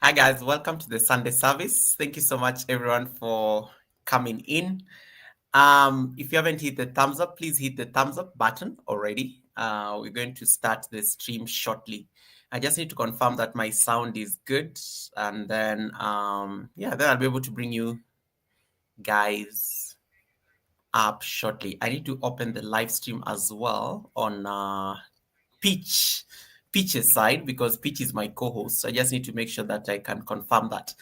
Hi guys, welcome to the Sunday service. Thank you so much everyone for coming in. If you haven't hit the thumbs up, please hit the thumbs up button already. We're going to start the stream shortly. I just need to confirm that my sound is good, and then then I'll be able to bring you guys up shortly. I need to open the live stream as well on Peach's side, because Peach is my co-host. So I just need to make sure that I can confirm that.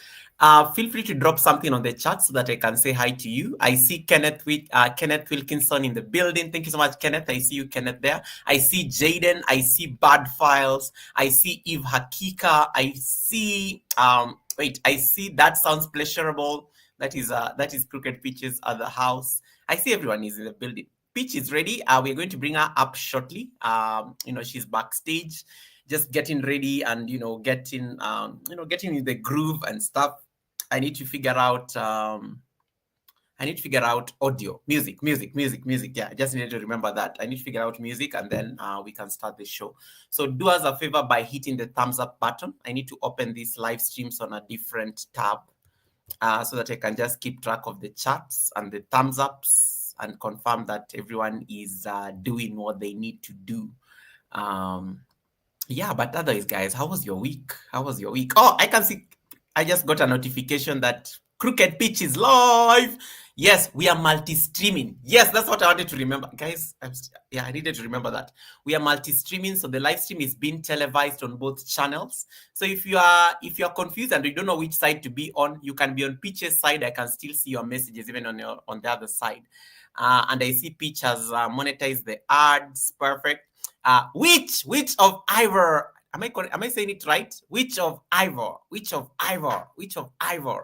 Feel free to drop something on the chat so that I can say hi to you. I see Kenneth Wilkinson in the building. Thank you so much, Kenneth. I see you, Kenneth, there. I see Jaden. I see Bad Files. I see Eve Hakika. I see I see That Sounds Pleasurable. That is Crooked Peaches at the house. I see everyone is in the building. Peach is ready. We're going to bring her up shortly. She's backstage, just getting ready and getting in the groove and stuff. I need to figure out audio, music. Yeah, I just need to remember that. I need to figure out music, and then we can start the show. So do us a favor by hitting the thumbs up button. I need to open these live streams on a different tab so that I can just keep track of the chats and the thumbs ups and confirm that everyone is doing what they need to do. But otherwise, guys, how was your week? Oh, I can see. I just got a notification that Crooked Pitch is live. Yes, we are multi-streaming. Yes, that's what I wanted to remember, guys. I needed to remember that we are multi-streaming. So the live stream is being televised on both channels. So if you are confused and you don't know which side to be on, you can be on Peach's side. I can still see your messages even on the other side. And I see Peach has monetized the ads. Perfect. Witch of Ivor. Am I saying it right? Witch of Ivor.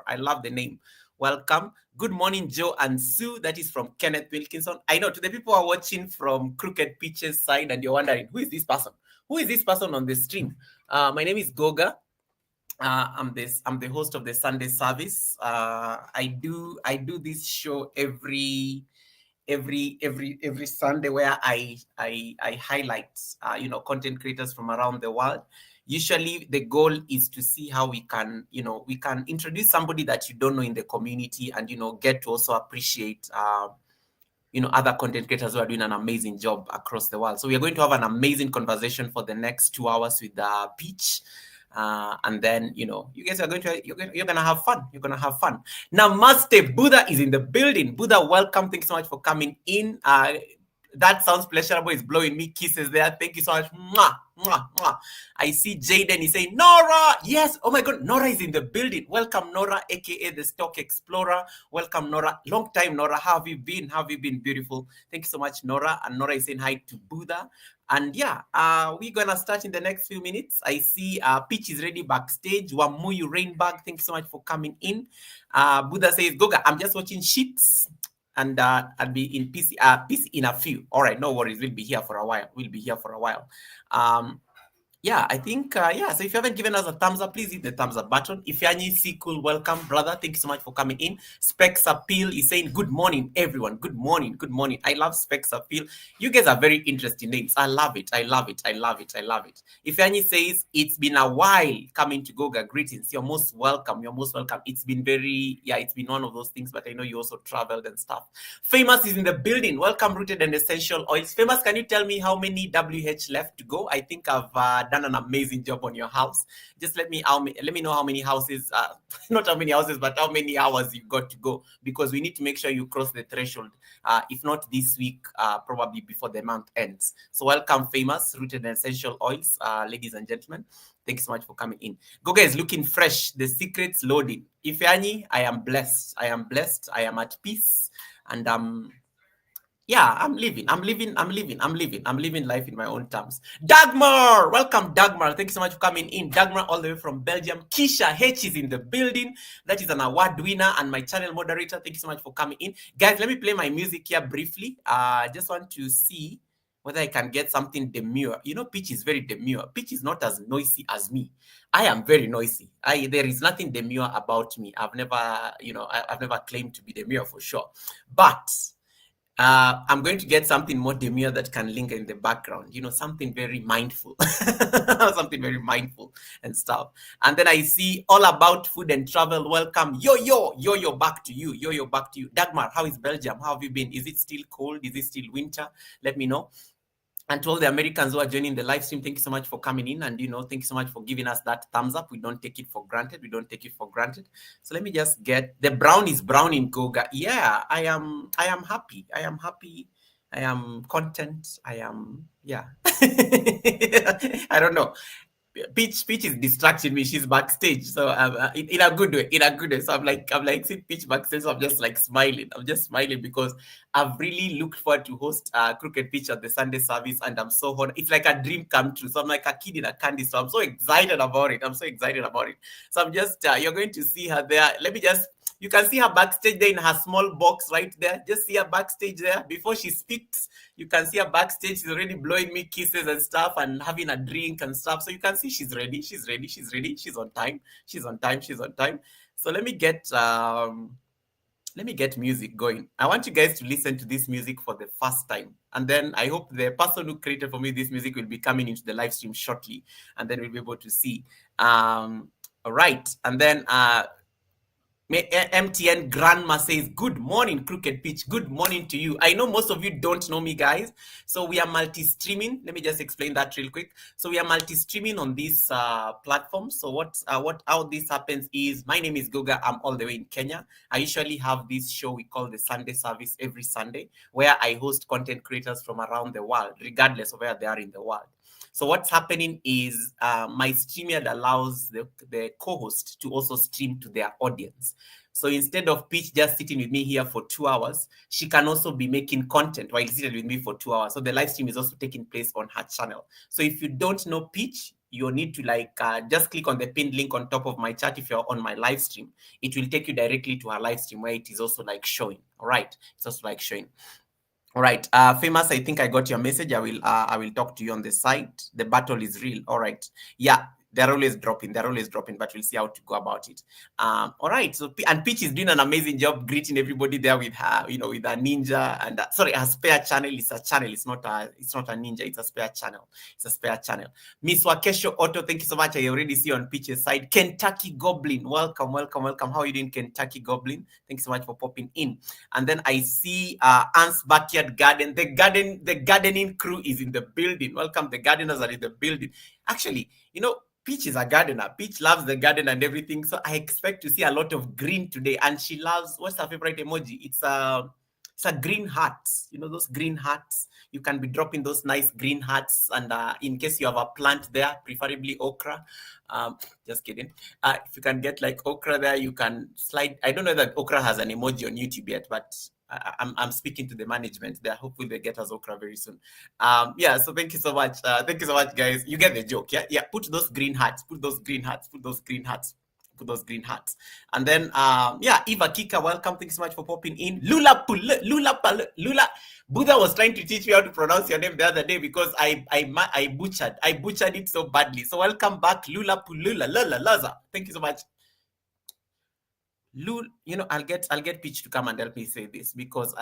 I love the name. Welcome. Good morning, Joe and Sue. That is from Kenneth Wilkinson. I know, to the people who are watching from Crooked Peach's side and you're wondering, who is this person? Who is this person on the stream? My name is Goga. I'm the host of the Sunday service. I do this show every Sunday, where I highlight content creators from around the world. Usually the goal is to see how we can introduce somebody that you don't know in the community, and get to also appreciate other content creators who are doing an amazing job across the world. So we are going to have an amazing conversation for the next 2 hours with Peach. And then you guys are you're gonna have fun. Now Master Buddha is in the building. Buddha, welcome. Thanks so much for coming in. That sounds pleasurable. Is blowing me kisses there. Thank you so much. Mwah, mwah, mwah. I see Jaden. He's saying Nora. Yes. Oh my God. Nora is in the building. Welcome, Nora, aka the Stock Explorer. Welcome, Nora. Long time, Nora. How have you been? Beautiful? Thank you so much, Nora. And Nora is saying hi to Buddha. And we're gonna start in the next few minutes. I see Peach is ready backstage. Wamuyu Rainbag, thank you so much for coming in. Buddha says, Goga, I'm just watching sheets, and I'll be in PC in a few. All right, no worries. We'll be here for a while. I think, so if you haven't given us a thumbs up, please hit the thumbs up button. Ifeanyi Sikul, welcome, brother. Thank you so much for coming in. Specs Appeal is saying, good morning, everyone. Good morning. I love Specs Appeal. You guys are very interesting names. I love it. Ifeanyi says, it's been a while coming to Goga. Greetings. You're most welcome. It's been it's been one of those things, but I know you also traveled and stuff. Famous is in the building. Welcome, Rooted and Essential Oils. Famous, can you tell me how many WH left to go? I think I've done an amazing job on your house. Just let me know how many houses, not how many houses, but how many hours you've got to go, because we need to make sure you cross the threshold. If not this week, probably before the month ends. So welcome, Famous, Rooted and Essential Oils, ladies and gentlemen. Thank you so much for coming in. Goga is looking fresh. The secret's loading. Ifeanyi, I am blessed. I am at peace. And I'm living life in my own terms. Dagmar, welcome, Dagmar. Thank you so much for coming in. Dagmar, all the way from Belgium. Kisha H is in the building. That is an award winner and my channel moderator. Thank you so much for coming in. Guys, let me play my music here briefly. I just want to see whether I can get something demure. Peach is very demure. Peach is not as noisy as me. I am very noisy. There is nothing demure about me. I've never claimed to be demure for sure. But I'm going to get something more demure that can linger in the background, something very mindful, something very mindful and stuff. And then I see all about food and travel. Welcome. Yo, back to you. Yo, back to you. Dagmar, how is Belgium? How have you been? Is it still cold? Is it still winter? Let me know. And to all the Americans who are joining the live stream, thank you so much for coming in. And, thank you so much for giving us that thumbs up. We don't take it for granted. So let me just get, the brown is brown in Goga. Yeah, I am happy. I am content. I don't know. Peach is distracting me. She's backstage, so in a good way. So I'm like seeing Peach backstage. So I'm just like smiling. I'm just smiling because I've really looked forward to host Crooked Peach at the Sunday service, and I'm so honored. It's like a dream come true. So I'm like a kid in a candy store. I'm so excited about it. So I'm just you're going to see her there. You can see her backstage there in her small box right there. Just see her backstage there. Before she speaks, you can see her backstage. She's already blowing me kisses and stuff and having a drink and stuff. So you can see she's ready. She's on time. So let me get music going. I want you guys to listen to this music for the first time. And then I hope the person who created for me this music will be coming into the live stream shortly. And then we'll be able to see. All right. And then MTN Grandma says, good morning, Crooked Peach. Good morning to you. I know most of you don't know me, guys. So we are multi-streaming. Let me just explain that real quick. So we are multi-streaming on this platform. So how this happens is, my name is Goga. I'm all the way in Kenya. I usually have this show we call the Sunday service every Sunday, where I host content creators from around the world, regardless of where they are in the world. So what's happening is my StreamYard allows the co-host to also stream to their audience. So instead of Peach just sitting with me here for 2 hours, she can also be making content while seated with me for 2 hours. So the live stream is also taking place on her channel. So if you don't know Peach, you'll need to just click on the pinned link on top of my chat. If you're on my live stream, it will take you directly to her live stream where it is also showing. All right, it's also showing. All right, Famous, I think I got your message. I will talk to you on the site. The battle is real. All right. Yeah, they're always dropping, but we'll see how to go about it. All right. So, and Peach is doing an amazing job greeting everybody there with her, with a ninja and her spare channel. It's a channel. It's not a ninja. It's a spare channel. Miss Wakesho Otto, thank you so much. I already see you on Peach's side. Kentucky Goblin, welcome. How are you doing, Kentucky Goblin? Thank you so much for popping in. And then I see Ant's Backyard Garden. The gardening crew is in the building. Welcome. The gardeners are in the building. Actually, Peach is a gardener. Peach loves the garden and everything. So I expect to see a lot of green today. And she loves, what's her favorite emoji? It's a green heart. Those green hearts. You can be dropping those nice green hearts. And in case you have a plant there, preferably okra. Just kidding. If you can get okra there, you can slide. I don't know that okra has an emoji on YouTube yet, but I'm speaking to the management there. Hopefully they get us okra very soon. So thank you so much. Thank you so much, guys. You get the joke. Yeah. Put those green hats. And then Eva Kika, welcome. Thanks so much for popping in. Lula Buddha was trying to teach me how to pronounce your name the other day because I butchered it so badly. So welcome back, Lula Pulula Laza. Thank you so much. I'll get Peach to come and help me say this because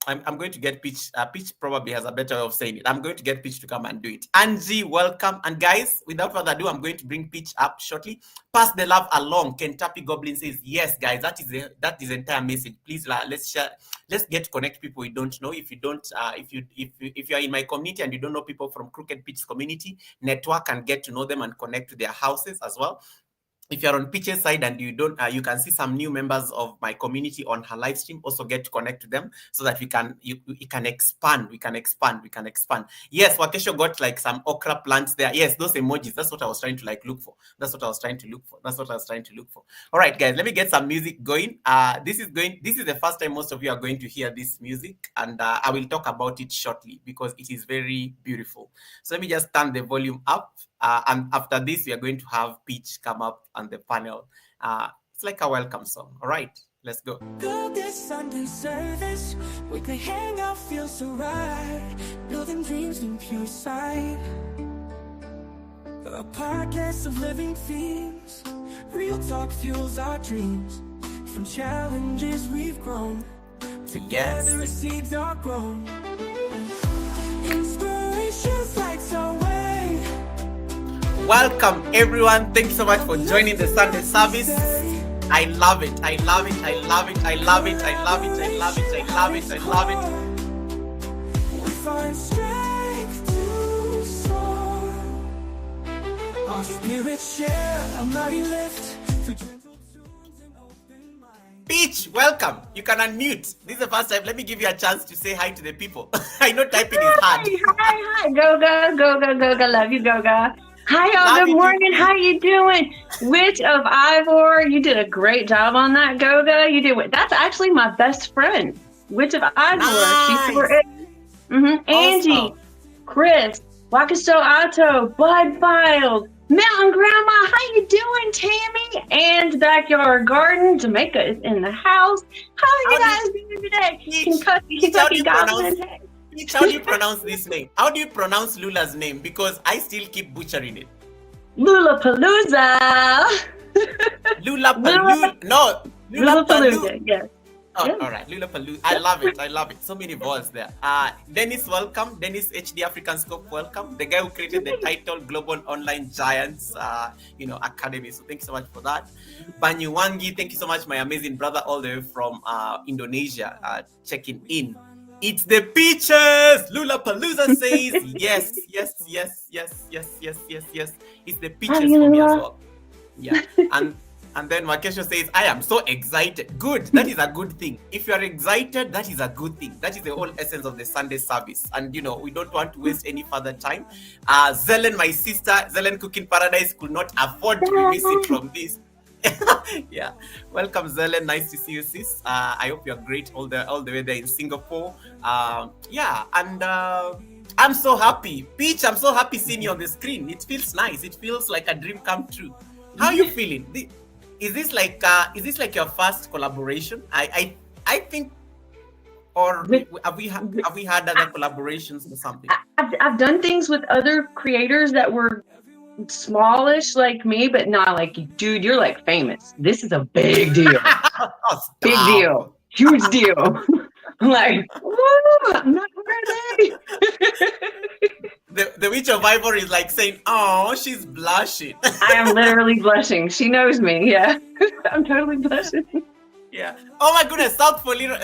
I'm going to get Peach. Peach probably has a better way of saying it. I'm going to get Peach to come and do it. Angie, welcome. And guys, without further ado, I'm going to bring Peach up shortly. Pass the love along. Kentucky Goblin says, yes, guys, that is the entire message. Please, let's share. Let's get to connect people we don't know. If you don't, if you're in my community and you don't know people from Crooked Peach's community, network and get to know them and connect to their houses as well. If you're on Peach's side and you don't, you can see some new members of my community on her live stream. Also get to connect to them so that we can expand. We can expand. Yes, Wakesho got some okra plants there. Yes, those emojis. That's what I was trying to look for. All right, guys, let me get some music going. This is the first time most of you are going to hear this music, and I will talk about it shortly because it is very beautiful. So let me just turn the volume up. And after this, we are going to have Peach come up on the panel. It's like a welcome song. All right, let's go. Good this Sunday service, we can hang out, feel so right. Building dreams in pure sight. A podcast of living themes. Real talk fuels our dreams. From challenges we've grown, Together seeds are grown. Inspiration's lights our way. Welcome everyone. Thank you so much for joining the Sunday service. I love it. I love it. I love it. I love it. I love it. I love it. I love it. I love it. We find strength to soar. Our spirits share a mighty lift. To gentle tunes and open mind. Peach, welcome. You can unmute. This is the first time. Let me give you a chance to say hi to the people. I know typing is hard. Hi, Goga, love you, Goga. Hi, y'all, Love good you too. morning, how you doing? Witch of Ivor, you did a great job on that, Goga. You did. That's actually my best friend, Witch of Ivor. Nice. Angie, Awesome. Chris, Wakisto Otto, Bud Files, Mountain Grandma, how you doing, Tammy? And Backyard Garden, Jamaica is in the house. How are you How guys doing today? Peach, Kentucky how do you Goblin. pronounce- Peach, how do you pronounce this name? How do you pronounce Lula's name? Because I still keep butchering it. Lulapalooza. Lulapalooza. No, Lulapalooza, yes. Oh, Yeah. all right, Lulapalooza. I love it. I love it. So many balls there. Dennis, welcome. Dennis HD African Scope, welcome. The guy who created the title Global Online Giants, Academy. So thank you so much for that. Banyuwangi, thank you so much, my amazing brother, all the way from Indonesia, checking in. It's the peaches. Lulapalooza says yes. It's the peaches for me as well. Yeah, and then Makesho says, I am so excited. Good. That is a good thing. If you are excited, that is a good thing. That is the whole essence of the Sunday service. And, we don't want to waste any further time. Zelen, my sister, Zelen Cooking Paradise could not afford to be missing from this. Yeah. Welcome, Zelen. Nice to see you, sis. I hope you're great all the way there in Singapore. And I'm so happy. Peach, I'm so happy seeing you on the screen. It feels nice. It feels like a dream come true. How are you feeling? Is this like your first collaboration? I think, or have we had other collaborations or something? I've done things with other creators that were smallish like me, but not like, dude, you're like famous. This is a big deal. Big deal. Huge deal. I'm like, woo, I'm not ready. The Witch of Ivor is like saying, oh, she's blushing. I am literally blushing. She knows me. Yeah. I'm totally blushing. Yeah. Oh my goodness. South Florida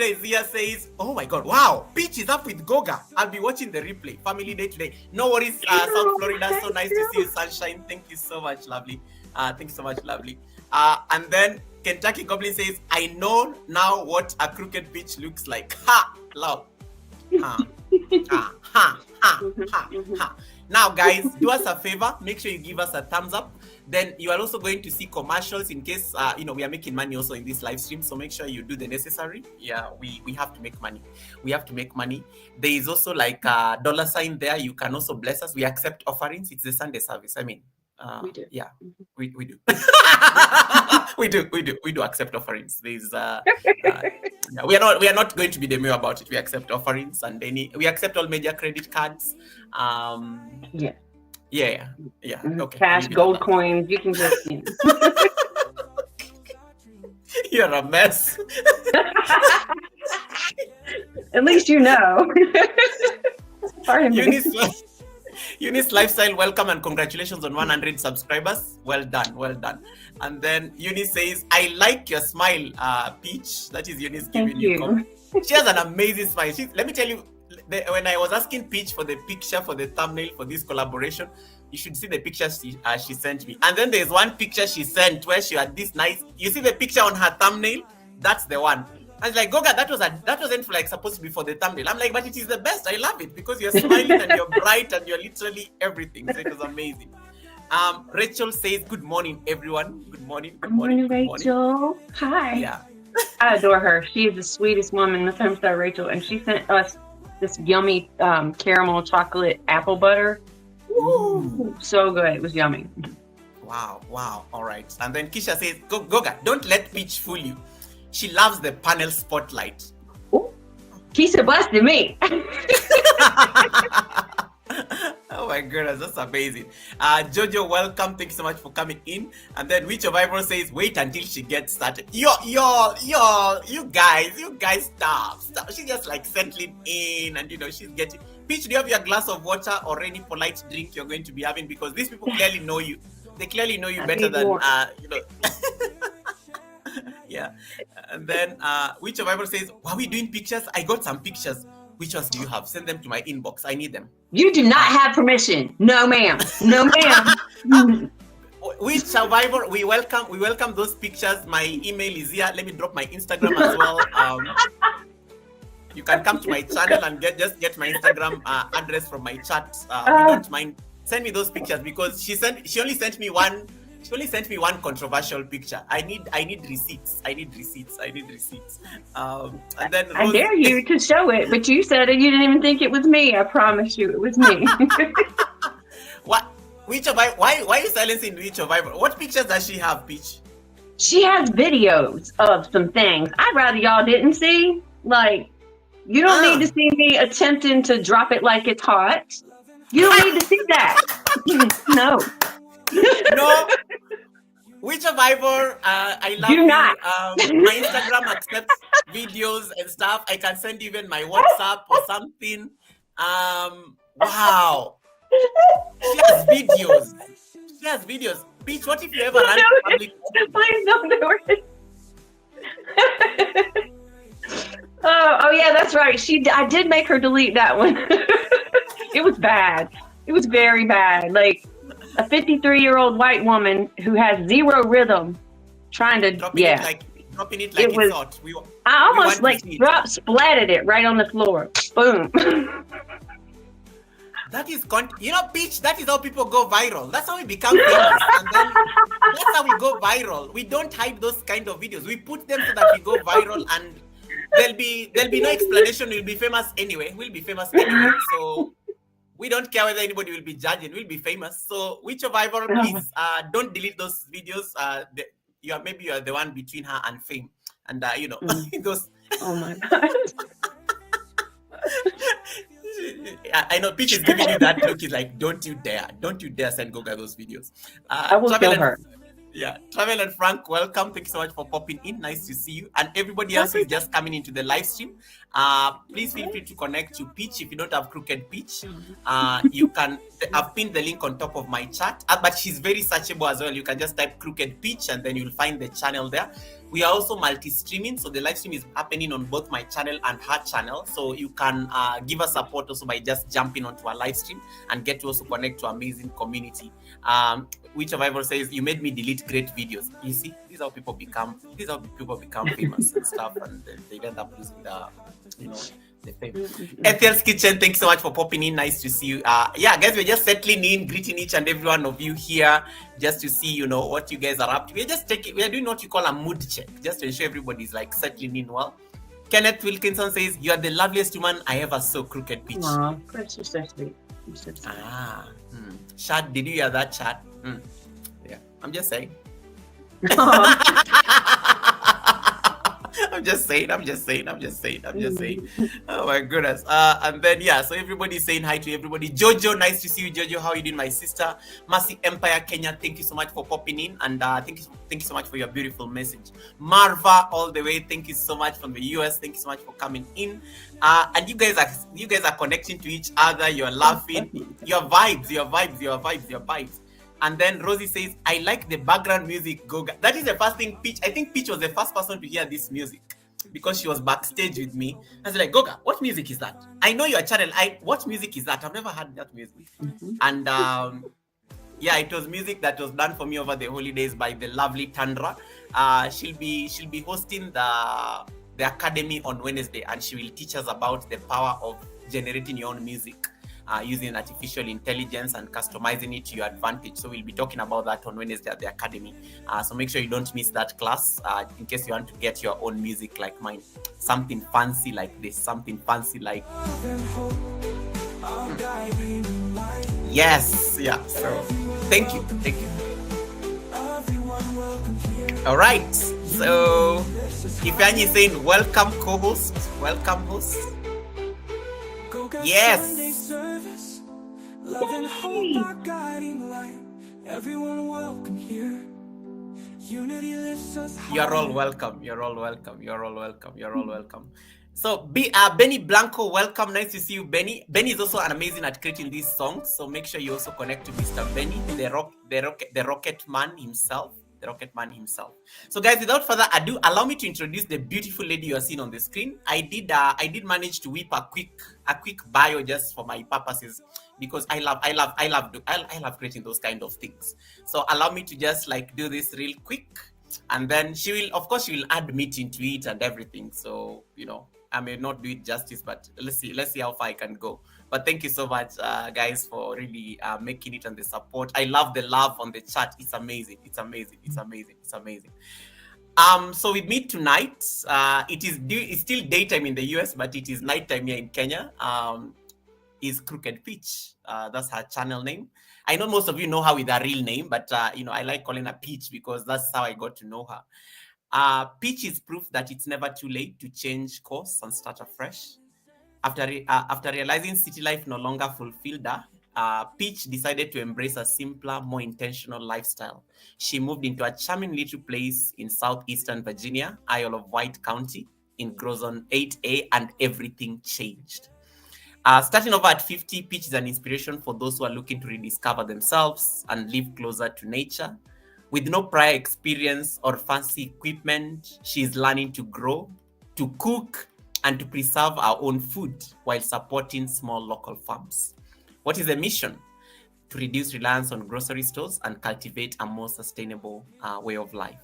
is here, says, oh my God, wow, Peach is up with Goga. I'll be watching the replay. Family day today. No worries, South Florida. So nice to see you, Sunshine. Thank you so much, lovely. Thank you so much, lovely. And then Kentucky Goblin says, I know now what a crooked peach looks like. Ha! Love. Now, guys, do us a favor. Make sure you give us a thumbs up. Then you are also going to see commercials in case we are making money also in this live stream. So make sure you do the necessary. Yeah, we have to make money. We have to make money. There is also like a $sign there. You can also bless us. We accept offerings. It's the Sunday service. I mean, We do. Yeah, we do. we do accept offerings. There's we are not going to be demure about it. We accept offerings and we accept all major credit cards. Yeah. Okay. Cash, gold coins. You can just. You're a mess. At least you know. Pardon me. Eunice Lifestyle, welcome and congratulations on 100 subscribers. Well done. And then Eunice says, I like your smile, Peach. That is Eunice giving Thank you you. comment. She has an amazing smile. Let me tell you, when I was asking Peach for the picture for the thumbnail for this collaboration, you should see the picture she sent me. And then there's one picture she sent where she had this nice, you see the picture on her thumbnail? That's the one. I was like, Goga, that wasn't like supposed to be for the thumbnail. I'm like, but it is the best. I love it because you're smiling and you're bright and you're literally everything. So it was amazing. Rachel says, good morning, everyone. Good morning. Good morning, Rachel. Hi. Yeah. I adore her. She is the sweetest woman. This homestead Rachel, and she sent us this yummy caramel chocolate apple butter. Ooh, so good. It was yummy. Wow. All right. And then Kisha says, Goga, don't let Peach fool you. She loves the panel spotlight. Ooh. Kisha busted me. Oh my goodness, that's amazing. Jojo, welcome. Thank you so much for coming in. And then Witch of Ivor says, wait until she gets started. You guys, stop. She's just like settling in, and she's getting. Peach, do you have your glass of water or any polite drink you're going to be having? Because these people clearly know you. They clearly know you better than Yeah. And then Witch of Ivor says, are we doing pictures? I got some pictures. Which ones do you have? Send them to my inbox. I need them. You do not have permission. No, ma'am. No, ma'am. Which survivor? We welcome those pictures. My email is here. Let me drop my Instagram as well. You can come to my channel and just get my Instagram address from my chat. We don't mind. Send me those pictures because she only sent me one. She only sent me one controversial picture. I need receipts. And then Rose, I dare you to show it, but you said it. You didn't even think it was me. I promise you, it was me. What? Why are you silencing Witch of Ivor? What pictures does she have, Peach? She has videos of some things I'd rather y'all didn't see. Like, you don't need to see me attempting to drop it like it's hot. You don't need to see that. No. No. Witch of Ivor, I love you. My Instagram accepts videos and stuff. I can send even my WhatsApp or something. Wow. She has videos. Peach, what if you ever run public? Please don't do it. Oh yeah, that's right. I did make her delete that one. It was bad. It was very bad. Like a 53-year-old white woman who has zero rhythm trying to dropping it like it was hot. I almost like splatted it right on the floor. Boom. That is Peach, that is how people go viral. That's how we become famous. And then that's how we go viral. We don't hide those kind of videos. We put them so that we go viral, and there'll be no explanation. We'll be famous anyway. So we don't care whether anybody will be judging. We'll be famous. So Witch of Ivor, please don't delete those videos. You are the one between her and fame. And those. Oh my God. I know Peach is giving you that look. He's like, don't you dare send Goga those videos. I will kill her. Yeah, Travel and Frank, welcome. Thank you so much for popping in. Nice to see you. And everybody else who is just coming into the live stream, please feel free to connect to Peach. If you don't have Crooked Peach, you can. I've pinned the link on top of my chat, but she's very searchable as well. You can just type Crooked Peach and then you'll find the channel there. We are also multi-streaming, so the live stream is happening on both my channel and her channel. So you can give us support also by just jumping onto our live stream and get to also connect to amazing community. Witch of Ivor says, you made me delete great videos. You see, this is how people become famous and stuff, and they end up losing the fame. Ethel's Kitchen, thanks so much for popping in. Nice to see you. Guys, we're just settling in, greeting each and every one of you here, just to see, what you guys are up to. We're doing what you call a mood check, just to ensure everybody's like settling in well. Kenneth Wilkinson says, you are the loveliest woman I ever saw, Crooked Peach. Aw, that's so sweet. Chad, did you hear that, Chad? Yeah, I'm just saying. I'm just saying. Oh my goodness. And then so everybody's saying hi to everybody. Jojo, nice to see you, Jojo. How are you doing, my sister? Mercy Empire Kenya, thank you so much for popping in, and thank you so much for your beautiful message. Marva, all the way, thank you so much from the US. Thank you so much for coming in. And you guys are connecting to each other. You're laughing. Your vibes. And then Rosie says, I like the background music, Goga. That is the first thing I think Peach was the first person to hear this music because she was backstage with me. I was like, Goga, what music is that? I know your channel. What music is that? I've never heard that music. Mm-hmm. And it was music that was done for me over the holidays by the lovely Tandra. She'll be hosting the academy on Wednesday, and she will teach us about the power of generating your own music. Using artificial intelligence and customizing it to your advantage. So we'll be talking about that on Wednesday at the Academy. So make sure you don't miss that class in case you want to get your own music like mine. Something fancy like this. Yes. Yeah. So thank you. All right. So Ifeanyi is saying, welcome co-host. Welcome host. Yes. Love and hope are guiding light. Everyone welcome here. Unity lifts us high. You're all welcome. You're all welcome. You're all welcome. You're all welcome. So, Benny Blanco, welcome. Nice to see you, Benny. Benny is also an amazing at creating these songs. So make sure you also connect to Mr. Benny, the Rocket Man himself. The Rocket Man himself. So, guys, without further ado, allow me to introduce the beautiful lady you are seeing on the screen. I did manage to whip a quick bio just for my purposes, because I love creating those kind of things. So allow me to just like do this real quick, and then she will add meat into it and everything. So I may not do it justice, but let's see how far I can go. But thank you so much, guys, for really making it and the support. I love the love on the chat. It's amazing. It's amazing. It's amazing. It's amazing. So with me tonight, it's still daytime in the US, but it is nighttime here in Kenya. Is Crooked Peach. That's her channel name. I know most of you know her with her real name, but I like calling her Peach because that's how I got to know her. Peach is proof that it's never too late to change course and start afresh. After realizing city life no longer fulfilled her, Peach decided to embrace a simpler, more intentional lifestyle. She moved into a charming little place in Southeastern Virginia, Isle of Wight County, in Grozon 8A, and everything changed. Starting over at 50, Peach is an inspiration for those who are looking to rediscover themselves and live closer to nature. With no prior experience or fancy equipment, she is learning to grow, to cook, and to preserve our own food while supporting small local farms. What is the mission? To reduce reliance on grocery stores and cultivate a more sustainable way of life.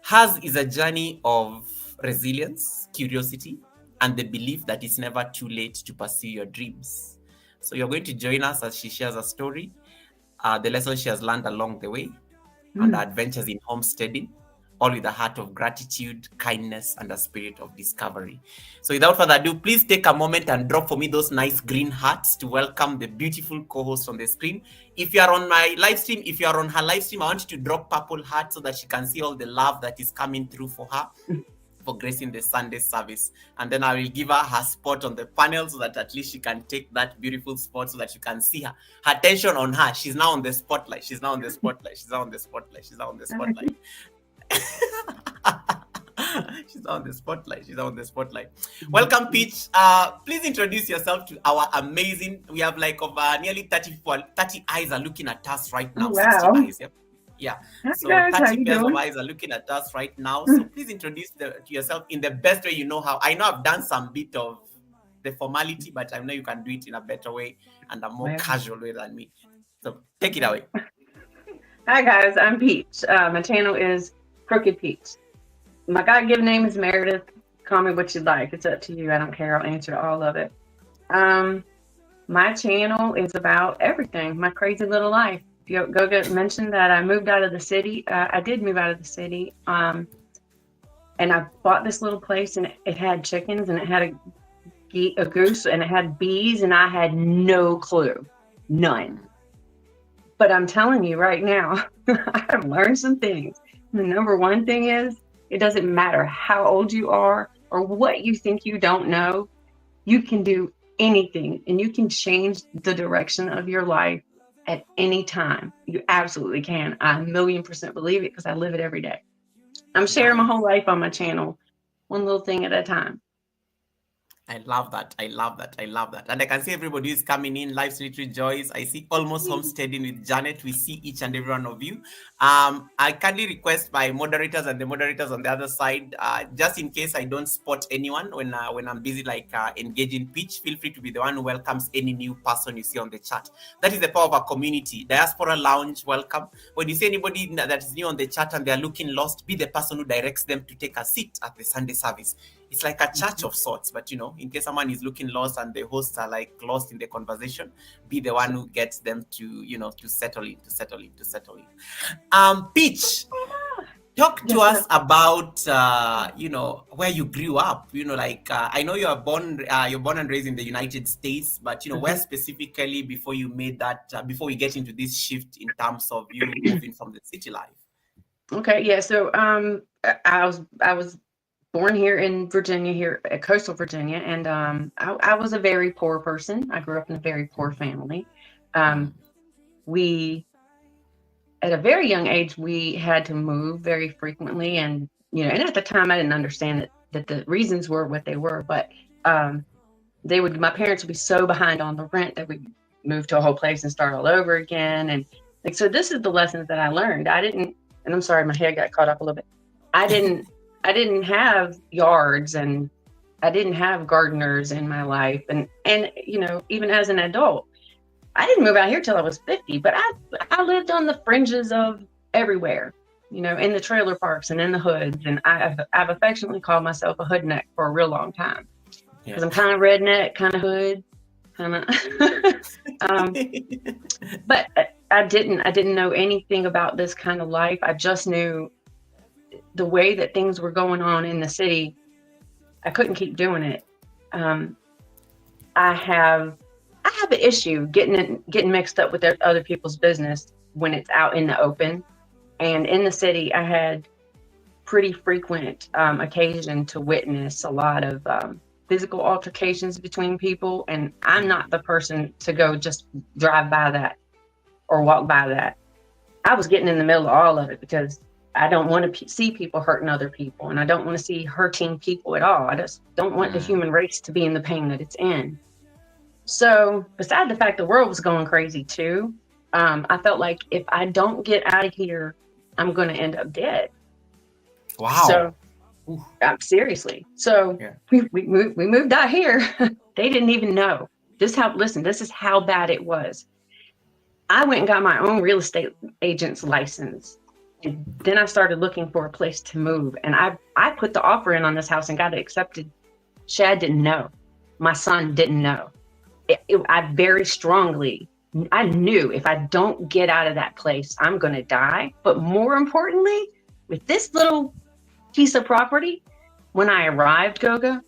Hers is a journey of resilience, curiosity, and the belief that it's never too late to pursue your dreams. So you're going to join us as she shares a story, the lessons she has learned along the way, and her adventures in homesteading, all with a heart of gratitude, kindness, and a spirit of discovery. So without further ado, please take a moment and drop for me those nice green hearts to welcome the beautiful co-host on the screen. If you are on my live stream, if you are on her live stream, I want you to drop purple hearts so that she can see all the love that is coming through for her, for gracing the Sunday service. And then I will give her spot on the panel so that at least she can take that beautiful spot so that you can see her. Her attention on her. She's now on the spotlight. She's now on the spotlight. She's now on the spotlight. She's now on the spotlight. She's on the spotlight. She's on the spotlight. Welcome, Peach. Please introduce yourself to our amazing. We have like over nearly 30 eyes are looking at us right now. Wow. 60 eyes, yeah. So 30 pairs of eyes are looking at us right now. So please introduce to yourself in the best way you know how. I know I've done some bit of the formality, but I know you can do it in a better way and a more casual way than me. So take it away. Hi guys, I'm Peach. My channel is Crooked Peach. My God-given name is Meredith. Call me what you like. It's up to you. I don't care. I'll answer all of it. My channel is about everything. My crazy little life. Go get mentioned that I moved out of the city. I did move out of the city. And I bought this little place, and it had chickens, and it had a goose, and it had bees, and I had no clue. None. But I'm telling you right now, I've learned some things. The number one thing is, it doesn't matter how old you are or what you think you don't know. You can do anything, and you can change the direction of your life at any time. You absolutely can. I 1,000,000% believe it because I live it every day. I'm sharing my whole life on my channel, one little thing at a time. I love that. I love that. I love that. And I can see everybody is coming in. Life's Little Joys. I see Almost Homesteading with Janet. We see each and every one of you. I kindly request my moderators and the moderators on the other side, just in case I don't spot anyone when I'm busy engaging Peach, feel free to be the one who welcomes any new person you see on the chat. That is the power of our community. Diaspora Lounge, welcome. When you see anybody that is new on the chat and they're looking lost, be the person who directs them to take a seat at the Sunday service. It's like a church of sorts, but in case someone is looking lost and the hosts are like lost in the conversation, be the one who gets them to settle in. Peach, talk to us about where you grew up. I know you're born and raised in the United States, but where specifically before you made that before we get into this shift in terms of you moving from the city life. Okay, yeah. So I was born here in Virginia, here at coastal Virginia, and I was a very poor person. I grew up in a very poor family. We, at a very young age, we had to move very frequently, and and at the time I didn't understand that the reasons were what they were, but my parents would be so behind on the rent that we move to a whole place and start all over again. And so this is the lessons that I learned. And I'm sorry, my head got caught up a little bit. I didn't have yards, and I didn't have gardeners in my life. And even as an adult, I didn't move out here till I was 50, but I lived on the fringes of everywhere, in the trailer parks and in the hoods. And I've affectionately called myself a hoodneck for a real long time, because I'm kind of redneck, kind of hood, kind of. But I didn't know anything about this kind of life. I just knew the way that things were going on in the city. I couldn't keep doing it. I have an issue getting mixed up with other people's business when it's out in the open. And in the city, I had pretty frequent occasion to witness a lot of physical altercations between people. And I'm not the person to go just drive by that or walk by that. I was getting in the middle of all of it, because I don't want to see people hurting other people, and I don't want to see hurting people at all. I just don't want the human race to be in the pain that it's in. So beside the fact the world was going crazy too, I felt like if I don't get out of here, I'm going to end up dead. Wow. So seriously. So we moved out here. They didn't even know. This is how bad it was. I went and got my own real estate agent's license. And then I started looking for a place to move. And I put the offer in on this house and got it accepted. Shad didn't know. My son didn't know. I very strongly, I knew if I don't get out of that place, I'm going to die. But more importantly, with this little piece of property, when I arrived, Goga,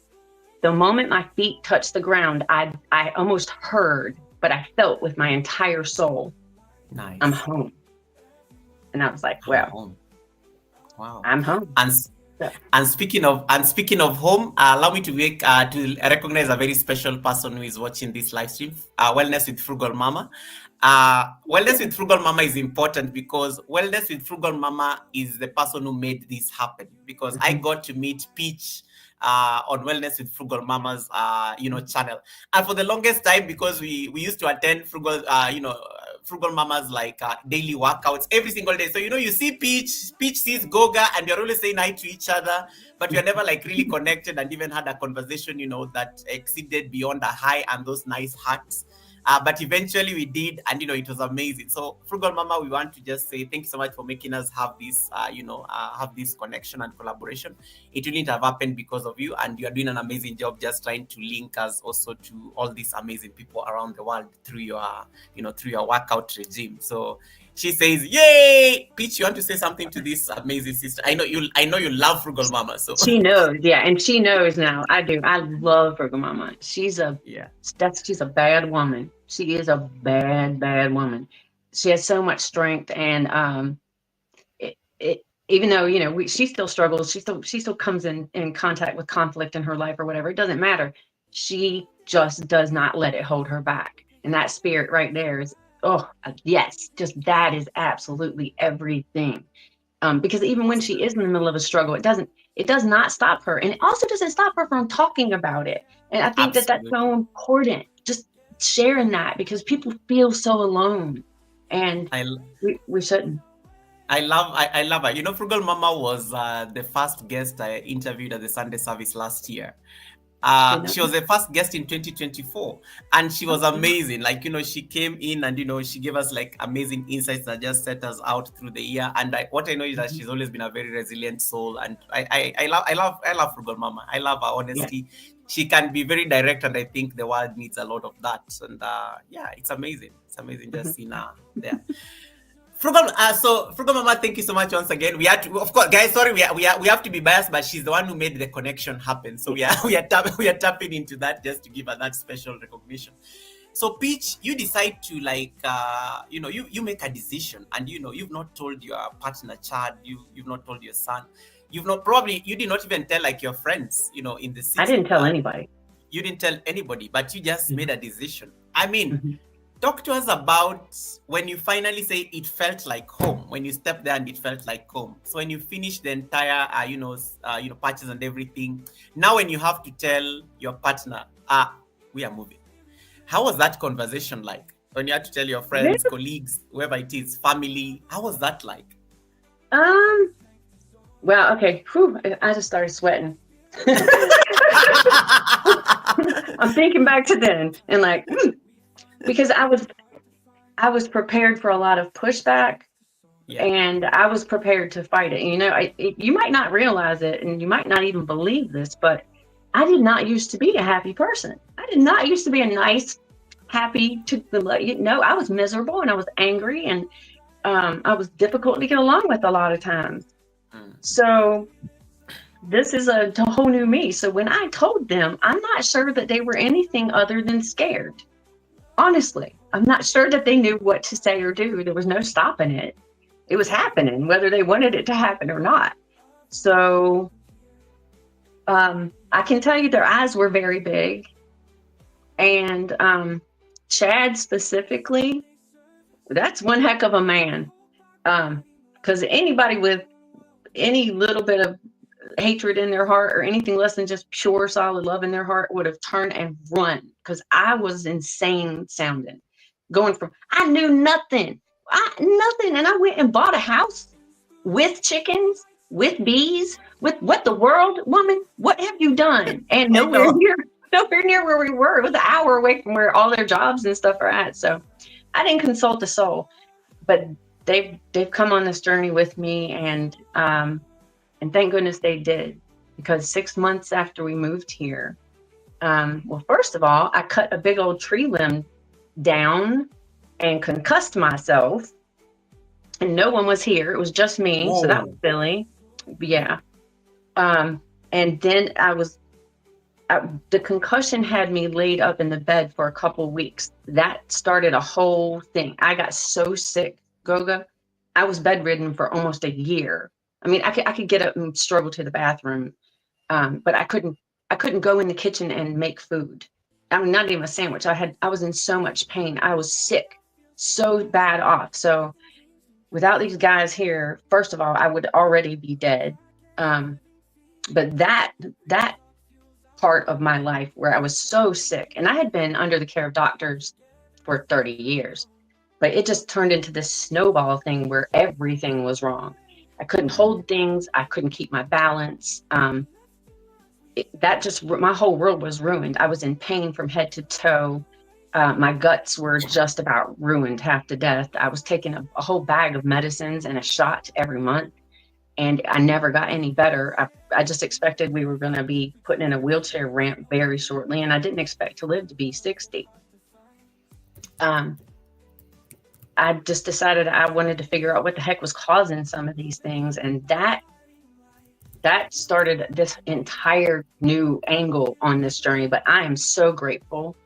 the moment my feet touched the ground, I almost heard, but I felt with my entire soul, nice. I'm home. And I was like, well, wow, I'm home. And speaking of home, allow me to recognize a very special person who is watching this live stream. Wellness with Frugal Mama. Wellness with Frugal Mama is important, because Wellness with Frugal Mama is the person who made this happen. Because I got to meet Peach on Wellness with Frugal Mama's channel, and for the longest time, because we used to attend Frugal Mama's daily workouts every single day. So you see Peach sees Goga, and you're always saying hi to each other, but you're never really connected and even had a conversation that exceeded beyond a hi and those nice hugs. But eventually we did, and it was amazing. So Frugal Mama, we want to just say thank you so much for making us have this have this connection and collaboration. It wouldn't have happened because of you, and you are doing an amazing job just trying to link us also to all these amazing people around the world through your workout regime. So she says, yay! Peach, you want to say something to this amazing sister? I know you love Frugal Mama. So she knows, and she knows now. I do. I love Frugal Mama. She's a bad woman. She is a bad woman. She has so much strength, and even though she still struggles, she still comes in contact with conflict in her life or whatever. It doesn't matter. She just does not let it hold her back, and that spirit right there is. Oh, yes, just that is absolutely everything. Because even when she is in the middle of a struggle, it does not stop her. And it also doesn't stop her from talking about it. And I think that's so important, just sharing that, because people feel so alone, and we shouldn't. I love her. Frugal Mama was the first guest I interviewed at the Sunday service last year. She was the first guest in 2024, and she was amazing. She came in and she gave us amazing insights that just set us out through the year. And what I know is that she's always been a very resilient soul, and I love Frugal Mama. I love her honesty. She can be very direct, and I think the world needs a lot of that. And it's amazing. It's amazing just seeing her there. Frugal Mama, thank you so much once again. We had to, of course, guys. Sorry, we have to be biased, but she's the one who made the connection happen. So we are tapping into that just to give her that special recognition. So Peach, you decide to you make a decision, and you've not told your partner Chad, you've not told your son, you did not even tell your friends, in the city. I didn't tell anybody. You didn't tell anybody, but you just made a decision. I mean. Talk to us about when you finally say it felt like home, when you stepped there and it felt like home. So when you finish the entire, patches and everything, now when you have to tell your partner, we are moving. How was that conversation like? When you had to tell your friends, colleagues, whoever it is, family, how was that like? Well, okay. Whew, I just started sweating. I'm thinking back to then and like, because I was prepared for a lot of pushback, and I was prepared to fight it. You know, you might not realize it, and you might not even believe this, but I did not used to be a happy person. I did not used to be a nice, happy I was miserable and I was angry, and I was difficult to get along with a lot of times. So this is a whole new me. So when I told them, I'm not sure that they were anything other than scared. Honestly, I'm not sure that they knew what to say or do. There was no stopping it. It was happening, whether they wanted it to happen or not. So I can tell you their eyes were very big. And Chad specifically, that's one heck of a man. Because anybody with any little bit of hatred in their heart or anything less than just pure solid love in their heart would have turned and run, because I was insane sounding, going from I knew nothing, and I went and bought a house with chickens, with bees, with what the world, woman, what have you done? And nowhere near where we were. It was an hour away from where all their jobs and stuff are at. So I didn't consult a soul, but they've come on this journey with me, and thank goodness they did, because 6 months after we moved here, well, first of all, I cut a big old tree limb down and concussed myself, and no one was here. It was just me. Whoa. So that was silly. Yeah. And then the concussion had me laid up in the bed for a couple weeks. That started a whole thing. I got so sick, Goga. I was bedridden for almost a year. I mean, I could get up and struggle to the bathroom, but I couldn't go in the kitchen and make food. I mean, not even a sandwich. I was in so much pain. I was sick, so bad off. So without these guys here, first of all, I would already be dead. But that part of my life where I was so sick, and I had been under the care of doctors for 30 years, but it just turned into this snowball thing where everything was wrong. I couldn't hold things. I couldn't keep my balance. My whole world was ruined. I was in pain from head to toe. My guts were just about ruined, half to death. I was taking a whole bag of medicines and a shot every month, and I never got any better. I just expected we were going to be putting in a wheelchair ramp very shortly, and I didn't expect to live to be 60. I just decided I wanted to figure out what the heck was causing some of these things. And that started this entire new angle on this journey. But I am so grateful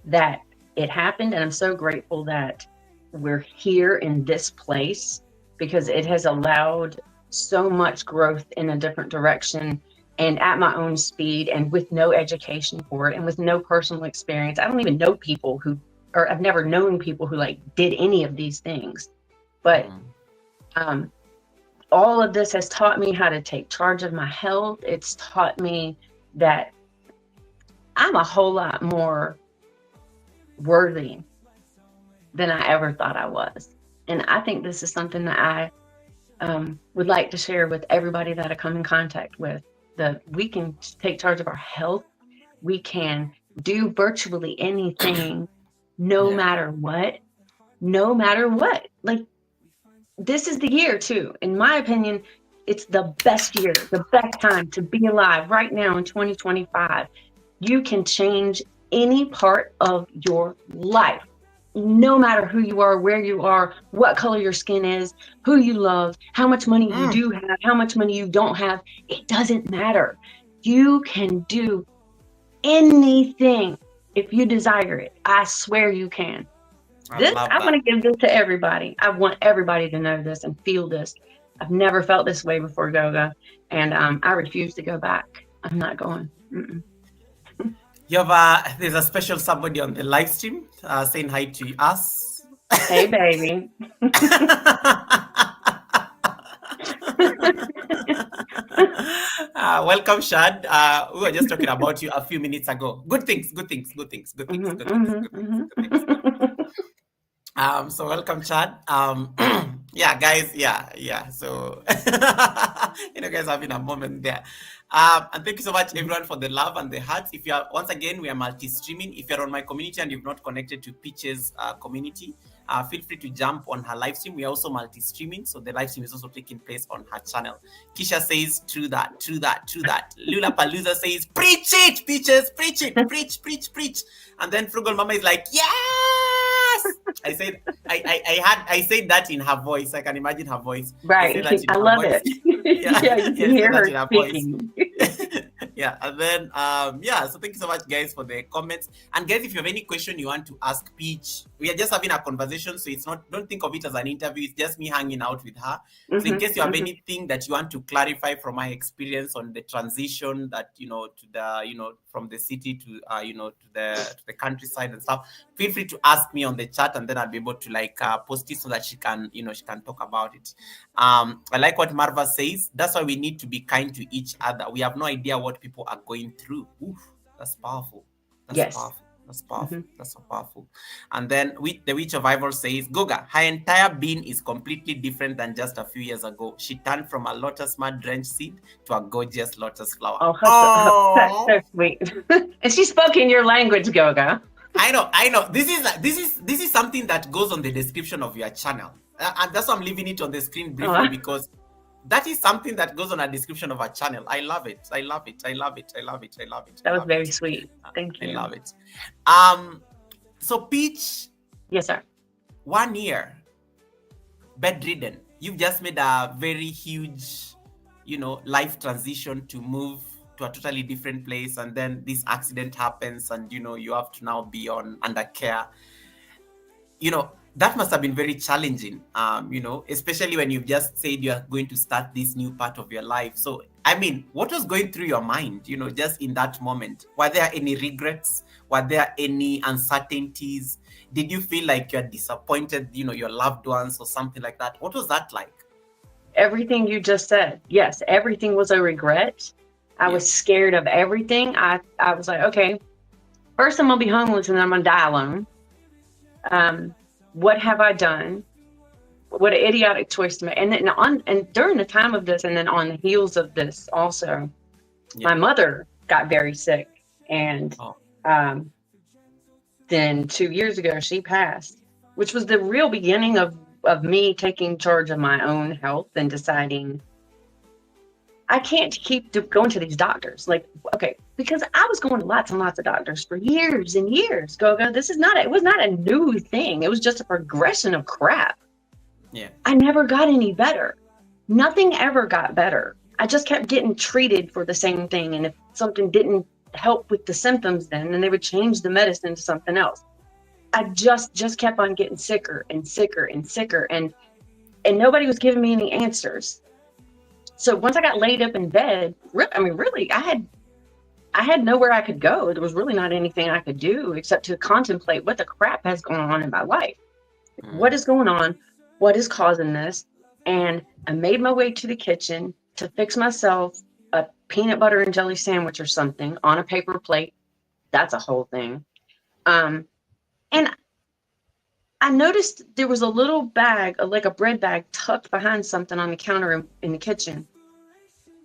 that it happened. And I'm so grateful that we're here in this place, because it has allowed so much growth in a different direction and at my own speed, and with no education for it and with no personal experience. I don't even know people I've never known people who like did any of these things, but all of this has taught me how to take charge of my health. It's taught me that I'm a whole lot more worthy than I ever thought I was. And I think this is something that I would like to share with everybody that I come in contact with, that we can take charge of our health. We can do virtually anything. No matter what. Like, this is the year too. In my opinion, it's the best year, the best time to be alive right now in 2025. You can change any part of your life, no matter who you are, where you are, what color your skin is, who you love, how much money you do have, how much money you don't have. It doesn't matter. You can do anything. If you desire it, I swear you can. I want to give this to everybody. I want everybody to know this and feel this. I've never felt this way before, Goga, and I refuse to go back. I'm not going. There's a special somebody on the live stream saying hi to us. Hey, baby. Welcome, Shad. We were just talking about you a few minutes ago. Good things, good things, good things, good things, good things, good things, good things. So welcome, Chad. Yeah, guys, yeah. So guys having a moment there. And thank you so much, everyone, for the love and the hearts. If you are, once again, we are multi-streaming. If you're on my community and you've not connected to Peach's community, feel free to jump on her live stream. We are also multi-streaming, so the live stream is also taking place on her channel. Kisha says, true that, true that, true that. Lula Palooza says, preach it, Peaches, preach it, preach, preach, preach. And then Frugal Mama is like, yes! I said, I said that in her voice. I can imagine her voice. Right. I love it. Yeah, you can hear her speaking. Yeah, and then so thank you so much, guys, for the comments. And guys, if you have any question you want to ask Peach, we are just having a conversation, so it's not, don't think of it as an interview. It's just me hanging out with her. So in case you have anything that you want to clarify from my experience on the transition that to the from the city to to the countryside and stuff, feel free to ask me on the chat, and then I'll be able to post it so that she can talk about it. I like what Marva says. That's why we need to be kind to each other. We have no idea what people are going through. Oof, that's powerful. That's powerful. That's powerful. That's so powerful. And then the Witch of Ivor says, Goga, her entire being is completely different than just a few years ago. She turned from a lotus mud drenched seed to a gorgeous lotus flower. Oh, that's so sweet. And she spoke in your language, Goga. I know. This is something that goes on the description of your channel. And that's why I'm leaving it on the screen briefly, because that is something that goes on a description of a channel. I love it. I love it. I love it. I love it. I love it. That was very sweet. Thank you. I love it. So Peach. Yes, sir. 1 year bedridden. You've just made a very huge, life transition to move to a totally different place, and then this accident happens, and you have to now be under care. That must have been very challenging, especially when you've just said you're going to start this new part of your life. So, I mean, what was going through your mind, just in that moment? Were there any regrets? Were there any uncertainties? Did you feel like you're disappointed, your loved ones or something like that? What was that like? Everything you just said. Yes, everything was a regret. I was scared of everything. I was like, okay, first I'm going to be homeless and then I'm going to die alone. What have I done? What an idiotic choice to make. And then during the time of this, and then on the heels of this also, my mother got very sick. And then 2 years ago, she passed, which was the real beginning of me taking charge of my own health and deciding I can't keep going to these doctors. Because I was going to lots and lots of doctors for years and years. Goga, it was not a new thing. It was just a progression of crap. Yeah. I never got any better. Nothing ever got better. I just kept getting treated for the same thing. And if something didn't help with the symptoms then they would change the medicine to something else. I just kept on getting sicker and sicker and sicker. And nobody was giving me any answers. So once I got laid up in bed, really, I had nowhere I could go. There was really not anything I could do except to contemplate what the crap has gone on in my life. What is going on? What is causing this? And I made my way to the kitchen to fix myself a peanut butter and jelly sandwich or something on a paper plate. That's a whole thing. And I noticed there was a little bag, like a bread bag, tucked behind something on the counter in the kitchen.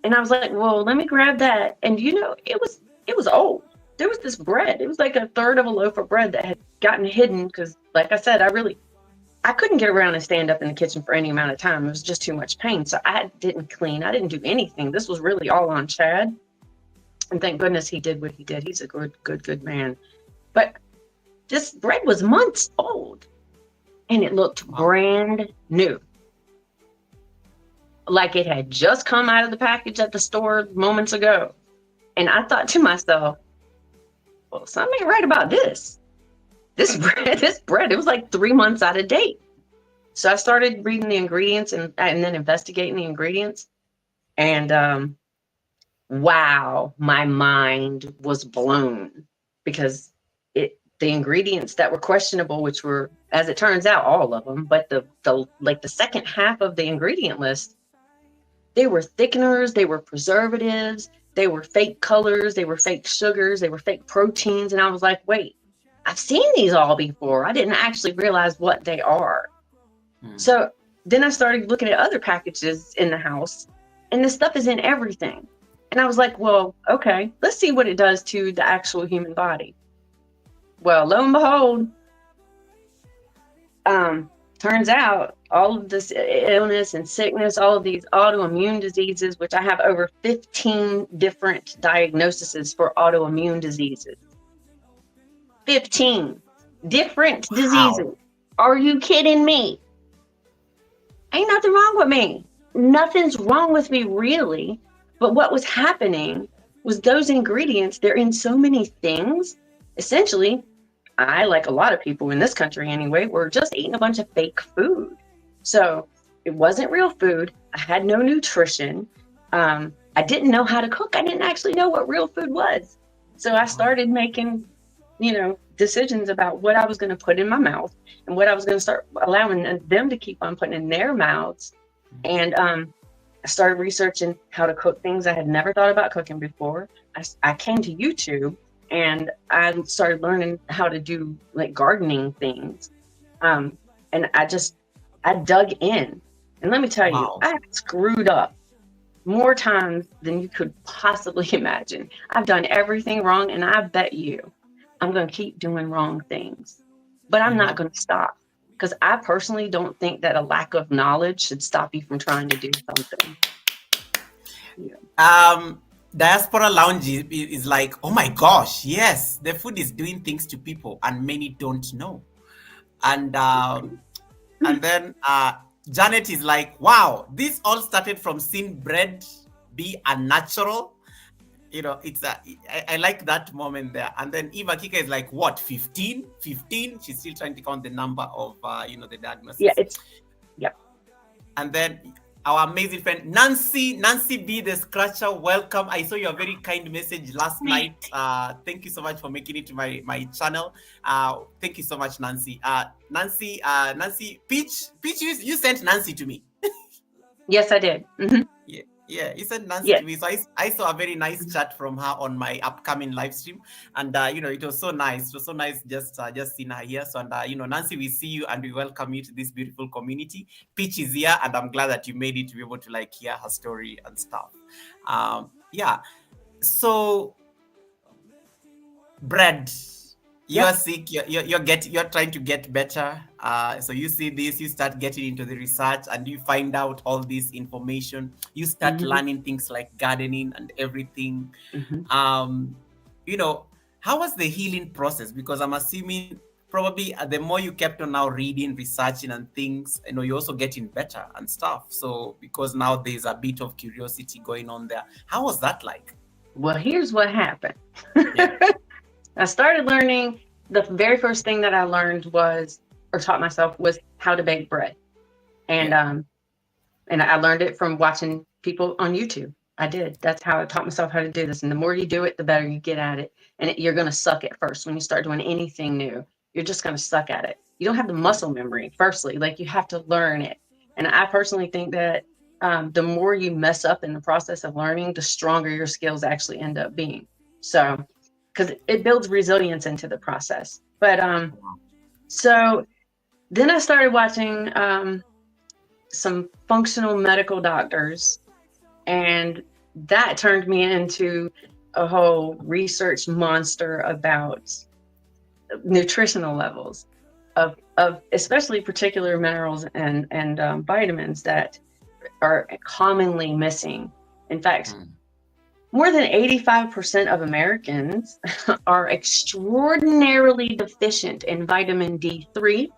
And I was like, well, let me grab that. And it was old. There was this bread. It was like a third of a loaf of bread that had gotten hidden because, like I said, I couldn't get around and stand up in the kitchen for any amount of time. It was just too much pain. So I didn't clean. I didn't do anything. This was really all on Chad. And thank goodness he did what he did. He's a good man. But this bread was months old. And it looked brand new. Like it had just come out of the package at the store moments ago. And I thought to myself, well, something ain't right about this. This bread, it was like 3 months out of date. So I started reading the ingredients and then investigating the ingredients. And wow, my mind was blown. because the ingredients that were questionable, which were, as it turns out, all of them, but the second half of the ingredient list, they were thickeners, they were preservatives, they were fake colors, they were fake sugars, they were fake proteins. And I was like, wait, I've seen these all before. I didn't actually realize what they are. So then I started looking at other packages in the house, and this stuff is in everything. And I was like, well, okay, let's see what it does to the actual human body. Well, lo and behold, turns out all of this illness and sickness, all of these autoimmune diseases, which I have over 15 different diagnoses for autoimmune diseases. 15 different diseases. Are you kidding me? Ain't nothing wrong with me. Nothing's wrong with me, really. But what was happening was those ingredients, they're in so many things. Essentially, I, like a lot of people in this country anyway, were just eating a bunch of fake food. So it wasn't real food. I had no nutrition. I didn't know how to cook. I didn't actually know what real food was. So I started making, decisions about what I was going to put in my mouth and what I was going to start allowing them to keep on putting in their mouths. And I started researching how to cook things I had never thought about cooking before. I came to YouTube and I started learning how to do like gardening things. And I dug in. And let me tell you, I screwed up more times than you could possibly imagine. I've done everything wrong, and I bet you I'm going to keep doing wrong things. But I'm not going to stop, because I personally don't think that a lack of knowledge should stop you from trying to do something. Diaspora Lounge is like, oh my gosh, yes, the food is doing things to people, and many don't know. And then Janet is like, wow, this all started from seeing bread be unnatural. It's I like that moment there. And then Eva Kika is like, what, 15? She's still trying to count the number of, the diagnosis. Yeah. And then our amazing friend, Nancy B, the Scratcher, welcome. I saw your very kind message last night. Thank you so much for making it to my channel. Thank you so much, Nancy. Nancy, Peach, you sent Nancy to me. Yes, I did. Mm-hmm. Yeah, you sent Nancy to me. So I saw a very nice chat from her on my upcoming live stream. And, it was so nice. It was so nice just seeing her here. So, and, Nancy, we see you and we welcome you to this beautiful community. Peach is here, and I'm glad that you made it to be able to, hear her story and stuff. Yeah. So, bread. You're sick, you're trying to get better. So you see this, you start getting into the research, and you find out all this information. You start learning things like gardening and everything. How was the healing process? Because I'm assuming probably the more you kept on now reading, researching and things, you're also getting better and stuff. So because now there's a bit of curiosity going on there. How was that like? Well, here's what happened. I started learning, the very first thing that I learned taught myself was how to bake bread. And I learned it from watching people on YouTube. I did. That's how I taught myself how to do this. And the more you do it, the better you get at it. And you're going to suck at first. When you start doing anything new, you're just going to suck at it. You don't have the muscle memory, firstly. You have to learn it. And I personally think that the more you mess up in the process of learning, the stronger your skills actually end up being. So, because it builds resilience into the process. But so then I started watching some functional medical doctors, and that turned me into a whole research monster about nutritional levels of especially particular minerals and vitamins that are commonly missing. In fact, more than 85% of Americans are extraordinarily deficient in vitamin D3,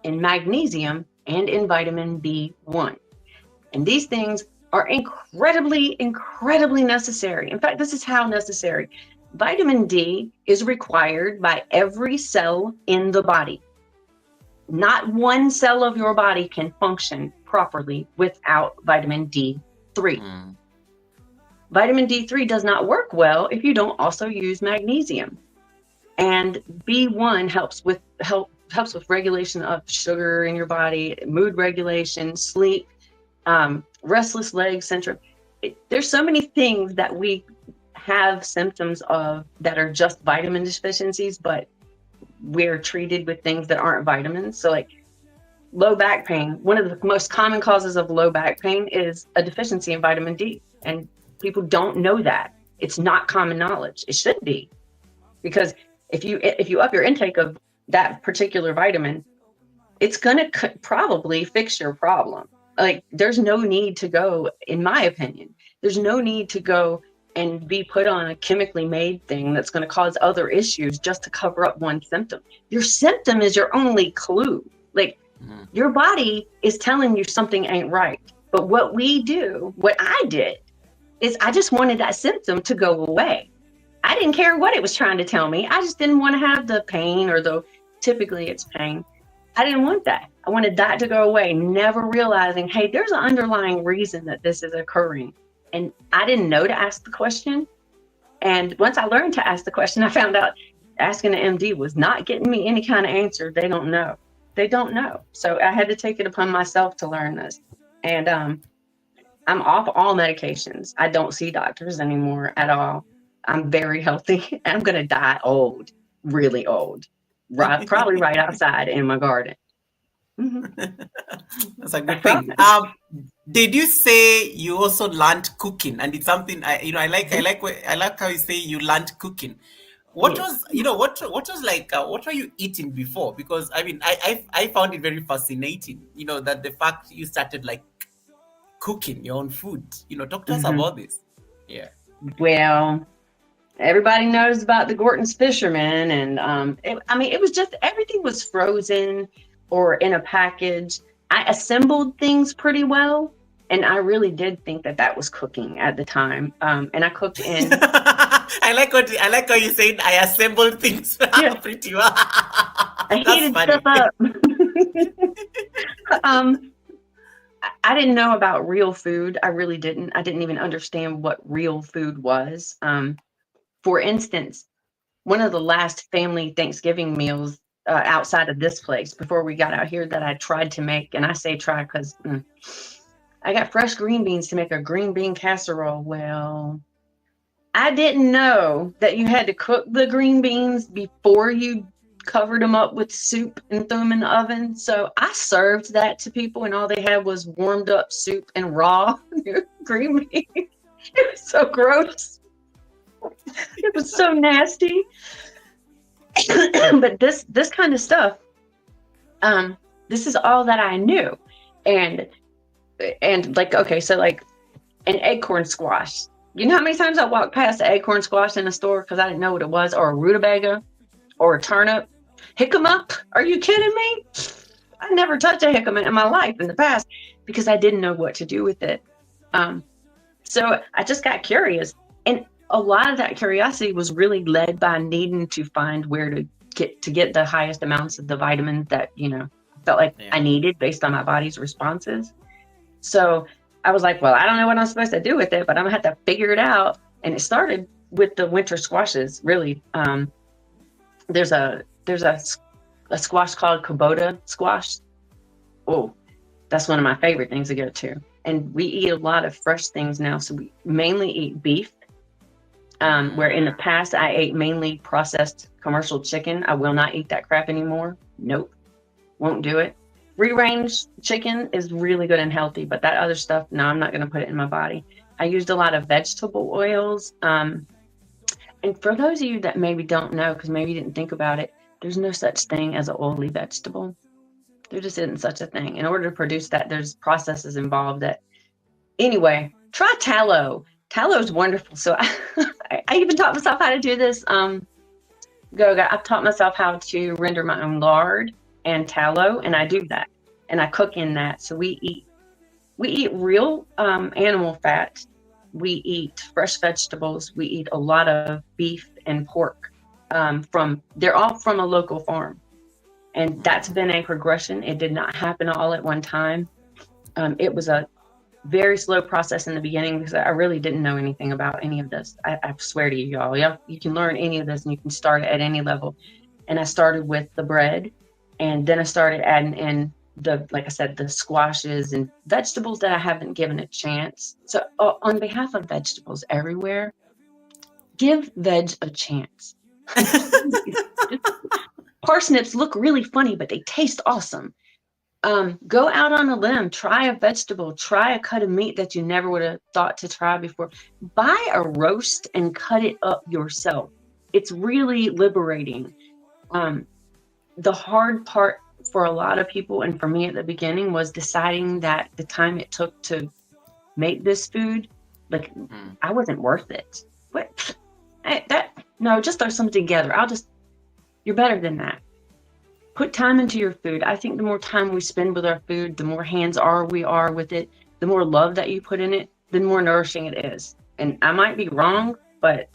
in magnesium, and in vitamin B1. And these things are incredibly, incredibly necessary. In fact, this is how necessary. Vitamin D is required by every cell in the body. Not one cell of your body can function properly without vitamin D3. Vitamin D3 does not work well if you don't also use magnesium. And B1 helps with regulation of sugar in your body, mood regulation, sleep, restless leg syndrome. There's so many things that we have symptoms of that are just vitamin deficiencies, but we're treated with things that aren't vitamins. So like low back pain, one of the most common causes of low back pain is a deficiency in vitamin D. And people don't know that. It's not common knowledge. It should be, because if you up your intake of that particular vitamin, it's going to probably fix your problem. Like there's no need to go, in my opinion, there's no need to go and be put on a chemically made thing that's going to cause other issues just to cover up one symptom. Your symptom is your only clue. Like your body is telling you something ain't right. But what I did is I just wanted that symptom to go away. I didn't care what it was trying to tell me. I just didn't want to have the pain, or though typically it's pain. I didn't want that. I wanted that to go away, never realizing, hey, there's an underlying reason that this is occurring. And I didn't know to ask the question. And once I learned to ask the question, I found out asking an MD was not getting me any kind of answer. They don't know. They don't know. So I had to take it upon myself to learn this. And I'm off all medications. I don't see doctors anymore at all. I'm very healthy. I'm going to die old, really old, probably right outside in my garden. That's a good thing. Did you say you also learned cooking? And it's something I like how you say you learned cooking. What was what were you eating before? Because I mean, I found it very fascinating, that the fact you started like cooking your own food. Talk to us about this. Yeah. Well, everybody knows about the Gorton's fisherman, and it was just everything was frozen or in a package. I assembled things pretty well, and I really did think that was cooking at the time. And I cooked in. I like how you said I assembled things pretty well. I heated stuff up. I didn't know about real food. I really didn't. I didn't even understand what real food was. For instance, one of the last family Thanksgiving meals outside of this place before we got out here that I tried to make, and I say try because I got fresh green beans to make a green bean casserole. Well, I didn't know that you had to cook the green beans before you covered them up with soup and threw them in the oven. So I served that to people, and all they had was warmed up soup and raw green beans. It was so gross. It was so nasty. But this kind of stuff, this is all that I knew. And like, okay, so like an acorn squash. You know how many times I walked past the acorn squash in the store because I didn't know what it was, or a rutabaga, or a turnip? Jicama? Are you kidding me? I never touched a jicama in my life in the past because I didn't know what to do with it. So I just got curious. And a lot of that curiosity was really led by needing to find where to get the highest amounts of the vitamins that, I felt like I needed based on my body's responses. So I was like, well, I don't know what I'm supposed to do with it, but I'm gonna have to figure it out. And it started with the winter squashes, really. There's a squash called Kubota squash. Oh, that's one of my favorite things to go to. And we eat a lot of fresh things now. So we mainly eat beef. Where in the past I ate mainly processed commercial chicken. I will not eat that crap anymore. Nope. Won't do it. Free-range chicken is really good and healthy, but that other stuff, no, I'm not going to put it in my body. I used a lot of vegetable oils. And for those of you that maybe don't know, because maybe you didn't think about it, there's no such thing as an oily vegetable. There just isn't such a thing. In order to produce that, there's processes involved that. Anyway, try tallow. Tallow is wonderful. So I even taught myself how to do this. I've taught myself how to render my own lard and tallow, and I do that, and I cook in that. So we eat real animal fat. We eat fresh vegetables. We eat a lot of beef and pork. They're all from a local farm, and that's been a progression. It did not happen all at one time. It was a very slow process in the beginning because I really didn't know anything about any of this. I swear to you, y'all. Yeah, you can learn any of this and you can start at any level. And I started with the bread, and then I started adding in like I said, the squashes and vegetables that I haven't given a chance. So on behalf of vegetables everywhere, give veg a chance. Parsnips look really funny, but they taste awesome. Go out on a limb, try a vegetable, try a cut of meat that you never would have thought to try before. Buy a roast and cut it up yourself. It's really liberating. The hard part for a lot of people, and for me at the beginning, was deciding that the time it took to make this food, like, I wasn't worth it. What? No, just throw something together. You're better than that. Put time into your food. I think the more time we spend with our food, the more we are with it, the more love that you put in it, the more nourishing it is. And I might be wrong, but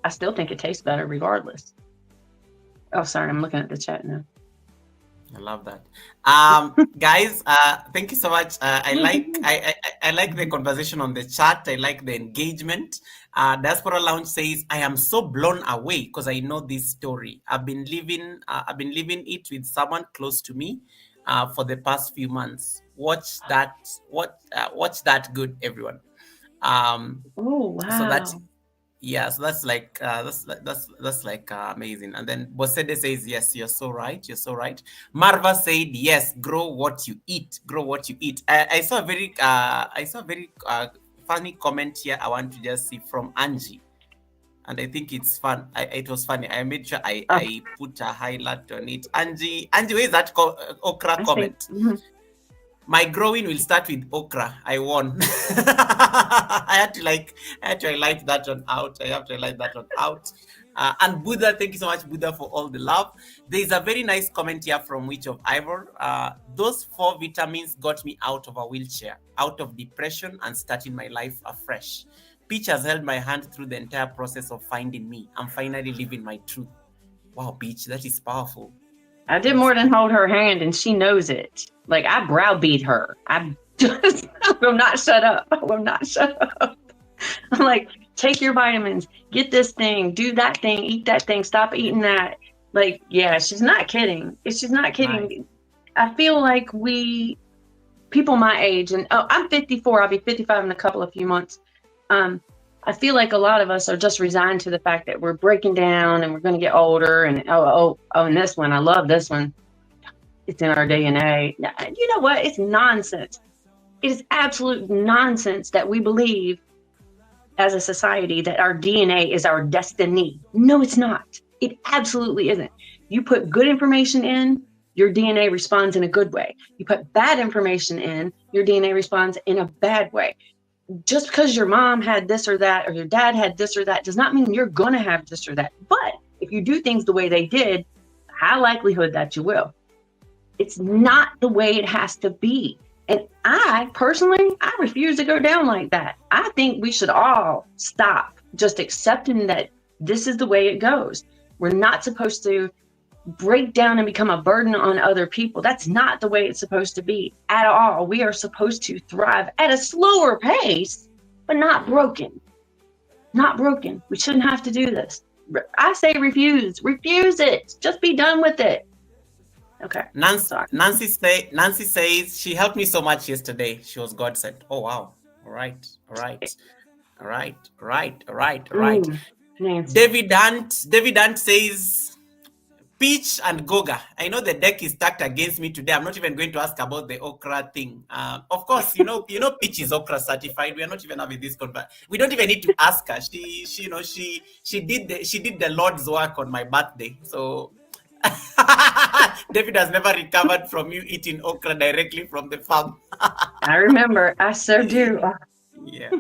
I still think it tastes better regardless. Oh, sorry, I'm looking at the chat now. I love that. Guys, thank you so much. I like the conversation on the chat. I like the engagement. Diaspora Lounge says, I am so blown away because I know this story. I've been living it with someone close to me for the past few months. Watch that good, everyone. Oh, wow. So that's like that's like amazing. And then Bosede says, yes, you're so right. Marva said, yes, grow what you eat. I saw a very funny comment here. I want to just see from Angie, and I think it's fun. It was funny. I made sure I put a highlight on it. Angie, where is that okra comment? My growing will start with okra. I won. I had to highlight that one out. And Buddha, thank you so much, Buddha, for all the love. There is a very nice comment here from Witch of Ivor. Those 4 vitamins got me out of a wheelchair, out of depression, and starting my life afresh. Peach has held my hand through the entire process of finding me. I'm finally living my truth. Wow, Peach, that is powerful. I did more than hold her hand, and she knows it. Like, I browbeat her. I will not shut up. I'm like, take your vitamins, get this thing, do that thing, eat that thing, stop eating that. Like, yeah, she's not kidding. Nice. I feel like people my age, and I'm 54, I'll be 55 in a few months. I feel like a lot of us are just resigned to the fact that we're breaking down and we're going to get older. And and this one, I love this one. It's in our DNA. You know what? It's nonsense. It is absolute nonsense that we believe as a society that our DNA is our destiny. No, it's not. It absolutely isn't. You put good information in, your DNA responds in a good way. You put bad information in, your DNA responds in a bad way. Just because your mom had this or that, or your dad had this or that, does not mean you're going to have this or that. But if you do things the way they did, high likelihood that you will. It's not the way it has to be. And I refuse to go down like that. I think we should all stop just accepting that this is the way it goes. We're not supposed to break down and become a burden on other people. That's not the way it's supposed to be at all. We are supposed to thrive at a slower pace, but not broken. We shouldn't have to do this. I say refuse it. Just be done with it. Okay. Nancy says she helped me so much yesterday. She was God sent. Oh wow. All right. David Hunt says, Peach and Goga, I know the deck is stacked against me today. I'm not even going to ask about the okra thing. Of course, you know, Peach is okra certified. We are not even having this conversation. We don't even need to ask her. She did the Lord's work on my birthday. So David has never recovered from you eating okra directly from the farm. I remember. I so do. Yeah.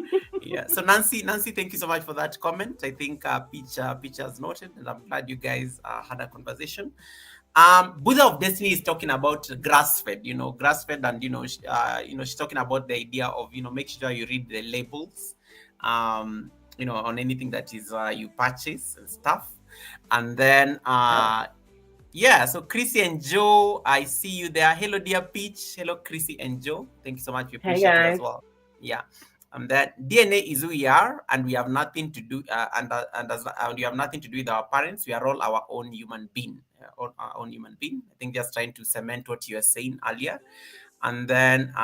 So Nancy, thank you so much for that comment. I think Peach has noted, and I'm glad you guys had a conversation. Buddha of Destiny is talking about grass-fed, and she's talking about the idea of make sure you read the labels, on anything that is you purchase and stuff, and then so Chrissy and Joe, I see you there. Hello, dear Peach. Hello, Chrissy and Joe. Thank you so much. We appreciate you as well. Yeah. That DNA is who we are, and we have nothing to do, and we have nothing to do with our parents. We are all our own human being, all our own human being. I think just trying to cement what you were saying earlier. And then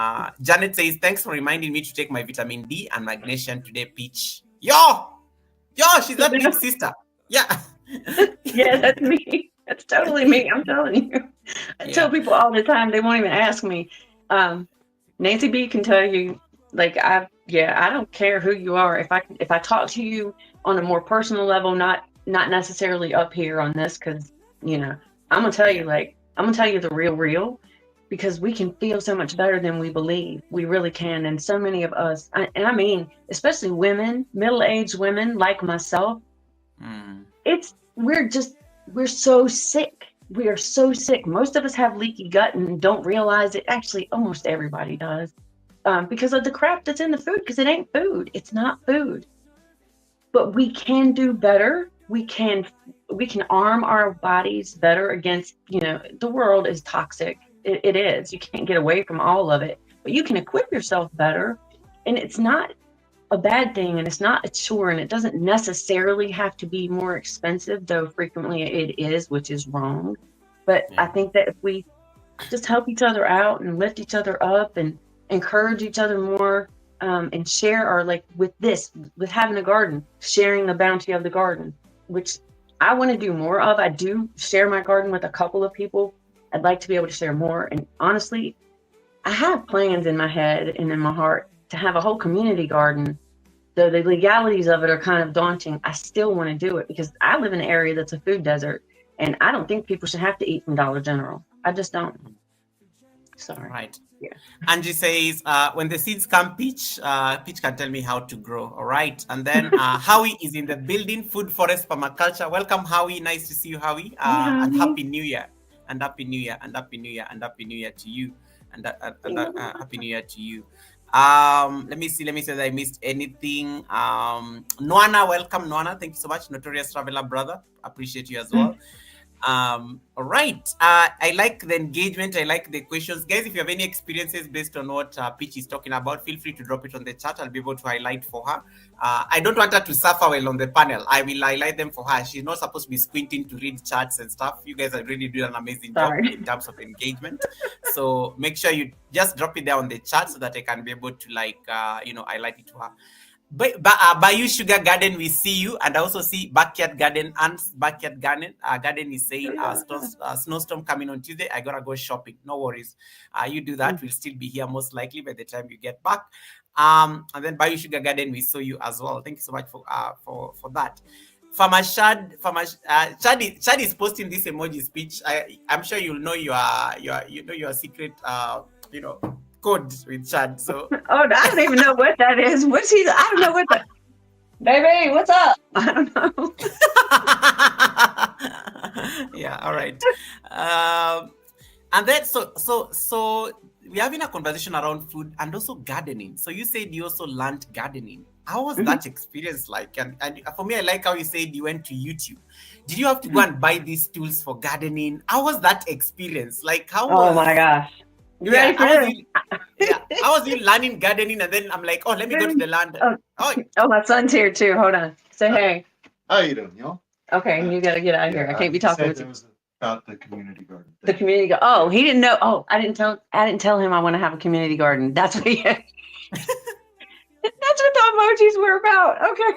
Janet says, "Thanks for reminding me to take my vitamin D and magnesium today, Peach." Yo, she's that big sister. Yeah. Yeah, that's me. That's totally me. I'm telling you. I tell people all the time. They won't even ask me. Nancy B can tell you. Like I don't care who you are. If I talk to you on a more personal level, not necessarily up here on this, because I'm gonna tell you the real, because we can feel so much better than we believe. We really can. And so many of us, and I mean, especially women, middle-aged women like myself, we're so sick. We are so sick. Most of us have leaky gut and don't realize it. Actually, almost everybody does. Because of the crap that's in the food, because it ain't food. It's not food. But we can do better. We can arm our bodies better against, the world is toxic. It is. You can't get away from all of it. But you can equip yourself better. And it's not a bad thing, and it's not a chore, and it doesn't necessarily have to be more expensive, though frequently it is, which is wrong. But I think that if we just help each other out and lift each other up and encourage each other more, and share with having a garden, sharing the bounty of the garden, which I want to do more of. I do share my garden with a couple of people. I'd like to be able to share more. And honestly, I have plans in my head and in my heart to have a whole community garden. Though the legalities of it are kind of daunting, I still want to do it because I live in an area that's a food desert, and I don't think people should have to eat from Dollar General. I just don't. Sorry. Right. Yeah. Angie says, when the seeds come, Peach can tell me how to grow. All right. And then Howie is in the building, Food Forest Permaculture. Welcome, Howie. Nice to see you, Howie. And Happy New Year. And Happy New Year. And Happy New Year. And Happy New Year to you. And Happy New Year to you. Let me see if I missed anything. Noana, welcome, Noana. Thank you so much. Notorious Traveler brother. Appreciate you as well. All right. I like the engagement. I like the questions. Guys, if you have any experiences based on what Peach is talking about, feel free to drop it on the chat. I'll be able to highlight for her. I don't want her to suffer well on the panel. I will highlight them for her. She's not supposed to be squinting to read charts and stuff. You guys are really doing an amazing job in terms of engagement. So make sure you just drop it there on the chat so that I can be able to highlight it to her. Bayou Sugar Garden, we see you, and I also see Backyard Garden. Ant's Backyard Garden is saying snowstorm coming on Tuesday. I gotta go shopping. No worries. You do that. We'll still be here most likely by the time you get back. And then Bayou Sugar Garden, we saw you as well. Thank you so much for that. Farmer Chad is posting this emoji speech. I'm sure you'll know your secret code with Chad. So I don't even know what that is. What's he? I don't know what that. Baby, what's up? I don't know. Yeah. All right. And then so we're having a conversation around food and also gardening. So you said you also learned gardening. How was that experience like? And for me, I like how you said you went to YouTube. Did you have to go and buy these tools for gardening? How was that experience? Like how? Oh my gosh. You ready for this? I was learning gardening, and then I'm like, oh, let me go to the land. Oh, my son's here too. Hold on. Say hey. How you doing, y'all? Okay, you gotta get out of here. I can't be talking with you. It was about the community garden. The community garden. Oh, he didn't know. Oh, I didn't tell him I want to have a community garden. That's what he. That's what the emojis were about. Okay.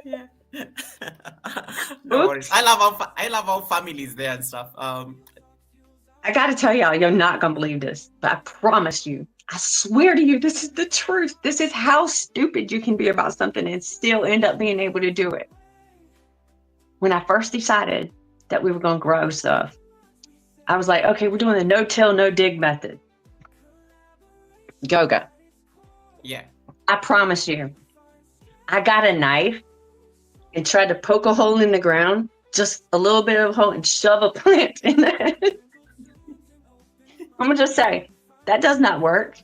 Yeah. No worries. I love how families there and stuff. I got to tell y'all, you're not going to believe this, but I promise you, I swear to you, this is the truth. This is how stupid you can be about something and still end up being able to do it. When I first decided that we were going to grow stuff, I was like, okay, we're doing the no-till, no-dig method. Go. Yeah. I promise you, I got a knife and tried to poke a hole in the ground, just a little bit of a hole, and shove a plant in there. I'm going to just say, that does not work.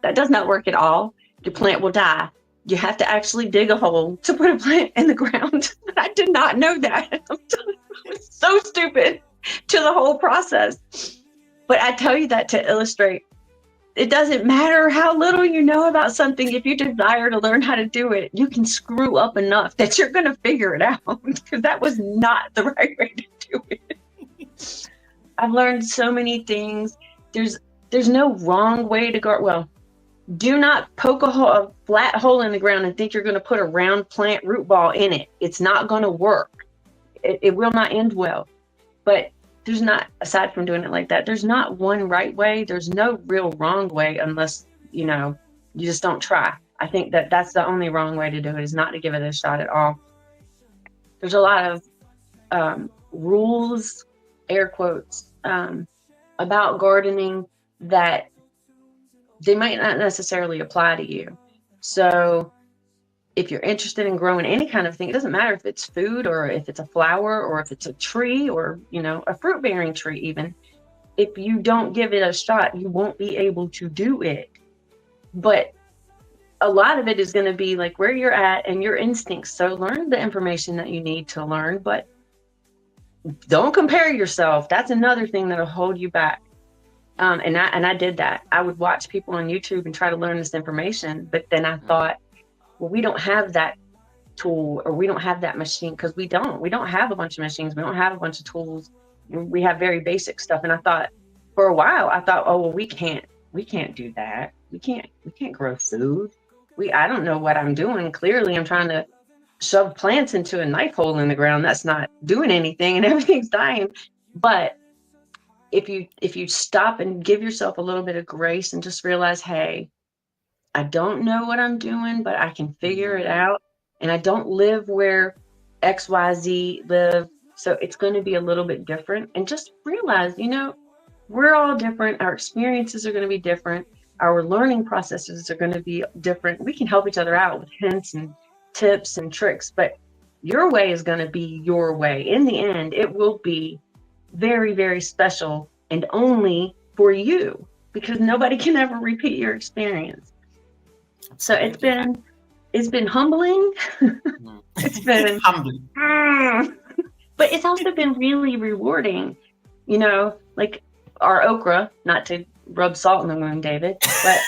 That does not work at all. Your plant will die. You have to actually dig a hole to put a plant in the ground. I did not know that. I'm telling you, it was so stupid to the whole process. But I tell you that to illustrate it doesn't matter how little you know about something. If you desire to learn how to do it, you can screw up enough that you're going to figure it out, because that was not the right way to do it. I've learned so many things. There's no wrong way to go. Well, do not poke a flat hole in the ground and think you're going to put a round plant root ball in it. It's not going to work. It will not end well. But there's not, aside from doing it like that, there's not one right way. There's no real wrong way, unless, you just don't try. I think that's the only wrong way to do it, is not to give it a shot at all. There's a lot of rules, air quotes, about gardening that they might not necessarily apply to you. So if you're interested in growing any kind of thing, it doesn't matter if it's food or if it's a flower or if it's a tree or, a fruit bearing tree even. If you don't give it a shot, you won't be able to do it. But a lot of it is going to be like where you're at and your instincts. So learn the information that you need to learn, but don't compare yourself. That's another thing that'll hold you back. And I did that. I would watch people on YouTube and try to learn this information, but then I thought, well, we don't have that tool, or we don't have that machine, because we don't have a bunch of machines. We don't have a bunch of tools. We have very basic stuff. And I thought, for a while, oh, well, we can't do that. We can't grow food. I don't know what I'm doing. Clearly, I'm trying to shove plants into a knife hole in the ground. That's not doing anything, and everything's dying. But if you stop and give yourself a little bit of grace and just realize, hey, I don't know what I'm doing, but I can figure it out. And I don't live where XYZ live, so it's going to be a little bit different. And just realize, we're all different. Our experiences are going to be different. Our learning processes are going to be different. We can help each other out with hints and tips and tricks, but your way is going to be your way. In the end, it will be very, very special and only for you, because nobody can ever repeat your experience. So it's been humbling. It's been humbling, but it's also been really rewarding. Like our okra, not to rub salt in the wound, David, but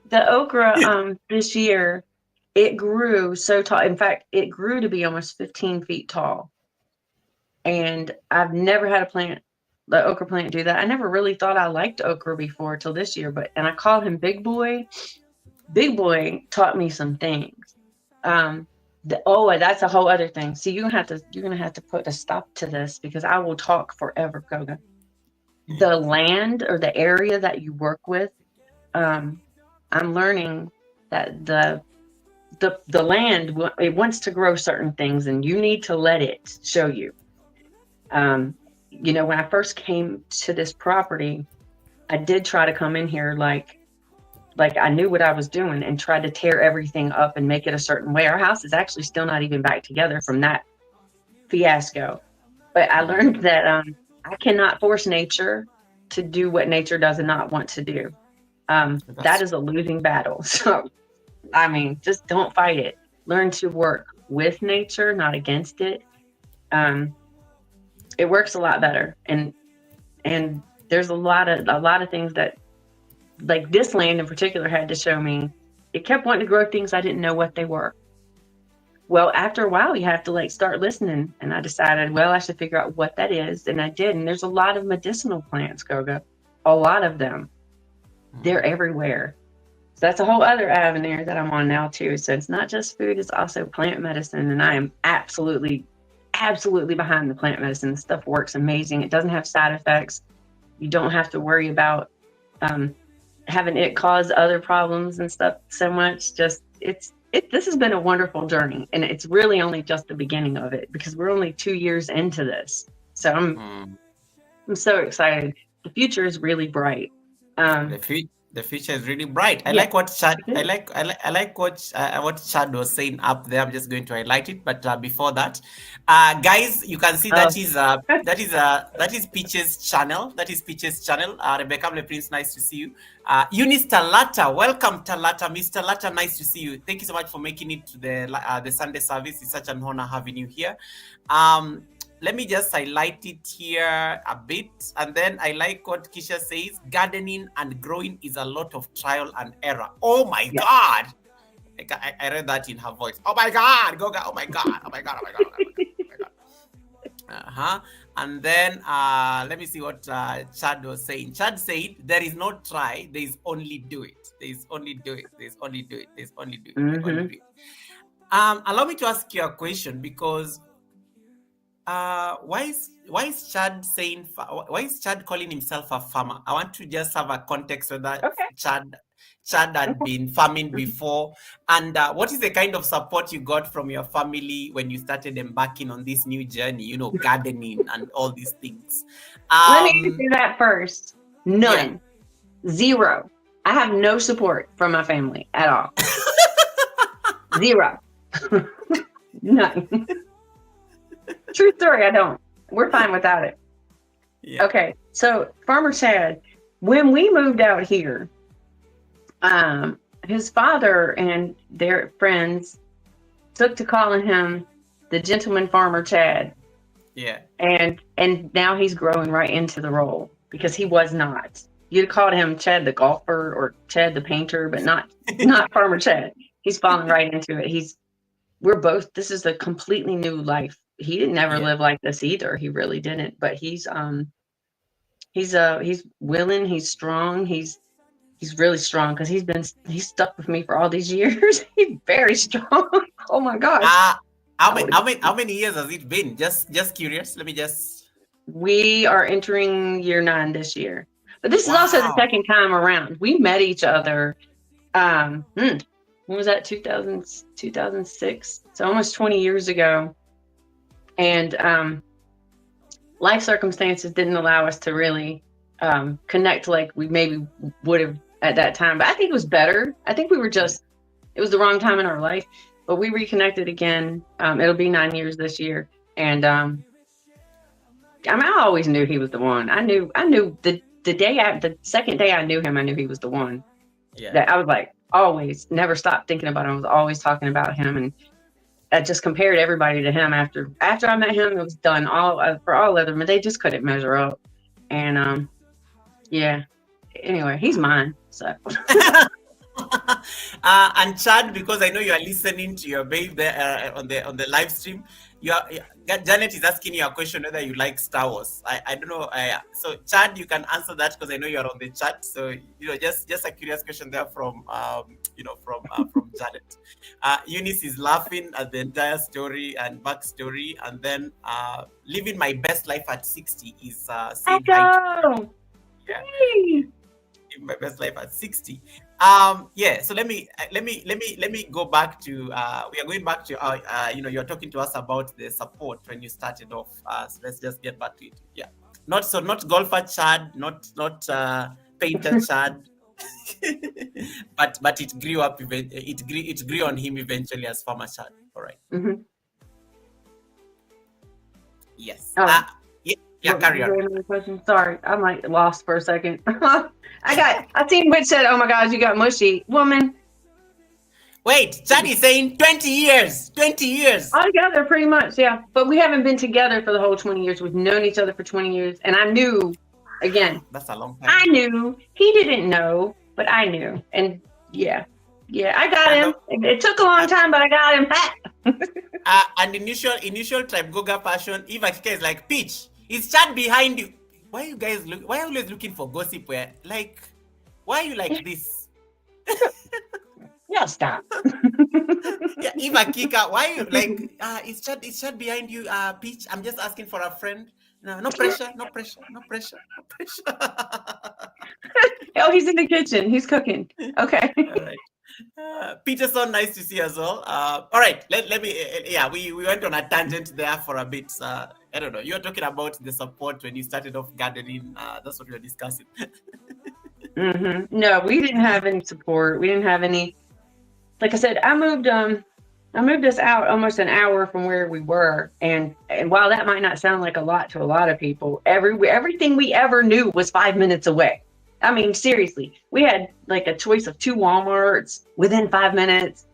the okra this year, it grew so tall. In fact, it grew to be almost 15 feet tall. And I've never had the okra plant do that. I never really thought I liked okra before till this year, and I called him Big Boy. Big Boy taught me some things. That's a whole other thing. See, you're gonna have to put a stop to this, because I will talk forever, Goga. The land or the area that you work with, I'm learning that the land, it wants to grow certain things, and you need to let it show you. When I first came to this property, I did try to come in here like I knew what I was doing and tried to tear everything up and make it a certain way. Our house is actually still not even back together from that fiasco. But I learned that I cannot force nature to do what nature does not want to do. That is a losing battle. So, just don't fight it. Learn to work with nature, not against it. It works a lot better, and there's a lot of things that, like this land in particular, had to show me. It kept wanting to grow things I didn't know what they were. Well, after a while, you have to start listening, and I decided, well, I should figure out what that is, and I did. And there's a lot of medicinal plants, Goga, a lot of them. They're everywhere. So that's a whole other avenue that I'm on now too. So it's not just food; it's also plant medicine, and I am absolutely behind the plant medicine. The stuff works amazing. It doesn't have side effects. You don't have to worry about having it cause other problems and stuff so much. This has been a wonderful journey, and it's really only just the beginning of it, because we're only 2 years into this. So I'm so excited. The future is really bright. The future is really bright. I like what Chad. I like what Chad was saying up there. I'm just going to highlight it. But before that, guys, you can see that is Peach's channel. That is Peach's channel. Rebecca Prince, nice to see you. Eunice Talata, welcome Talata, Mr. Talata, nice to see you. Thank you so much for making it to the Sunday service. It's such an honor having you here. let me just highlight it here a bit. And then I like what Kisha says, gardening and growing is a lot of trial and error. Oh my God. I read that in her voice. Oh my God, Goga. Oh my God. Oh my God. Oh my God. Oh my God. Uh-huh. And then let me see what Chad was saying. Chad said, there is no try, there is only do it. There is only do it. There is only do it. There is only do it. Mm-hmm. Only do it. Allow me to ask you a question, because why is Chad saying, why is Chad calling himself a farmer? I want to just have a context whether Chad had been farming before, and what is the kind of support you got from your family when you started embarking on this new journey, you know, gardening and all these things? Let me do that first. None. Yeah. Zero. I have no support from my family at all. Zero. None. True story, I don't. We're fine without it. Yeah. Okay, so Farmer Chad, when we moved out here, his father and their friends took to calling him the gentleman farmer Chad. Yeah. And now he's growing right into the role, because he was not. You'd called him Chad the golfer or Chad the painter, but not Farmer Chad. He's falling right into it. This is a completely new life. He didn't ever live like this either. He really didn't. But he's willing, he's strong, he's really strong, because he's stuck with me for all these years. He's very strong. Oh my gosh. How many years has it been? Just curious. We are entering year 9 this year. But this is also the second time around. We met each other. When was that? 2006. So almost 20 years ago. And life circumstances didn't allow us to really connect like we maybe would have at that time. But I think it was better. I think it was the wrong time in our life. But we reconnected again. It'll be 9 years this year. And I always knew he was the one. I knew the second day I knew him, I knew he was the one. Yeah. That I was like, always, never stopped thinking about him. I was always talking about him, and I just compared everybody to him. After I met him, it was done for all of them, but they just couldn't measure up. And yeah. Anyway, he's mine. So. And Chad, because I know you are listening to your babe there on the live stream, Janet is asking you a question whether you like Star Wars. I don't know. So Chad, you can answer that because I know you are on the chat. So just a curious question there from from Janet. Eunice is laughing at the entire story and backstory, and then living my best life at 60 is saying hi. Yeah. Living my best life at 60. So let me go back to we are going back to you're talking to us about the support when you started off. So let's just get back to it. Yeah, not golfer Chad, not painter Chad, but it grew up. It grew on him eventually as farmer Chad. All right. Mm-hmm. Yes. Carry on. Sorry, I'm like lost for a second. I seen Whit said, "Oh my God, you got mushy, woman." Wait, Chad is saying 20 years. 20 years. All together, pretty much, yeah. But we haven't been together for the whole 20 years. We've known each other for 20 years, and I knew. Again, that's a long time. I knew. He didn't know, but I knew, and yeah, I got him. It took a long time, but I got him back. And initial Tribe Goga passion. Eva Kika is like, Peach, is Chad behind you? Why are you guys why are you always looking for gossip? Why are you like this? Yeah, stop. Yeah, Eva Kika, why are you like? Is Chad behind you? Peach, I'm just asking for a friend. No pressure. Oh, he's in the kitchen. He's cooking. Okay. All right. Peterson, nice to see you as well. All right, let me. We went on a tangent there for a bit. I don't know. You're talking about the support when you started off gardening. That's what we were discussing. Mm-hmm. No, we didn't have any support. We didn't have any. Like I said, I moved us out almost an hour from where we were, and while that might not sound like a lot to a lot of people, everything we ever knew was 5 minutes away. I mean, seriously, we had like a choice of 2 Walmarts within 5 minutes.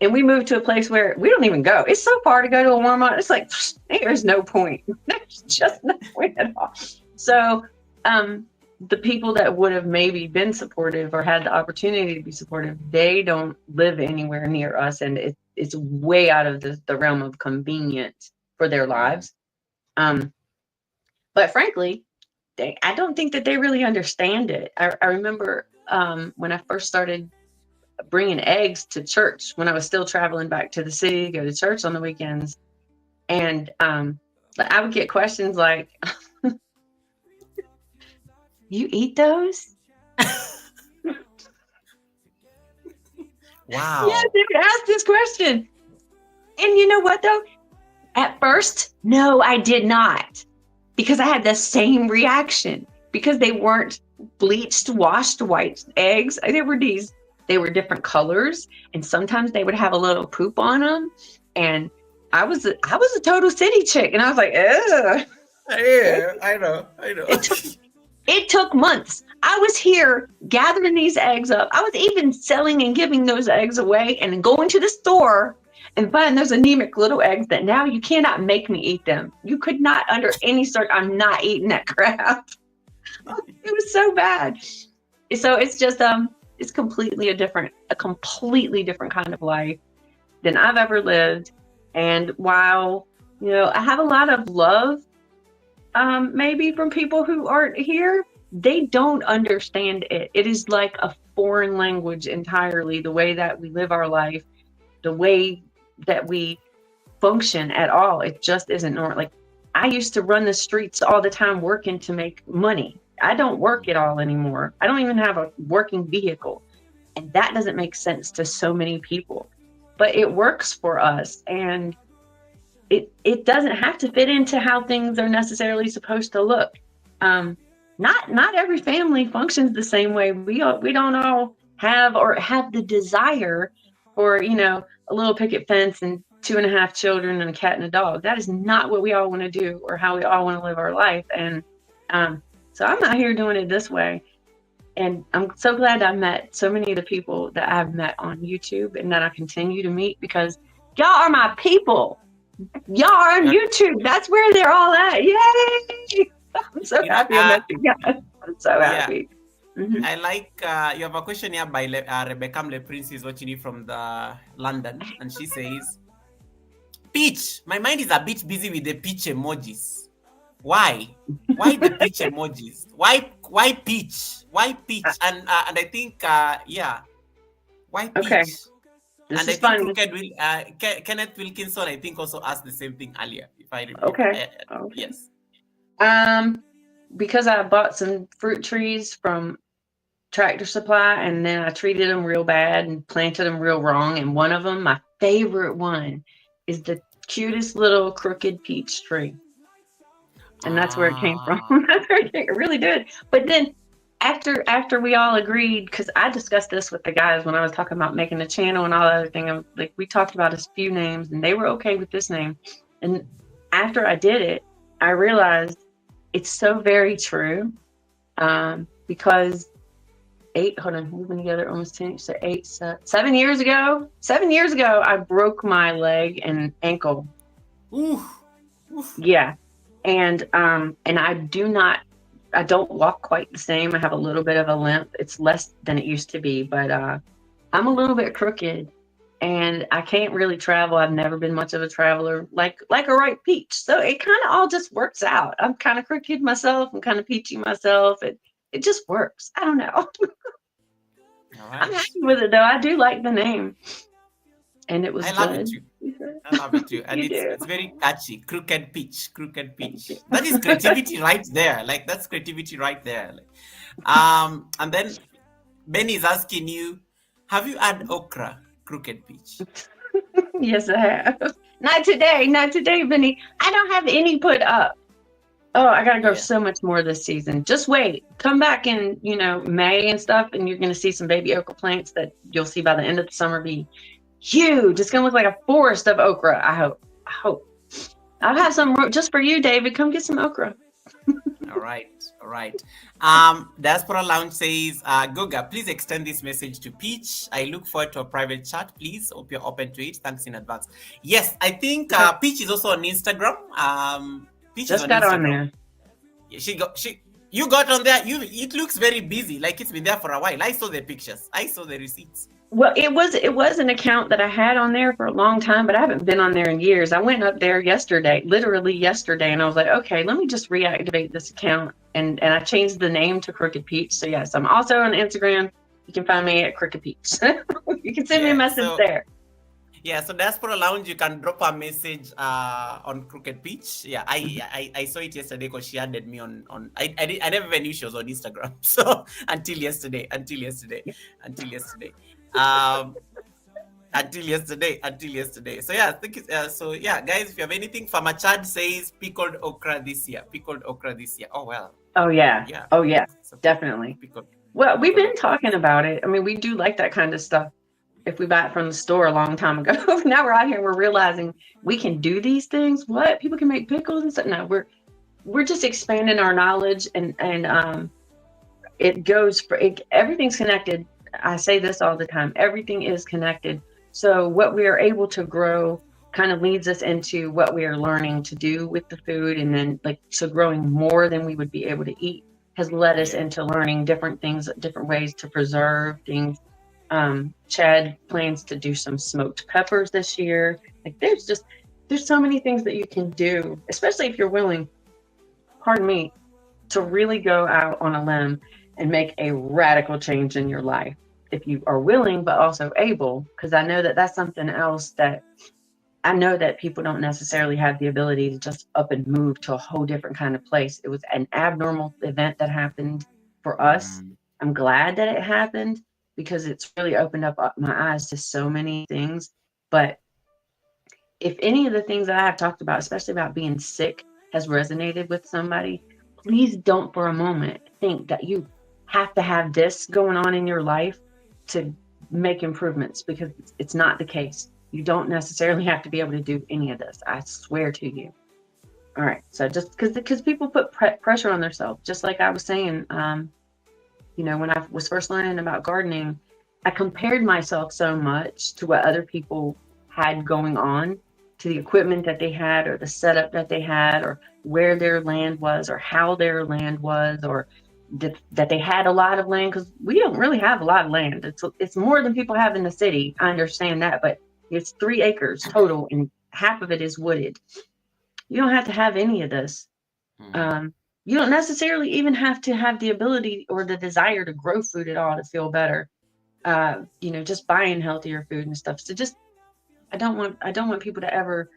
And we moved to a place where we don't even go. It's so far to go to a Walmart. It's like, there's no point. There's just no point at all. So the people that would have maybe been supportive or had the opportunity to be supportive, they don't live anywhere near us. And it's way out of the realm of convenience for their lives. But frankly, I don't think that they really understand it. I remember when I first started bringing eggs to church, when I was still traveling back to the city to go to church on the weekends. And I would get questions like, you eat those? Wow. Yeah, they would ask this question. And you know what, though? At first, no, I did not. Because I had the same reaction. Because they weren't bleached, washed white eggs. They were different colors. And sometimes they would have a little poop on them. And I was a total city chick. And I was like, ugh. Yeah, I know. It took months. I was here gathering these eggs up. I was even selling and giving those eggs away and going to the store and buying those anemic little eggs that now you cannot make me eat them. You could not, under any sort, I'm not eating that crap. It was so bad. So it's just, it's a completely different kind of life than I've ever lived. And while, I have a lot of love, maybe from people who aren't here, they don't understand it. It is like a foreign language entirely, the way that we live our life, the way that we function at all. It just isn't normal. Like, I used to run the streets all the time working to make money. I don't work at all anymore. I don't even have a working vehicle. And that doesn't make sense to so many people. But it works for us. And it doesn't have to fit into how things are necessarily supposed to look. Not every family functions the same way. We don't all have the desire for, a little picket fence and 2.5 children and a cat and a dog. That is not what we all want to do or how we all want to live our life. And so I'm out here doing it this way. And I'm so glad I met so many of the people that I've met on YouTube and that I continue to meet, because y'all are my people. Y'all are on YouTube. That's where they're all at. Yay! I'm so happy I met you guys. I'm so happy. Mm-hmm. I like, you have a question here by Rebecca Le Prince is watching you from London. And she says, Peach, my mind is a bit busy with the peach emojis. Why? Why the peach emojis? Why peach? Why peach? And I think, why peach? Okay. This and is fun. Kenneth Wilkinson, I think, also asked the same thing earlier, if I remember. Okay. Yes. Because I bought some fruit trees from Tractor Supply, and then I treated them real bad and planted them real wrong. And one of them, my favorite one, is the cutest little crooked peach tree. And that's where it came from. It really did. But then after we all agreed, because I discussed this with the guys when I was talking about making a channel and all that other thing, like, we talked about a few names and they were okay with this name. And after I did it, I realized it's so very true. Because we've been together almost 10, so 7 years ago, I broke my leg and ankle. Oof. Yeah. And I don't walk quite the same. I have a little bit of a limp. It's less than it used to be, but I'm a little bit crooked and I can't really travel. I've never been much of a traveler like a right peach. So it kind of all just works out. I'm kind of crooked myself. I'm kind of peachy myself. It just works. I don't know. All right. I'm happy with it though. I do like the name. And it was I love it too. And it's very catchy. Crooked peach. That is creativity right there. Like, that's creativity right there. And then Ben is asking you, have you had okra, crooked peach? Yes, I have. Not today, Benny. I don't have any put up. Oh, I gotta go so much more this season. Just wait. Come back in, May and stuff, and you're gonna see some baby okra plants that you'll see by the end of the summer be huge. It's gonna look like a forest of okra. I hope. I'll have some just for you, David. Come get some okra. All right. Right. Diaspora Lounge says, Goga, please extend this message to Peach. I look forward to a private chat, please. Hope you're open to it. Thanks in advance. Yes, I think Peach is also on Instagram. Peach Just is on got Instagram. on there. You got on there. It looks very busy, like it's been there for a while. I saw the pictures. I saw the receipts. Well, it was an account that I had on there for a long time, but I haven't been on there in years. I went up there literally yesterday, and I was like, okay, let me just reactivate this account. And I changed the name to Crooked Peach. So yes, I'm also on Instagram. You can find me at Crooked Peach. You can send me a message there. Yeah, so Diaspora Lounge, you can drop a message on Crooked Peach. Yeah, I saw it yesterday because she added me on. I never even knew she was on Instagram. So until yesterday. Until yesterday. So yeah, so yeah, guys, if you have anything, Farmer Chad says pickled okra this year. Oh well. Oh yeah. Oh yeah. So definitely. Well, we've been talking about it. I mean, we do like that kind of stuff. If we buy it from the store a long time ago, now we're out here and we're realizing we can do these things. What? People can make pickles and stuff. No, we're just expanding our knowledge, and it goes for it, everything's connected. I say this all the time. Everything is connected. So what we are able to grow kind of leads us into what we are learning to do with the food, and then so growing more than we would be able to eat has led us into learning different things, different ways to preserve things. Chad plans to do some smoked peppers this year. There's so many things that you can do, especially if you're willing, pardon me, to really go out on a limb and make a radical change in your life. If you are willing, but also able, because I know that that's something else that I know that people don't necessarily have the ability to just up and move to a whole different kind of place. It was an abnormal event that happened for us. I'm glad that it happened, because it's really opened up my eyes to so many things. But if any of the things that I have talked about, especially about being sick, has resonated with somebody, please don't for a moment think that you have to have this going on in your life to make improvements, because it's not the case. You don't necessarily have to be able to do any of this. I swear to you. All right. So just because people put pressure on themselves, just like I was saying, when I was first learning about gardening, I compared myself so much to what other people had going on, to the equipment that they had, or the setup that they had, or where their land was, or how their land was, or that they had a lot of land, because we don't really have a lot of land. It's more than people have in the city. I understand that, but it's 3 acres total, and half of it is wooded. You don't have to have any of this. You don't necessarily even have to have the ability or the desire to grow food at all to feel better. Just buying healthier food and stuff. So I don't want people to ever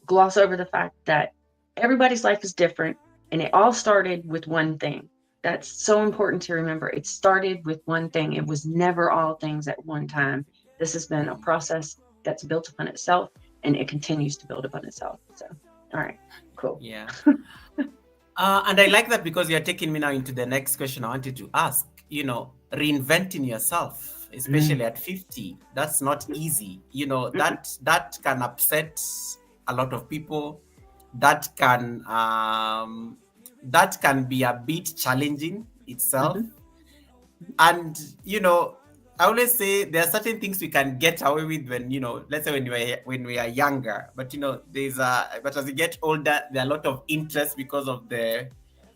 gloss over the fact that everybody's life is different, and it all started with one thing. That's so important to remember. It started with one thing. It was never all things at one time. This has been a process that's built upon itself, and it continues to build upon itself. So, all right, cool. Yeah. And I like that, because you're taking me now into the next question I wanted to ask. Reinventing yourself, especially at 50, that's not easy. That can upset a lot of people. That can be a bit challenging itself. And I always say there are certain things we can get away with when, let's say when we are younger, but but as we get older, there are a lot of interest because of the,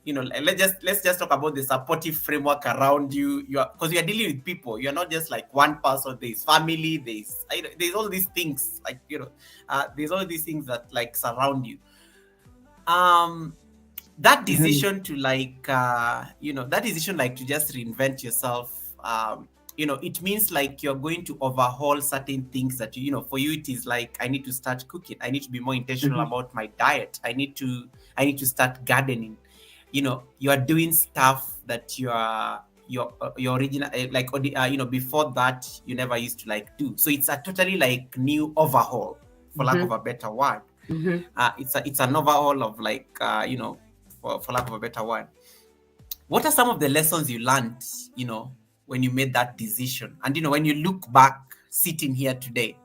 let's just talk about the supportive framework around you. Because you are dealing with people. You're not just like one person. There's family. There's all these things, there's all these things that surround you. That decision to to just reinvent yourself, it means you're going to overhaul certain things that for you it is I need to start cooking. I need to be more intentional about my diet. I need to start gardening. You are doing stuff that your original before that you never used to do. So it's a totally new overhaul, for lack of a better word. It's an overhaul of for lack of a better word. What are some of the lessons you learned, when you made that decision? And, when you look back sitting here today,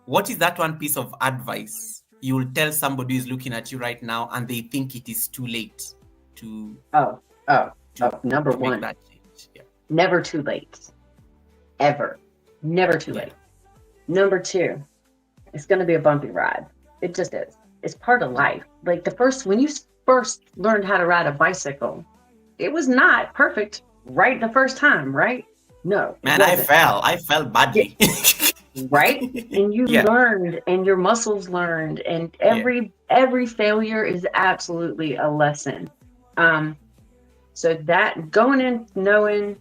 what is that one piece of advice you will tell somebody who's looking at you right now and they think it is too late? to Number make one, that change? Yeah. never too late. Ever. Never too late. Number two, it's going to be a bumpy ride. It just is. It's part of life. Like when you first learned how to ride a bicycle, it was not perfect right the first time, right? No. Man, I fell badly. Right? And you learned, and your muscles learned, and every failure is absolutely a lesson. So that going in knowing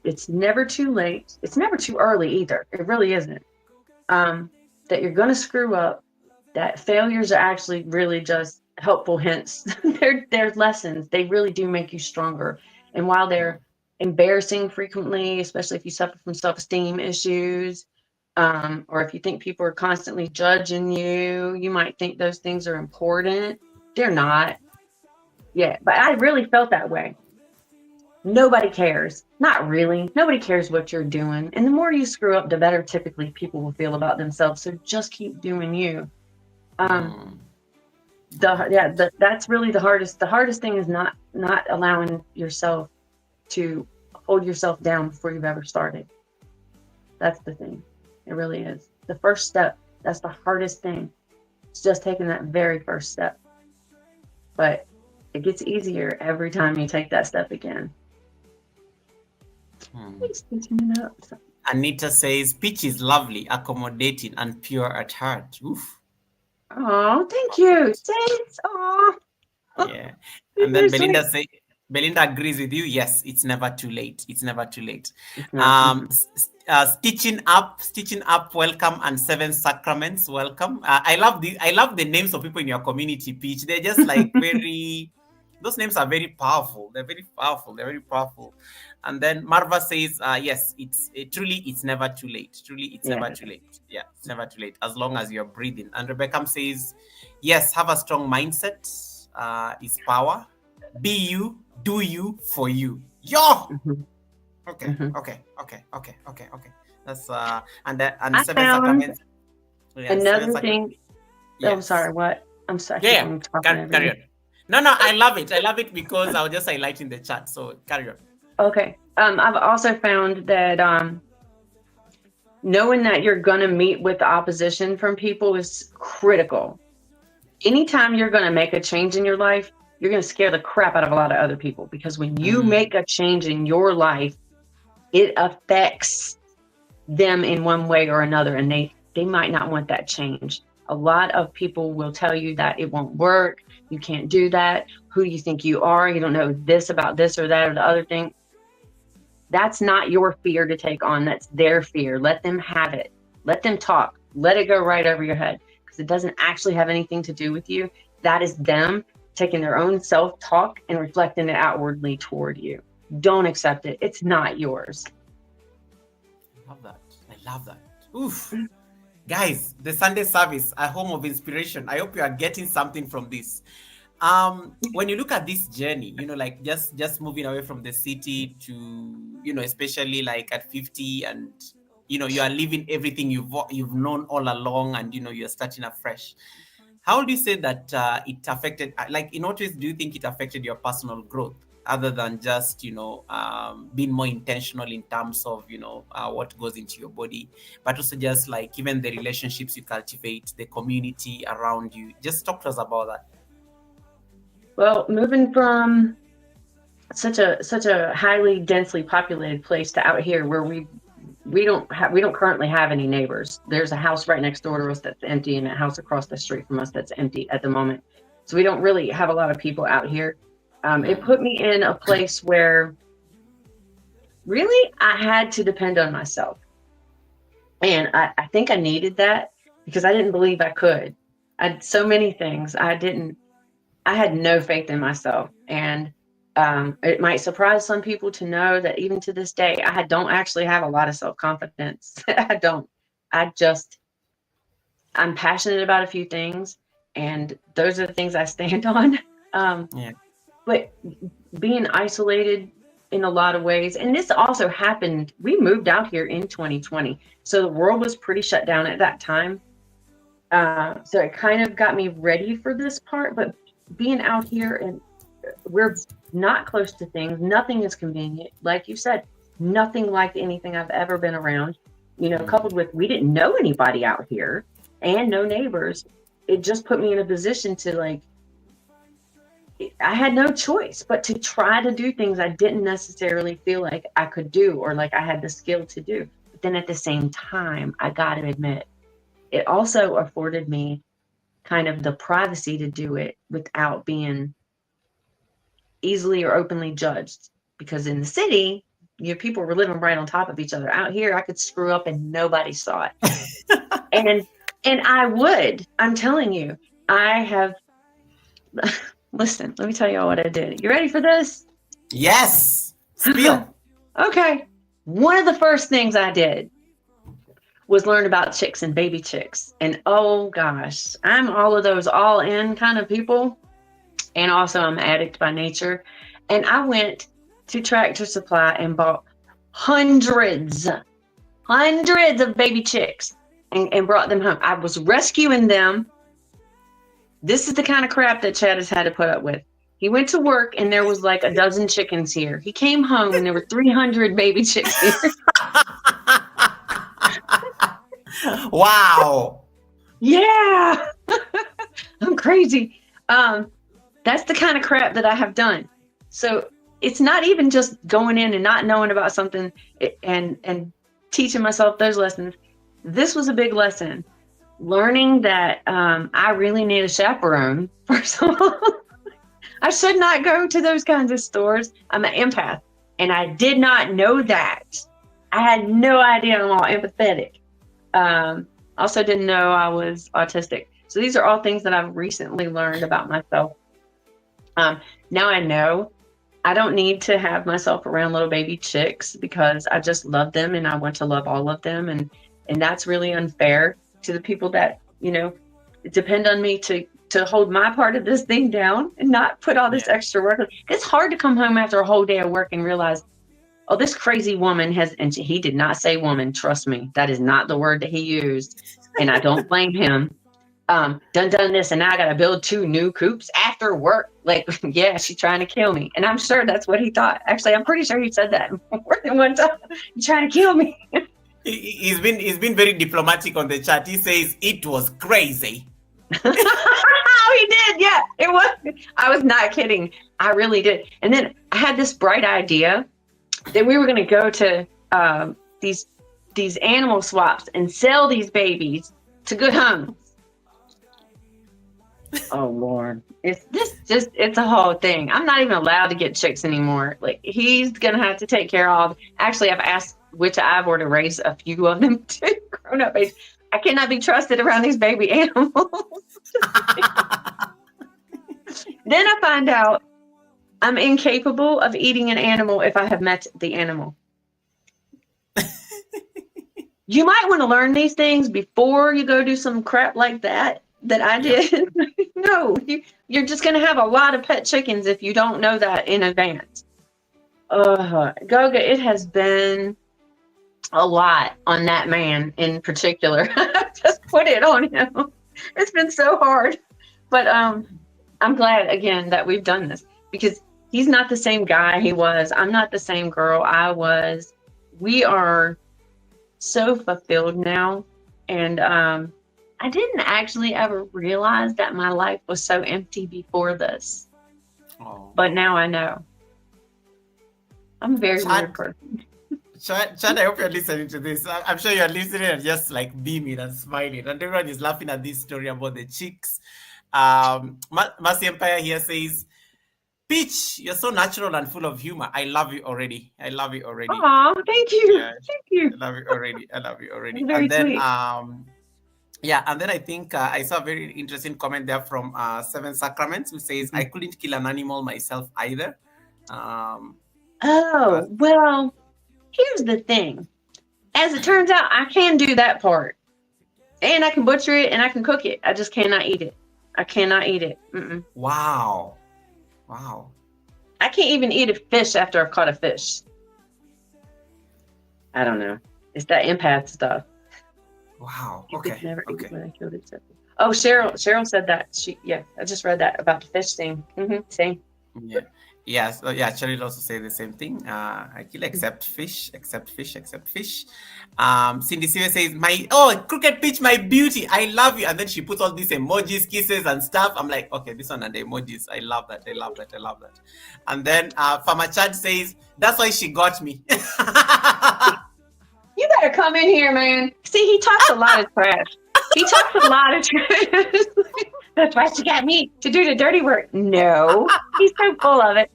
it's never too late, it's never too early either. It really isn't. That you're going to screw up, that failures are actually really just helpful hints. They're lessons. They really do make you stronger. And while they're embarrassing frequently, especially if you suffer from self-esteem issues, or if you think people are constantly judging you, you might think those things are important. They're not. Yeah, but I really felt that way. Nobody cares. Not really. Nobody cares what you're doing. And the more you screw up, the better typically people will feel about themselves. So just keep doing you. That's really the hardest. The hardest thing is not allowing yourself to hold yourself down before you've ever started. That's the thing. It really is. The first step, that's the hardest thing. It's just taking that very first step. But it gets easier every time you take that step again. Anita says, Peach is lovely, accommodating, and pure at heart. Oof. Oh, thank you. Thanks. Oh. Yeah. And then Belinda agrees with you. Yes, it's never too late. It's never too late. Stitching up, welcome, and Seven Sacraments, welcome. I love the names of people in your community, Peach. They're just like those names are very powerful. They're very powerful. And then Marva says, yes, it's never too late. Truly, it's never too late. Yeah, it's never too late as long as you're breathing. And Rebecca says, yes, have a strong mindset. Is power. Be you, do you, for you. Yo. Okay. That's and Seven Sacraments. Another thing. Yes. I'm sorry. What? I'm sorry. Yeah. Carry on. No, I love it because I was just highlighting the chat. So carry on. Okay. I've also found that knowing that you're going to meet with opposition from people is critical. Anytime you're going to make a change in your life, you're going to scare the crap out of a lot of other people, because when you make a change in your life, it affects them in one way or another, and they might not want that change. A lot of people will tell you that it won't work. You can't do that. Who do you think you are? You don't know this about this or that or the other thing. That's not your fear to take on. That's their fear. Let them have it. Let them talk. Let it go right over your head, because it doesn't actually have anything to do with you. That is them taking their own self-talk and reflecting it outwardly toward you. Don't accept it. It's not yours. I love that. Oof. Guys, the Sunday service, a home of inspiration. I hope you are getting something from this. When you look at this journey, like just moving away from the city to, especially like at 50, and, you are leaving everything you've known all along, and, you're starting afresh. How do you say that it affected, in what ways do you think it affected your personal growth, other than just, being more intentional in terms of, what goes into your body, but also just like even the relationships you cultivate, the community around you? Just talk to us about that. Well, moving from such a highly densely populated place to out here where we don't currently have any neighbors. There's a house right next door to us that's empty, and a house across the street from us that's empty at the moment. So we don't really have a lot of people out here. It put me in a place where really I had to depend on myself. And I think I needed that, because I didn't believe I could. I had so many things. I had no faith in myself. And it might surprise some people to know that even to this day, I don't actually have a lot of self-confidence. I don't. I'm passionate about a few things, and those are the things I stand on. But being isolated in a lot of ways, and this also happened, we moved out here in 2020. So the world was pretty shut down at that time. So it kind of got me ready for this part, but being out here and we're not close to things. Nothing is convenient. Like you said, nothing like anything I've ever been around. You know, coupled with we didn't know anybody out here and no neighbors. It just put me in a position to like, I had no choice but to try to do things I didn't necessarily feel like I could do or like I had the skill to do. But then at the same time, I got to admit, it also afforded me kind of the privacy to do it without being easily or openly judged. Because in the city, people were living right on top of each other. Out here, I could screw up and nobody saw it. and I'm telling you, I have. Listen, let me tell you all what I did. You ready for this? Yes. Spill. Okay. One of the first things I did was learn about chicks and baby chicks. And oh gosh, I'm all of those all in kind of people. And also I'm an addict by nature. And I went to Tractor Supply and bought hundreds of baby chicks and brought them home. I was rescuing them. This is the kind of crap that Chad has had to put up with. He went to work and there was like a dozen chickens here. He came home and there were 300 baby chicks here. Wow. Yeah. I'm crazy. That's the kind of crap that I have done. So it's not even just going in and not knowing about something and teaching myself those lessons. This was a big lesson. Learning that I really need a chaperone, first of all. I should not go to those kinds of stores. I'm an empath, and I did not know that. I had no idea I'm all empathetic. Also didn't know I was autistic. So these are all things that I've recently learned about myself. Now I know I don't need to have myself around little baby chicks because I just love them and I want to love all of them. And that's really unfair to the people that, depend on me to hold my part of this thing down and not put all this extra work. It's hard to come home after a whole day of work and realize, oh, this crazy woman and he did not say woman, trust me. That is not the word that he used. And I don't blame him. Done this, and now I got to build 2 new coops after work. Like, yeah, she's trying to kill me. And I'm sure that's what he thought. Actually, I'm pretty sure he said that more than one time. You're trying to kill me. He's been very diplomatic on the chat. He says it was crazy. Oh, he did. Yeah, it was. I was not kidding. I really did. And then I had this bright idea that we were going to go to these animal swaps and sell these babies to good homes. Oh Lord, it's a whole thing. I'm not even allowed to get chicks anymore. Like he's gonna have to take care of. Actually, I've asked which Ivor to raise a few of them to grown up age. I cannot be trusted around these baby animals. Then I find out I'm incapable of eating an animal if I have met the animal. You might want to learn these things before you go do some crap like that I did. No, you're just going to have a lot of pet chickens if you don't know that in advance. Goga, it has been a lot on that man in particular. Just put it on him. It's been so hard. But I'm glad, again, that we've done this because he's not the same guy he was. I'm not the same girl I was. We are so fulfilled now. And I didn't actually ever realize that my life was so empty before this. Oh. But now I know. I'm a very weird person. Chad, I hope you're listening to this. I'm sure you're listening and just like beaming and smiling. And everyone is laughing at this story about the chicks. Mercy Empire here says, Peach, you're so natural and full of humor. I love you already. Oh, thank you. Yeah, thank you. I love you already. Very and then sweet. and then I think I saw a very interesting comment there from Seven Sacraments who says, I couldn't kill an animal myself either. Well, here's the thing. As it turns out, I can do that part. And I can butcher it and I can cook it. I just cannot eat it. I cannot eat it. Mm-mm. Wow. I can't even eat a fish after I've caught a fish. I don't know. It's that empath stuff. Wow. You Okay. could never eat Okay. when I killed it. Oh, Cheryl said that. I just read that about the fish thing. Same. Yeah. Yeah. So yeah, Cheryl also say the same thing. I kill except fish, except fish, except fish. Cindy Silva says, Crooked Peach, my beauty, I love you. And then she puts all these emojis, kisses and stuff. I'm like, okay, this one and the emojis. I love that. I love that. I love that. And then Farmer Chad says, that's why she got me. You better come in here, man. See, he talks a lot of trash. He talks a lot of trash. That's why she got me to do the dirty work. No, he's so full of it.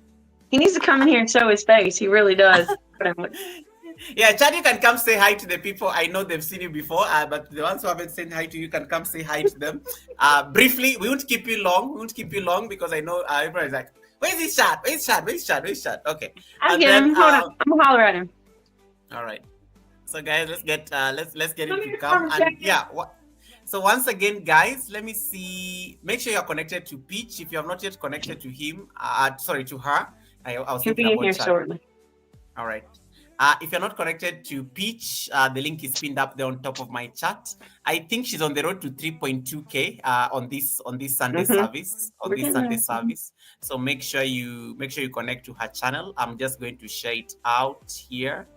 He needs to come in here and show his face. He really does. Yeah, Chad, you can come say hi to the people. I know they've seen you before, but the ones who haven't said hi to you can come say hi to them. Briefly, we won't keep you long. We won't keep you long because I know everybody's like, where's this Chad? Where's Chad? Where's Chad? Where's Chad? Okay. I'll get him. Hold on. I'm gonna holler at him. All right. So guys, let's get him to come. And yeah, so once again, guys, let me see. Make sure you're connected to Peach. If you have not yet connected to him, to her. I was He'll thinking be about here Chad. shortly. All right. If you're not connected to Peach, the link is pinned up there on top of my chat. I think she's on the road to 3.2K on this Sunday service. Service. So make sure you connect to her channel. I'm just going to share it out here.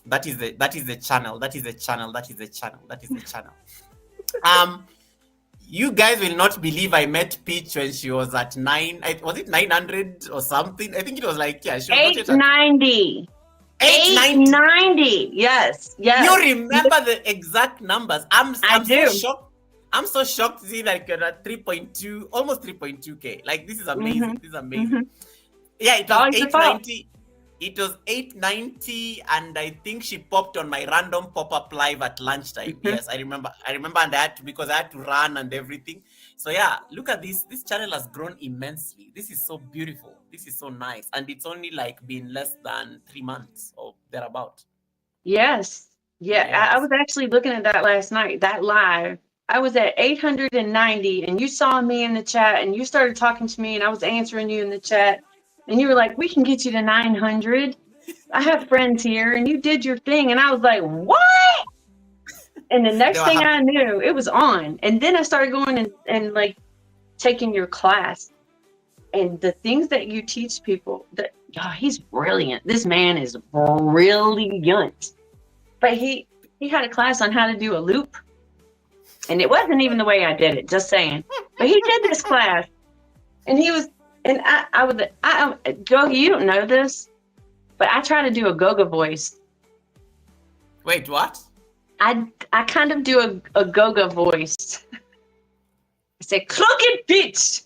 That is the channel. You guys will not believe I met Peach when she was at 900 or something? I think it was like, yeah, she was 890. 890. Yes. You remember the exact numbers. I'm do. so shocked. I'm so shocked to see like at 3.2, almost 3.2K. Like this is amazing. Mm-hmm. This is amazing. Mm-hmm. Yeah, it was 890. It was 890, and I think she popped on my random pop-up live at lunchtime. Mm-hmm. Yes, I remember, and because I had to run and everything. So yeah, look at this. This channel has grown immensely. This is so beautiful. This is so nice, and it's only like been less than 3 months or thereabout. Yes. Yeah, yes. I was actually looking at that last night. That live, I was at 890, and you saw me in the chat, and you started talking to me, and I was answering you in the chat. And you were like, we can get you to 900. I have friends here. And you did your thing. And I was like, what? And the next thing I knew, it was on. And then I started going and like taking your class. And the things that you teach people, he's brilliant. This man is brilliant. But he had a class on how to do a loop. And it wasn't even the way I did it, just saying. But he did this class. And he was... And Jogi, you don't know this, but I try to do a Goga voice. Wait, what? I kind of do a Goga voice. I say, crooked pitch.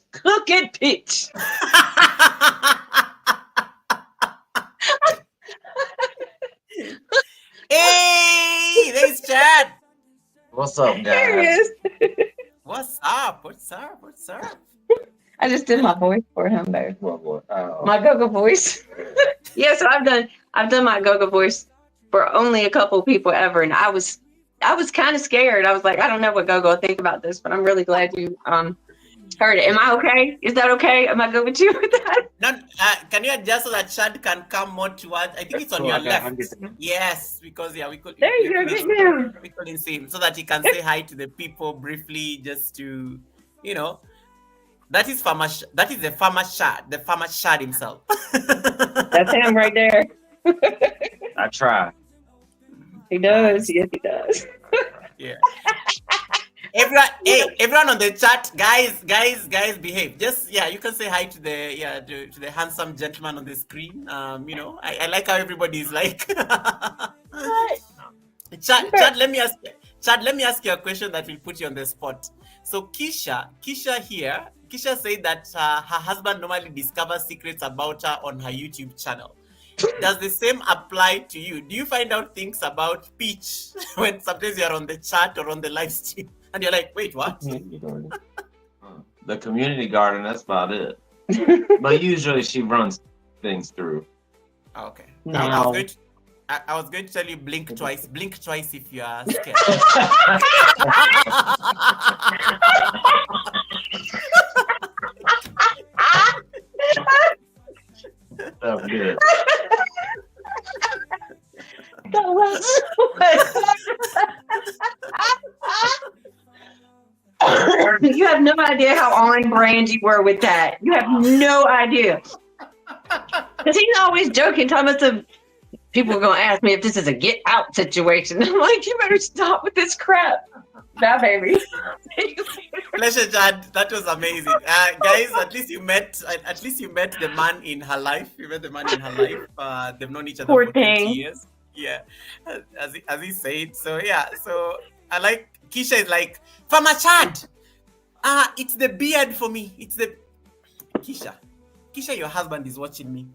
Hey, there's Chad. What's up, guys? There he is. What's up? I just did my voice for him there. My Goga voice. Yeah, so I've done my Goga voice for only a couple people ever, and I was kind of scared. I was like, I don't know what Goga will think about this, but I'm really glad you heard it. Am I okay? Is that okay? Am I good with you with that? No, can you adjust so that Chad can come more towards? I think it's on your left. Yes, because we could. There you go. Get down. We couldn't see him, so that he can say hi to the people briefly, just to, That is the farmer Shad himself. That's him right there. I try. He does. Yes, he does. Yeah. Everyone on the chat, guys, behave. Just you can say hi to the handsome gentleman on the screen. I like how everybody is like. Chad, let me ask you a question that will put you on the spot. So Kisha said that her husband normally discovers secrets about her on her YouTube channel. Does the same apply to you? Do you find out things about Peach when sometimes you're on the chat or on the live stream and you're like, wait, what? The community garden, that's about it. But usually she runs things through. Okay. No. I was going to tell you blink twice. Blink twice if you are scared. That was good. You have no idea how on brand you were with that. You have no idea. Because he's always joking, talking about some people are going to ask me if this is a get out situation. I'm like, you better stop with this crap. Nah, baby. Pleasure, Chad. That was amazing, guys. At least you met the man in her life. You met the man in her life. They've known each other Poor for 20 thing. years. Yeah, as he said. So yeah. So I like Keisha is like Farmer Chad. It's the beard for me. It's the Keisha. Keisha, your husband is watching me.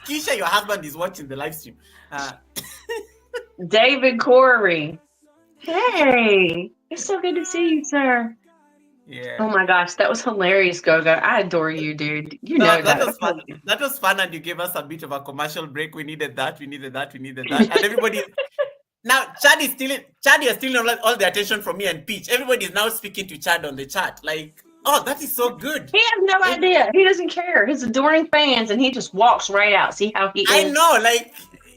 Keisha, your husband is watching the live stream. David Corey. Hey, it's so good to see you, sir. Yeah. Oh my gosh, that was hilarious, Gogo. I adore you, dude. You know that was fun. That was fun, and you gave us a bit of a commercial break. We needed that. And everybody. Now, Chad, you're stealing all the attention from me and Peach. Everybody is now speaking to Chad on the chat. Like, oh, that is so good. He has no idea. He doesn't care. His adoring fans, and he just walks right out. See how he is? I know, like,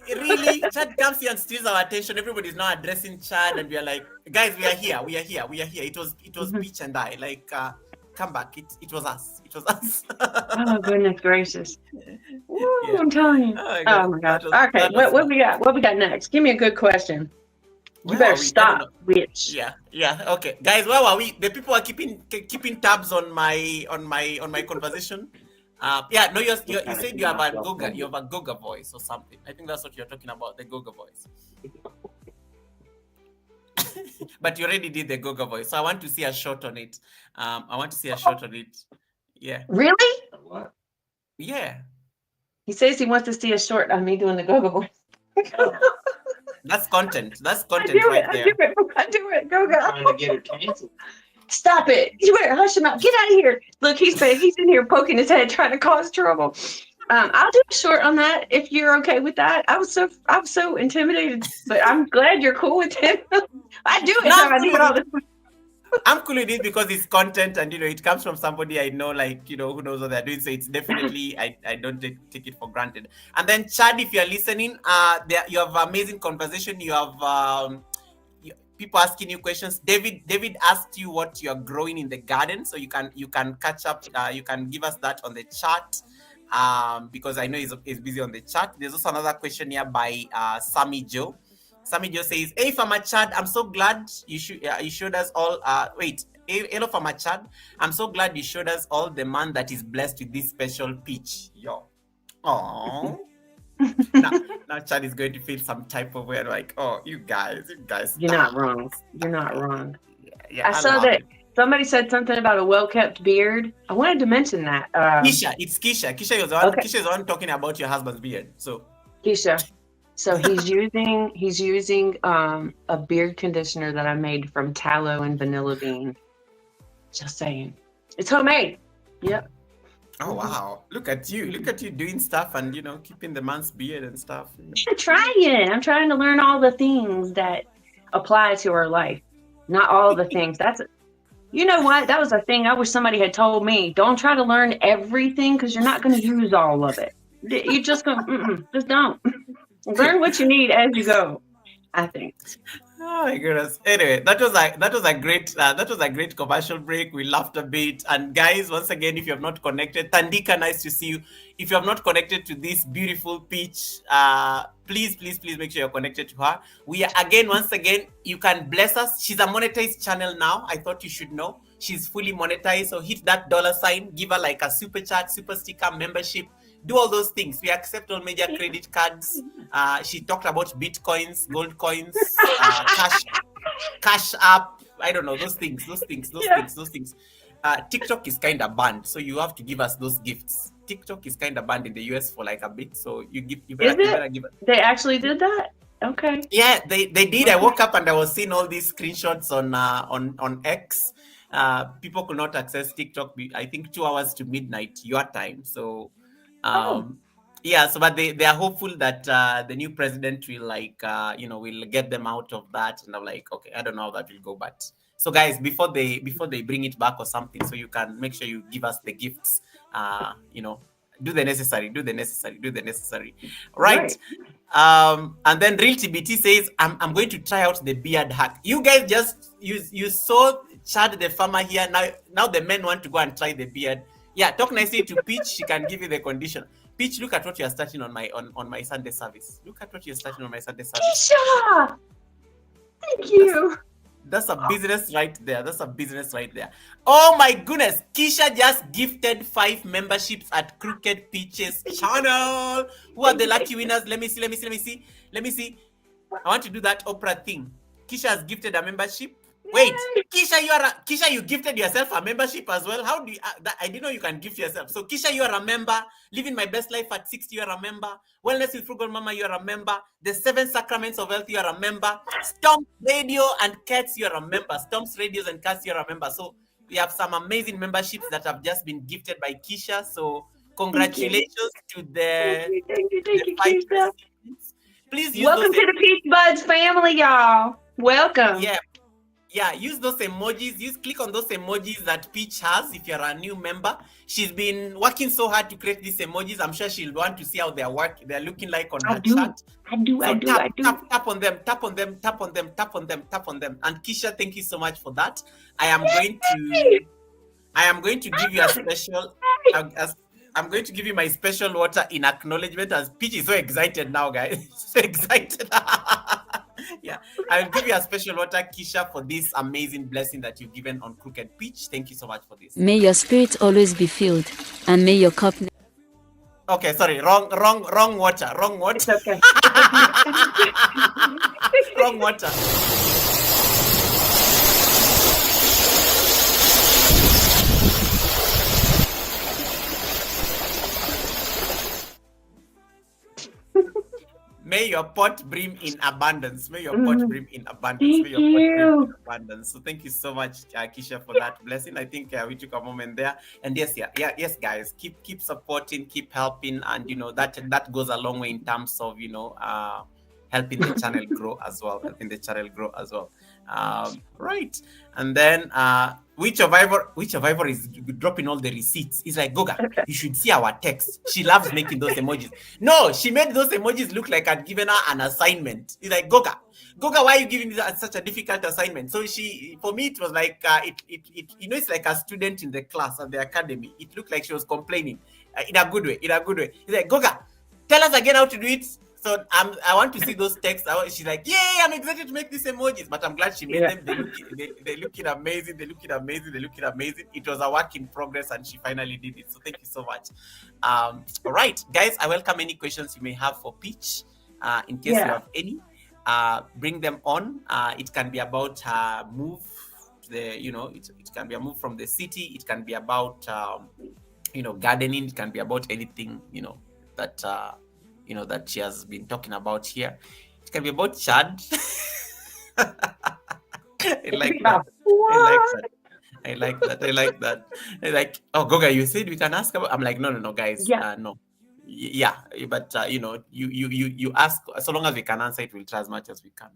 really, Chad comes here and steals our attention. Everybody's now addressing Chad, and we are like, guys, we are here. It was Peach and I. Like, come back. It was us. Oh goodness gracious! Woo, Yeah. I'm telling you. Oh my gosh. Okay, what we got? What we got next? Give me a good question. You better stop, bitch. Yeah. Okay, guys, where were we? The people are keeping tabs on my conversation. Yeah, no, you said you have a Goga voice or something. I think that's what you're talking about, the Goga voice. But you already did the Goga voice, so I want to see a shot on it. Yeah. Really? What? Yeah. He says he wants to see a short on me doing the Goga voice. That's content. That's I content do right it. there. I do it. Goga. Trying to get her canceled. Stop it. You better hush him out. Get out of here. Look, he's in here poking his head trying to cause trouble. I'll do a short on that if you're okay with that. I was so intimidated, but I'm glad you're cool with it. I do it. No, I do it all the time. I'm cool with it because it's content and it comes from somebody I know, like who knows what they're doing. So it's definitely I don't take it for granted. And then Chad, if you're listening, you have amazing conversation. You have people asking you questions. David asked you what you're growing in the garden, so you can catch up. You can give us that on the chat. Because I know he's busy on the chat. There's also another question here by Sammy Joe. Sammy Joe says, "Hey, Farmer Chad, I'm so glad you showed us all. Hello, Farmer Chad. I'm so glad you showed us all the man that is blessed with this special peach. Yo, aww." now Chad is going to feel some type of way, like, oh, you guys. You're not wrong. You're not wrong. Yeah, I saw that somebody said something about a well-kept beard. I wanted to mention that. Keisha, it's Keisha. Keisha is the one. Okay. Keisha is the one talking about your husband's beard. So Keisha. So he's using a beard conditioner that I made from tallow and vanilla bean. Just saying. It's homemade. Yep. Oh wow. Look at you doing stuff and keeping the man's beard and stuff. I'm trying to learn all the things that apply to our life. Not all the things. You know what? That was a thing I wish somebody had told me. Don't try to learn everything because you're not going to use all of it. You just just don't. Learn what you need as you go, I think. Oh my goodness. Anyway, that was a great commercial break. We laughed a bit. And guys, once again, if you have not connected, Tandika, nice to see you. If you have not connected to this beautiful peach, please make sure you're connected to her. Once again, you can bless us. She's a monetized channel now. I thought you should know. She's fully monetized. So hit that $sign, give her like a super chat, super sticker, membership. Do all those things. We accept all major credit cards. She talked about bitcoins, gold coins, cash app. I don't know, those things. TikTok is kind of banned, so you have to give us those gifts. TikTok is kind of banned in the US for like a bit, so you better give it. They actually did that? Okay. Yeah, they did. I woke up and I was seeing all these screenshots on X. People could not access TikTok. I think 2 hours to midnight your time. So. Yeah, so but they are hopeful that the new president will will get them out of that, and I'm like, okay, I don't know how that will go, but so guys, before they bring it back or something, so you can make sure you give us the gifts, Do the necessary. Right. And then Real TBT says, I'm going to try out the beard hack. You guys just you saw Chad the farmer here. Now the men want to go and try the beard. Yeah, talk nicely to Peach. She can give you the condition. Peach, look at what you are starting on my Sunday service. Look at what you're starting on my Sunday service. Keisha! Thank you. That's a business right there. Oh my goodness. Keisha just gifted 5 memberships at Crooked Peaches channel. Who are the lucky winners? Let me see. I want to do that Oprah thing. Keisha has gifted a membership. Wait, Keisha, you gifted yourself a membership as well. How do you? I didn't know you can gift yourself. So Keisha, you are a member. Living My Best Life at 60, you are a member. Wellness with Frugal Mama, you are a member. The 7 Sacraments of Health, you are a member. Stomp Radio and Cats, you are a member. Stomps Radios and Cats, you are a member. So we have some amazing memberships that have just been gifted by Keisha. So congratulations to the Thank you, 5 Keisha. recipients. Please use Welcome those. to the Peach Buds family, y'all. Welcome. Yeah, use those emojis. Click on those emojis that Peach has if you're a new member. She's been working so hard to create these emojis. I'm sure she'll want to see how they're looking like on her chat. I do. Tap on them. And Keisha, thank you so much for that. I am going to give you a special. I'm going to give you my special water in acknowledgement, as Peach is so excited now, guys. So excited. Yeah, I'll give you a special water, Keisha, for this amazing blessing that you've given on Crooked Peach. Thank you so much for this. May your spirit always be filled, and may your cup. Okay, sorry, wrong water. It's okay. Wrong water. May your pot brim in abundance. Thank So thank you so much, Keisha, for that blessing. I think we took a moment there. And yes, guys, keep supporting, keep helping, and that goes a long way in terms of helping the channel grow as well. Right. And then which survivor is dropping all the receipts? It's like, Goga, you should see our text. She loves making those emojis. No, she made those emojis look like I'd given her an assignment. It's like, Goga, why are you giving me such a difficult assignment? So for me, it was like it's like a student in the class at the academy. It looked like she was complaining in a good way. It's like, Goga, tell us again how to do it. So I want to see those texts. She's like, "Yay! I'm excited to make these emojis." But I'm glad she made them. They looking amazing. It was a work in progress, and she finally did it. So thank you so much. All right, guys. I welcome any questions you may have for Peach. In case you have any, bring them on. It can be about move to the. It can be a move from the city. It can be about gardening. It can be about anything that. That she has been talking about here. It can be about Chad. I like that. Like, oh, Goga, you said we can ask about. I'm like, no, guys. No. Yeah, but you ask, so long as we can answer it, we'll try as much as we can.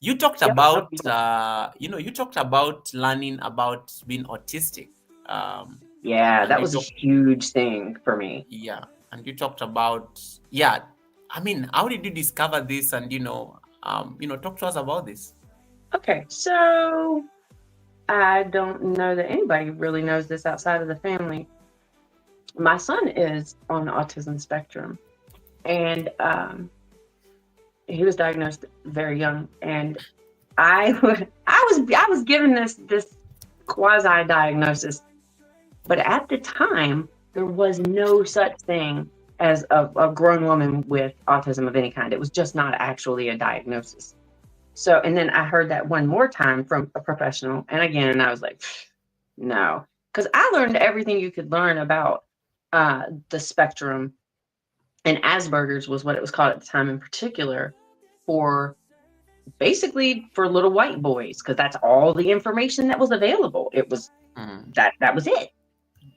You talked about you talked about learning about being autistic. That was a huge thing for me. Yeah. And you talked about, how did you discover this? And, talk to us about this. Okay, so I don't know that anybody really knows this outside of the family. My son is on the autism spectrum, and he was diagnosed very young. And I was given this quasi-diagnosis, but at the time, there was no such thing as a grown woman with autism of any kind. It was just not actually a diagnosis. So, and then I heard that one more time from a professional. And again, I was like, no, because I learned everything you could learn about the spectrum, and Asperger's was what it was called at the time, in particular for little white boys, because that's all the information that was available. It was that was it.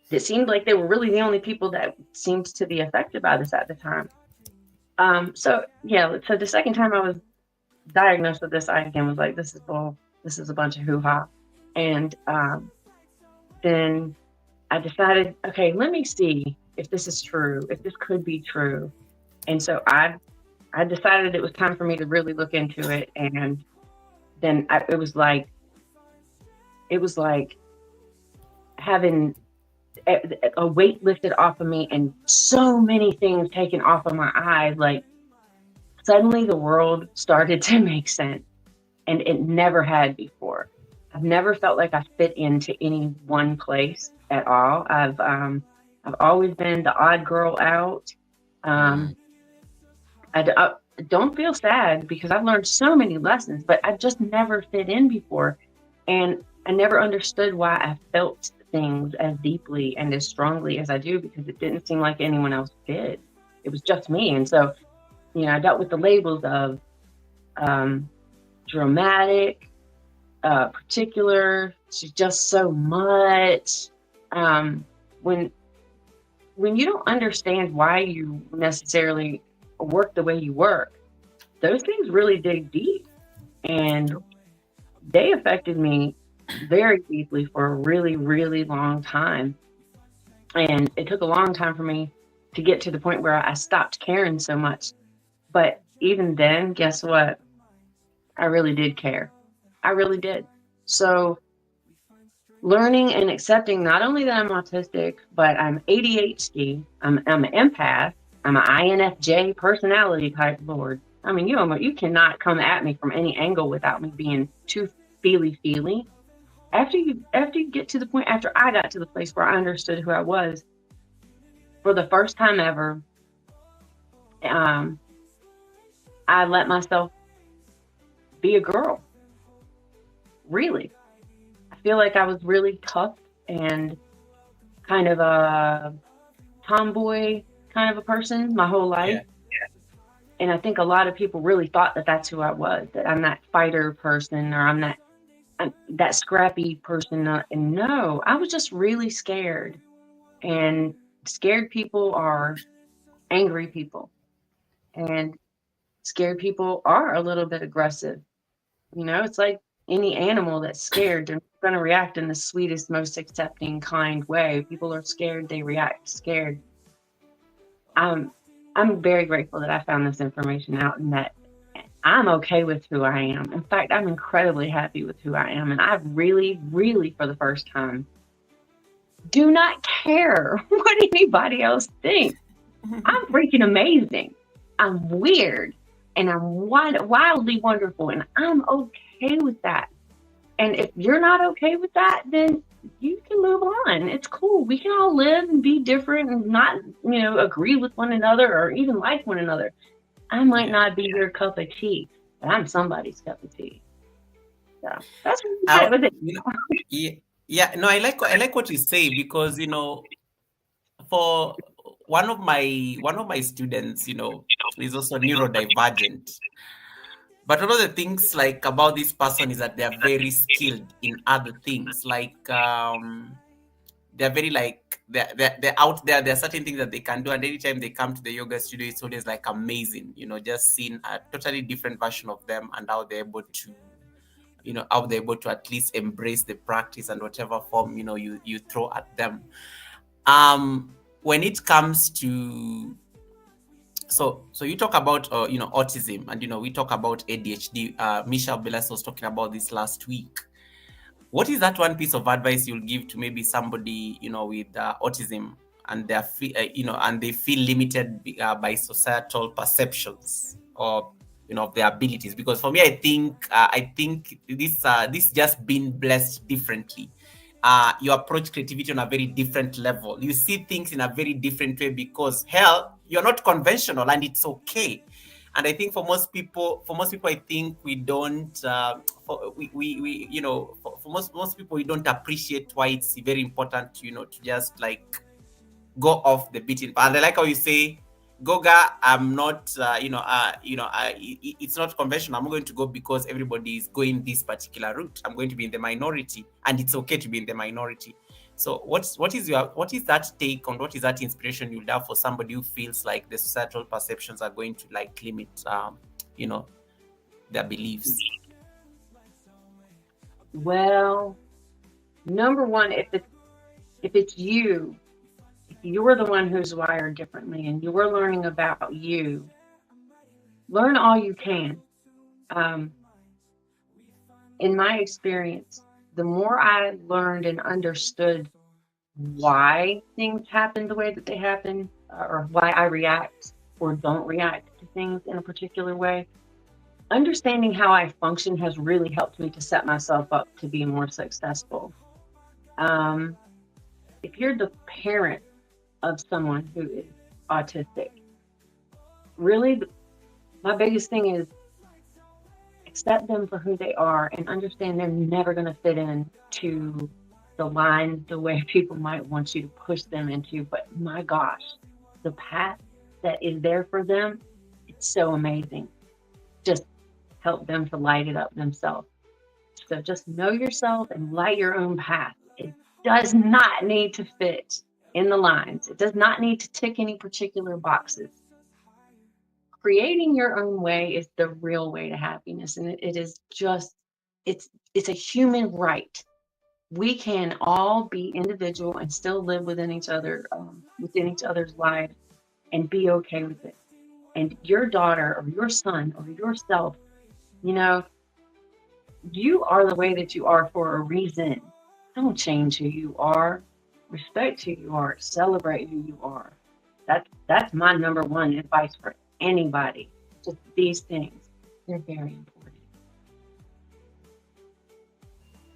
It seemed like they were really the only people that seemed to be affected by this at the time. So the second time I was diagnosed with this, I again was like, this is a bunch of hoo-ha. And then I decided, okay, let me see if this is true, if this could be true. And so I decided it was time for me to really look into it. And then it was like having a weight lifted off of me and so many things taken off of my eyes. Like suddenly the world started to make sense, and it never had before. I've never felt like I fit into any one place at all. I've always been the odd girl out. Um, I don't feel sad because I've learned so many lessons, but I just never fit in before. And I never understood why I felt things as deeply and as strongly as I do, because it didn't seem like anyone else did. It was just me. And so, I dealt with the labels of dramatic, particular, she's just so much. When you don't understand why you necessarily work the way you work, those things really dig deep, and they affected me very deeply for a really, really long time. And it took a long time for me to get to the point where I stopped caring so much. But even then, guess what? I really did care. I really did. So learning and accepting not only that I'm autistic, but I'm ADHD, I'm an empath, I'm an INFJ personality type. Lord, I mean, you cannot come at me from any angle without me being too feely. After you get to the point, after I got to the place where I understood who I was, for the first time ever, I let myself be a girl. Really. I feel like I was really tough and kind of a tomboy kind of a person my whole life. Yeah. And I think a lot of people really thought that that's who I was, that I'm that fighter person, or I'm that scrappy person. And no, I was just really scared. And scared people are angry people. And scared people are a little bit aggressive. It's like any animal that's scared, they're going to react in the sweetest, most accepting, kind way. People are scared, they react scared. I'm very grateful that I found this information out, and that I'm okay with who I am. In fact, I'm incredibly happy with who I am. And I really, really, for the first time, do not care what anybody else thinks. I'm freaking amazing. I'm weird. And I'm wildly wonderful. And I'm okay with that. And if you're not okay with that, then you can move on. It's cool. We can all live and be different and not, agree with one another or even like one another. I might not be your cup of tea, but I'm somebody's cup of tea. So that's what with it. No, I like what you say, because for one of my students, is also neurodivergent. But one of the things like about this person is that they are very skilled in other things. Like they're very like they're out there. There are certain things that they can do, and anytime they come to the yoga studio, it's always like amazing. Just seeing a totally different version of them and how they're able to, how they're able to at least embrace the practice and whatever form you throw at them. When it comes to so you talk about autism, and we talk about ADHD. Michelle Belas was talking about this last week. What is that one piece of advice you'll give to maybe somebody with autism, and and they feel limited by societal perceptions or of their abilities? Because for me, I think this just been blessed differently. You approach creativity on a very different level. You see things in a very different way, because you're not conventional, and it's okay. And I think for most people, I think we don't. For most people, we don't appreciate why it's very important, to just like go off the beaten path. And I like how you say, Goga, I'm not, it's not conventional. I'm going to go because everybody is going this particular route. I'm going to be in the minority, and it's okay to be in the minority. So what is that take on, what is that inspiration you'll have for somebody who feels like the societal perceptions are going to like limit, their beliefs? Well, number one, if if it's you, if you're the one who's wired differently and you're learning about you, learn all you can. In my experience, the more I learned and understood why things happen the way that they happen, or why I react or don't react to things in a particular way, understanding how I function has really helped me to set myself up to be more successful. If you're the parent of someone who is autistic, really, my biggest thing is accept them for who they are and understand they're never going to fit in to the lines the way people might want you to push them into. But my gosh, the path that is there for them, it's so amazing. Just help them to light it up themselves. So just know yourself and light your own path. It does not need to fit in the lines. It does not need to tick any particular boxes. Creating your own way is the real way to happiness. And it is just, it's a human right. We can all be individual and still live within each other, within each other's lives, and be okay with it. And your daughter or your son or yourself, you know, you are the way that you are for a reason. Don't change who you are. Respect who you are. Celebrate who you are. That's my number one advice for anybody. Just these things. They're very important.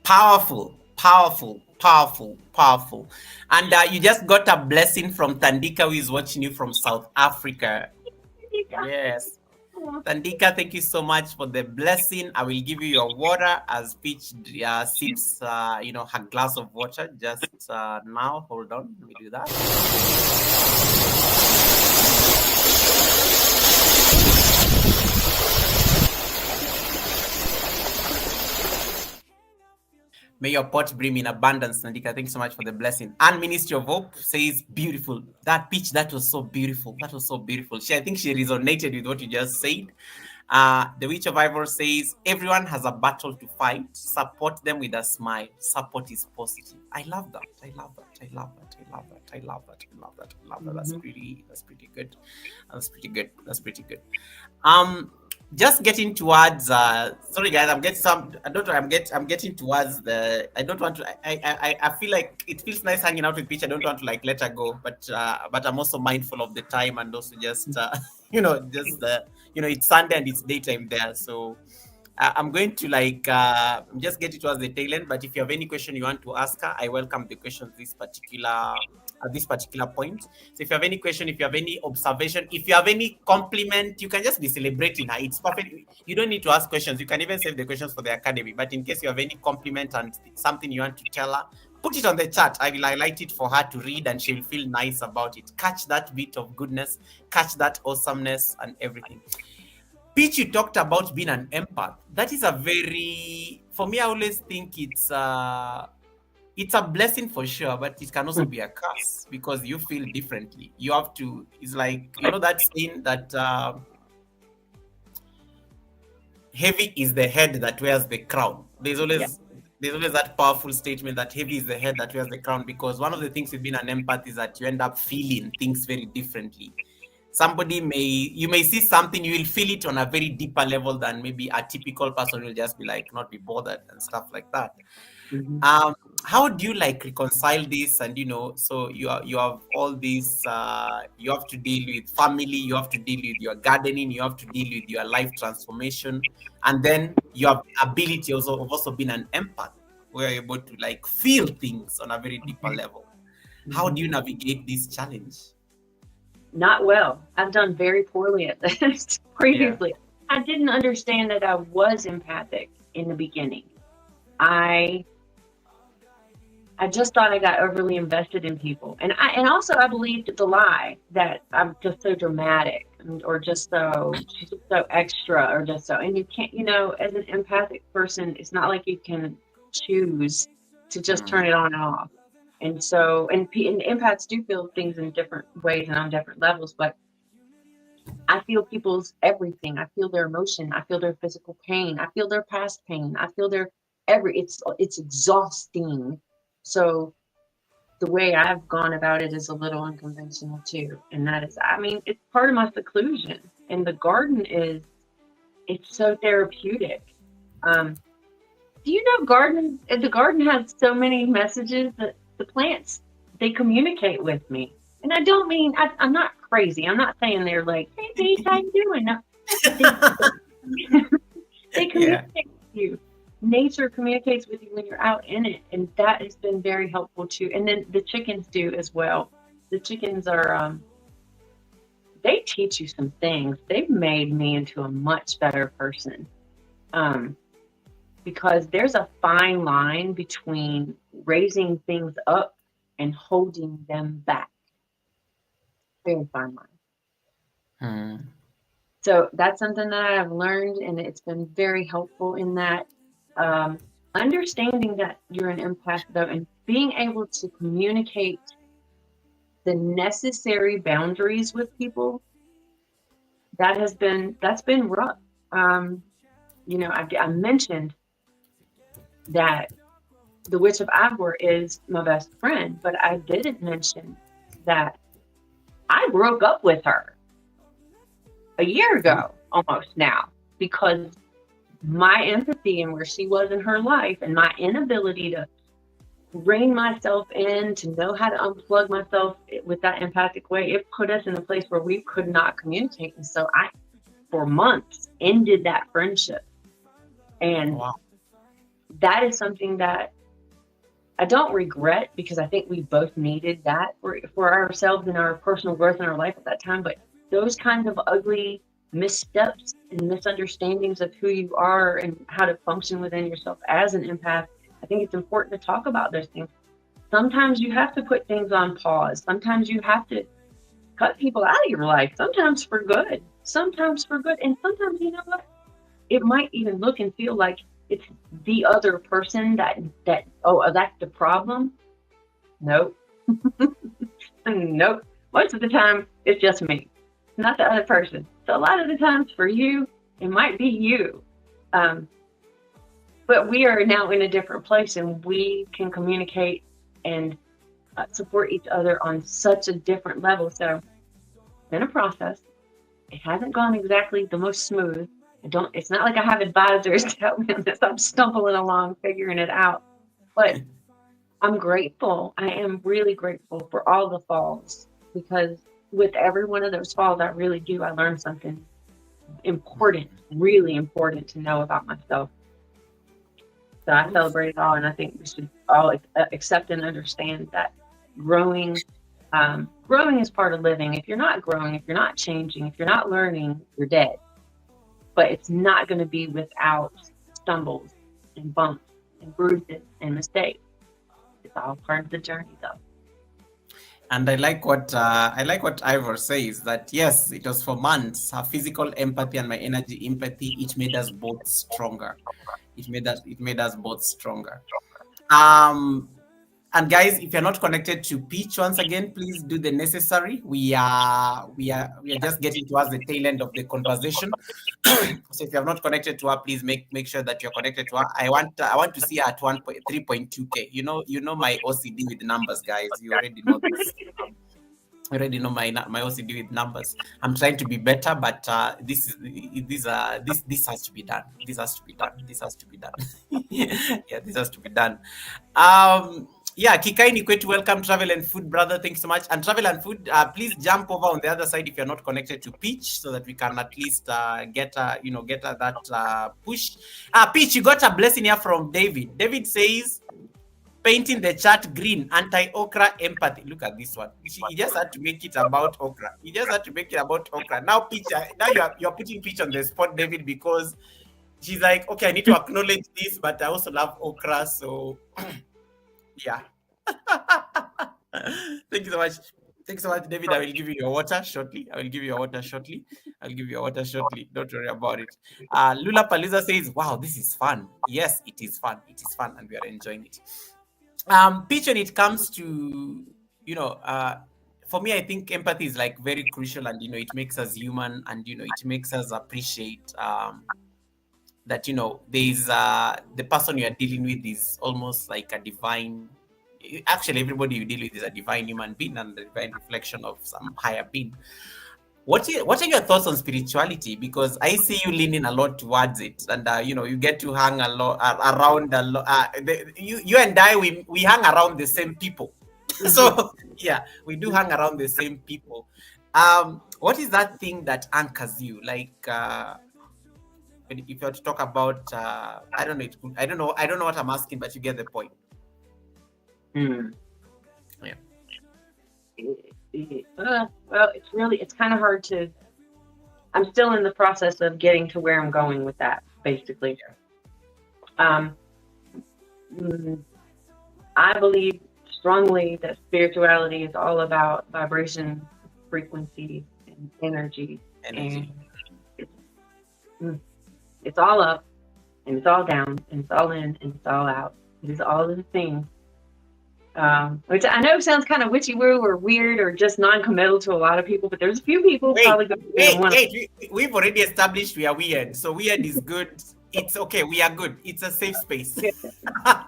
Powerful, powerful, powerful, powerful. And you just got a blessing from Tandika, who is watching you from South Africa. Yes. Tandika, thank you so much for the blessing. I will give you your water as Peach sips, her glass of water just now. Hold on, let me do that. May your pot bring in abundance, Nandika. Thank you so much for the blessing. And Ministry of Hope says, beautiful. That pitch, that was so beautiful. That was so beautiful. I think she resonated with what you just said. The Witch of Ivor says, everyone has a battle to fight. Support them with a smile. Support is positive. I love that. I love that. I love that. I love that. I love that. I love that. I love that. That's pretty good. That's pretty good. That's pretty good. Just getting towards sorry guys, I'm getting towards the, I don't want to, I feel like it feels nice hanging out with Peach. I don't want to like let her go, but I'm also mindful of the time and also just it's Sunday and it's daytime there, so I'm going to I'm just getting towards the tail end. But if you have any question you want to ask her, I welcome the questions at this particular point. So if you have any question, if you have any observation, if you have any compliment, you can just be celebrating her. It's perfect. You don't need to ask questions. You can even save the questions for the academy. But in case you have any compliment and something you want to tell her, put it on the chat. I will highlight it for her to read and she'll feel nice about it. Catch that bit of goodness, catch that awesomeness and everything. Peach, you talked about being an empath. That is for me, I always think it's a blessing for sure, but it can also be a curse because you feel differently. You have to, it's like, that saying that heavy is the head that wears the crown. There's always that powerful statement that heavy is the head that wears the crown, because one of the things with being an empath is that you end up feeling things very differently. You may see something, you will feel it on a very deeper level than maybe a typical person will just be like, not be bothered and stuff like that. How do you reconcile this? And so you have all these, you have to deal with family, you have to deal with your gardening, you have to deal with your life transformation, and then you have the ability of also being an empath, where you're able to feel things on a very deeper level. How do you navigate this challenge? Not well. I've done very poorly at this previously. Yeah. I didn't understand that I was empathic in the beginning. I just thought I got overly invested in people. And also I believed the lie that I'm just so dramatic or just so, she's just so extra or just so, and you can't, as an empathic person, it's not like you can choose to just turn it on and off. And so, and empaths do feel things in different ways and on different levels, but I feel people's everything. I feel their emotion. I feel their physical pain. I feel their past pain. I feel their it's exhausting. So the way I've gone about it is a little unconventional too. And that is, I mean, it's part of my seclusion. And the garden it's so therapeutic. Do you know the garden has so many messages that the plants, they communicate with me. And I don't mean, I'm not crazy. I'm not saying they're like, hey, Paige, how you doing? No, they communicate with you. Nature communicates with you when you're out in it. And that has been very helpful too. And then the chickens do as well. The chickens are, they teach you some things. They've made me into a much better person. Because there's a fine line between raising things up and holding them back. Very fine line. So that's something that I've learned, and it's been very helpful in that. Understanding that you're an empath, though, and being able to communicate the necessary boundaries with people, that's been rough. You know, I mentioned that the Witch of Ivor is my best friend, but I didn't mention that I broke up with her a year ago, almost now, because my empathy and where she was in her life and my inability to rein myself in, to know how to unplug myself with that empathic way, it put us in a place where we could not communicate. And so I, for months, ended that friendship. And that is something that I don't regret, because I think we both needed that for ourselves and our personal growth in our life at that time. But those kinds of ugly missteps and misunderstandings of who you are and how to function within yourself as an empath, I think it's important to talk about those things. Sometimes you have to put things on pause. Sometimes you have to cut people out of your life, sometimes for good. And sometimes, you know what? It might even look and feel like it's the other person that that's the problem. Nope. Nope. Most of the time, it's just me, not the other person. So a lot of the times for you, it might be you. But we are now in a different place, and we can communicate and support each other on such a different level. So it's been a process. It hasn't gone exactly the most smooth. It's not like I have advisors to help me on this. I'm stumbling along, figuring it out. But I'm grateful. I am really grateful for all the falls, because with every one of those falls, I learned something important, really important to know about myself. So I celebrate it all, and I think we should all accept and understand that growing is part of living. If you're not growing, if you're not changing, if you're not learning, you're dead. But it's not going to be without stumbles and bumps and bruises and mistakes. It's all part of the journey, though. And I like what Ivor says, that yes, it was for months. Her physical empathy and my energy empathy, it made us both stronger. It made us both stronger. And guys, if you're not connected to Peach, once again, please do the necessary. We are just getting towards the tail end of the conversation. So if you have not connected to her, please make sure that you're connected to her. I want to see her at 3.2K. You know my OCD with numbers, guys. You already know this. I already know my OCD with numbers. I'm trying to be better, but this has to be done. This has to be done. Yeah, this has to be done. Yeah, Kikaini Kwetu, welcome, Travel and Food brother. Thank you so much. And Travel and Food, please jump over on the other side if you're not connected to Peach, so that we can at least get that push. Peach, you got a blessing here from David. David says, painting the chat green, anti-okra empathy. Look at this one. He just had to make it about okra. Now, Peach, now you're putting Peach on the spot, David, because she's like, okay, I need to acknowledge this, but I also love okra, so yeah. Thank you so much. Thanks so much, David. I will give you your water shortly. Don't worry about it. Lula Paliza says, wow, this is fun. Yes, it is fun. And we are enjoying it. Peach, when it comes to, for me, I think empathy is like very crucial, and, it makes us human, and, it makes us appreciate that, there's the person you are dealing with is almost like a divine actually everybody you deal with is a divine human being and a divine reflection of some higher being. What are your thoughts on spirituality? Because I see you leaning a lot towards it, and you get to hang a lot around a lot. You and I, we hang around the same people. So yeah, we do hang around the same people. What is that thing that anchors you? Like, if you were to talk about, I don't know what I'm asking, but you get the point. Yeah. Well, it's kind of hard to. I'm still in the process of getting to where I'm going with that, basically. I believe strongly that spirituality is all about vibration, frequency, and energy. And it's all up, and it's all down, and it's all in, and it's all out. It is all of the things. Which I know sounds kind of witchy-woo or weird or just non-committal to a lot of people, but there's a few people probably going to we've already established we are weird, so weird is good. It's okay, we are good. It's a safe space. I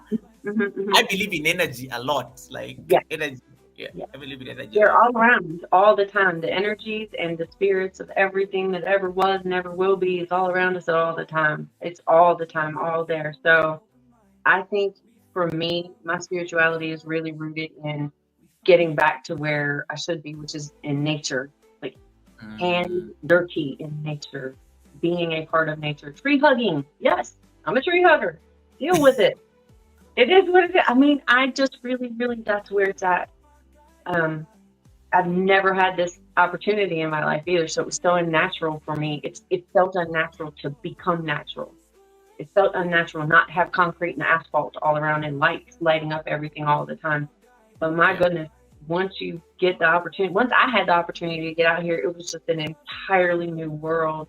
believe in energy a lot, like energy. Yeah, I believe in energy. They're all around all the time. The energies and the spirits of everything that ever was, never will be, is all around us all the time. It's all the time, all there. So I think for me, my spirituality is really rooted in getting back to where I should be, which is in nature, like hands dirty in nature, being a part of nature, tree hugging. Yes, I'm a tree hugger. Deal with it. It is what it is. I mean, I just really, that's where it's at. I've never had this opportunity in my life either, so it was so unnatural for me. It felt unnatural to become natural. It felt unnatural not to have concrete and asphalt all around and lights lighting up everything all the time. But my goodness, once I had the opportunity to get out here, it was just an entirely new world.